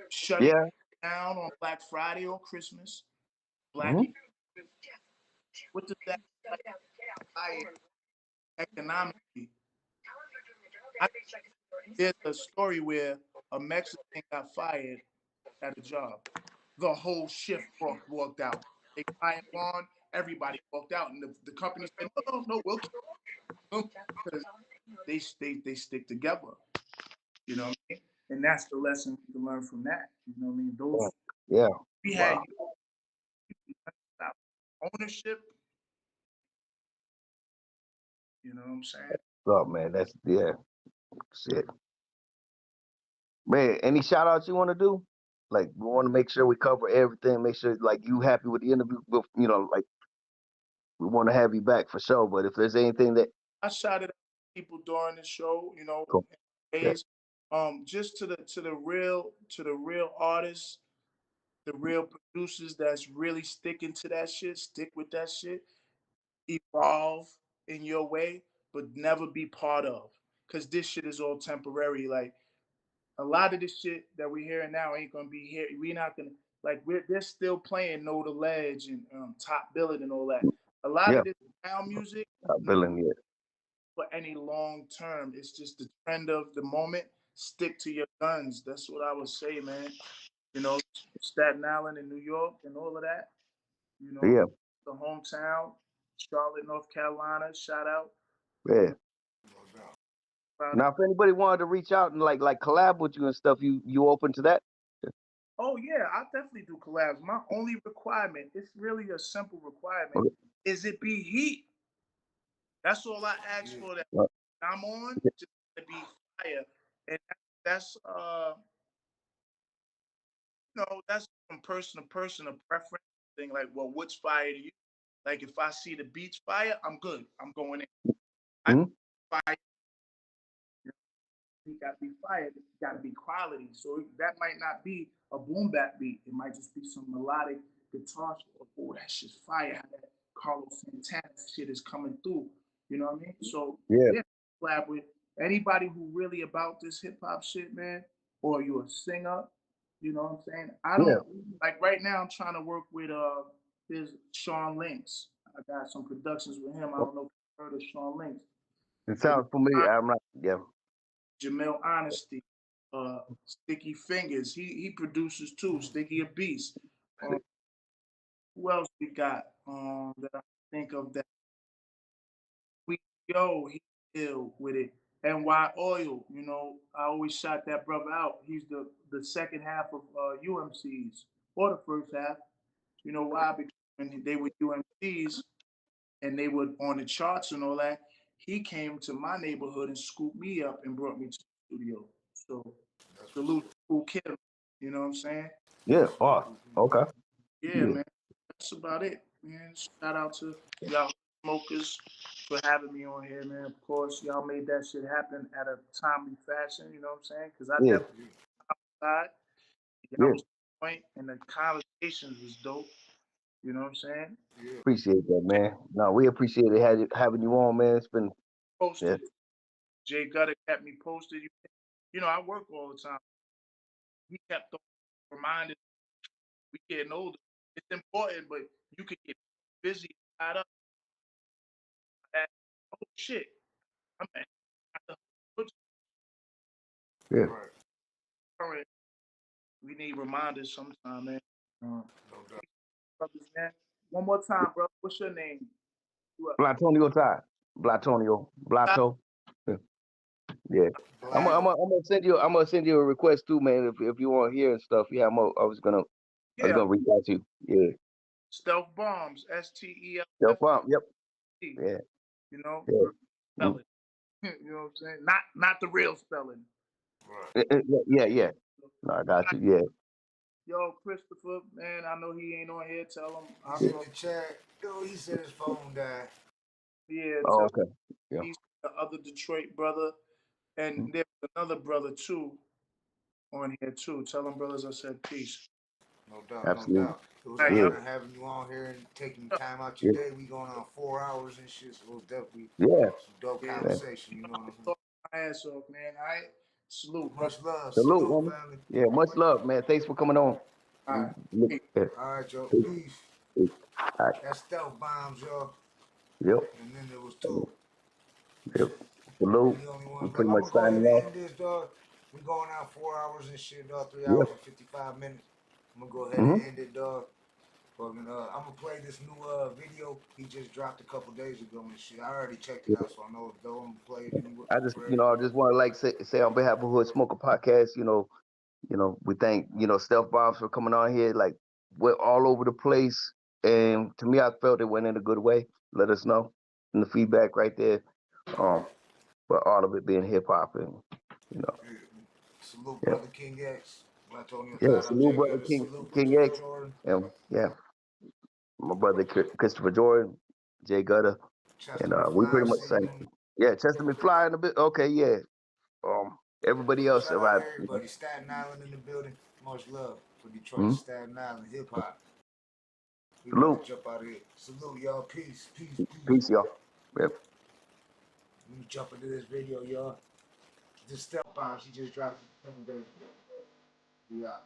shutting down on Black Friday or Christmas. Black what does that like economically? There's a story where a Mexican got fired at a job. The whole shift walked out. They fired on, everybody walked out, and the company said, no, we'll keep them because they stick together. You know what I mean? And that's the lesson we can learn from that. You know what I mean? Those we had ownership. You know what I'm saying? Oh man, that's shit. Man, any shout outs you want to do? Like we want to make sure we cover everything, make sure like you happy with the interview, you know, like we want to have you back for sure. But if there's anything that I shouted at people during the show, you know, just to the real artists, the real producers that's really sticking to that shit, stick with that shit, evolve in your way, but never be part of. Cause this shit is all temporary. Like a lot of this shit that we're hearing now ain't gonna be here. We're not gonna they're still playing Know the Ledge and Top Billing and all that. A lot of this now music for any long term. It's just the trend of the moment. Stick to your guns. That's what I would say, man. You know, Staten Island and New York and all of that. You know, the hometown, Charlotte, North Carolina. Shout out. Yeah. Now, if anybody wanted to reach out and like collab with you and stuff, you open to that? Oh yeah, I definitely do collabs. My only requirement, it's really a simple requirement, is it be heat. That's all I ask for. That I'm on, just to be fire, and that's that's from person to person, a preference thing. Like, well, what's fire to you? Like, if I see the beats fire, I'm good. I'm going in. Fire. You got to be fired. It got to be quality. So that might not be a boom bap beat. It might just be some melodic guitar. Oh, that shit's fire. How that Carlos Santana shit is coming through. You know what I mean? So collab with anybody who really about this hip hop shit, man. Or you're a singer. You know what I'm saying? I don't like right now. I'm trying to work with there's Sean Lynx. I got some productions with him. I don't know if you heard of Sean Lynx. It sounds familiar. I'm not. Jamel Honesty, Sticky Fingers. He produces too. Sticky a Beast. Who else we got that I think of that? He ill with it. NY Oil, you know, I always shout that brother out. He's the second half of UMCs, or the first half. You know why? Because when they were UMCs and they were on the charts and all that, he came to my neighborhood and scooped me up and brought me to the studio. So salute Cool Kid. You know what I'm saying? Yeah. Oh, okay. Yeah, man. That's about it, man. Shout out to y'all smokers for having me on here, man. Of course, y'all made that shit happen at a timely fashion. You know what I'm saying? Because I definitely outside. Y'all was on point, and the conversations was dope. You know what I'm saying? Appreciate that, man. No, we appreciate it having you on, man. It's been posted. Jay Gutta kept me posted. You know, I work all the time. He kept reminding we getting older. It's important, but you could get busy tied up. That, oh shit. I'm at we need reminders sometime, man. One more time, bro. What's your name? Blatonio Todd. Blatonio. Blato. Yeah. I'm gonna send you a request too, man. If you want to hear and stuff, I was gonna reach out to you. Yeah. Stelf Bombz, STEL. Stelf Bombz. Yep. Yeah. You know, spelling. You know what I'm saying? Not the real spelling. Yeah. No, I got you. Yeah. Yo, Christopher, man, I know he ain't on here. Tell him. He's in the chat. Yo, he said his phone died. Yeah. Oh, okay. Yeah. He's the other Detroit brother, and there's another brother too on here too. Tell them brothers I said peace. No doubt, Absolutely. no doubt. It was All an right, honor having you on here and taking time out your day. We going on 4 hours and shit, so it was definitely some dope Yeah. conversation. You know what I'm saying? My ass off, man. All right. Salute, bro. Much love, Salute, salute, homie. family. Yeah, much love, man. Thanks for coming on. All right. Yeah. All right, Joe. Peace. Peace. Peace. All right. That's Stelf Bombz, y'all. Yep. And then there was two. Yep. Salute. The only We ones pretty left. I'm much gonna go ahead signing and off. end this, dog. We going out 4 hours and shit, dog. 3 Yeah. hours and 55 minutes. I'm gonna go ahead and end it, dog. Fucking, I'm gonna play this new video he just dropped a couple days ago and shit. I already checked it out, so I know it's dope. I'm gonna play it anyway. I just want to like say on behalf of Hood Smoker Podcast, we thank, Stelf Bombz for coming on here. Like, we're all over the place. And to me, I felt it went in a good way. Let us know in the feedback right there. But all of it being hip hop and, Salute, Brother King X. Blatonio Yeah, Todd. I'm salute, Jay brother Gutta. King Salute, King Christopher X. Jordan. Yeah, my brother Christopher Jordan, Jay Gutta. Chester And we pretty McFly, much see sang. you. Yeah, Chester McFly in a bit. Okay, yeah. Everybody else Shout out arrived. to everybody. Staten Island in the building. Much love for Detroit, Mm-hmm. Staten Island hip hop. We Salute. about to jump out of here. Salute, y'all. Peace, peace, peace. Peace, y'all. Yep. Let me jump into this video, y'all. This Stelf Bombz, she just dropped it. Yeah.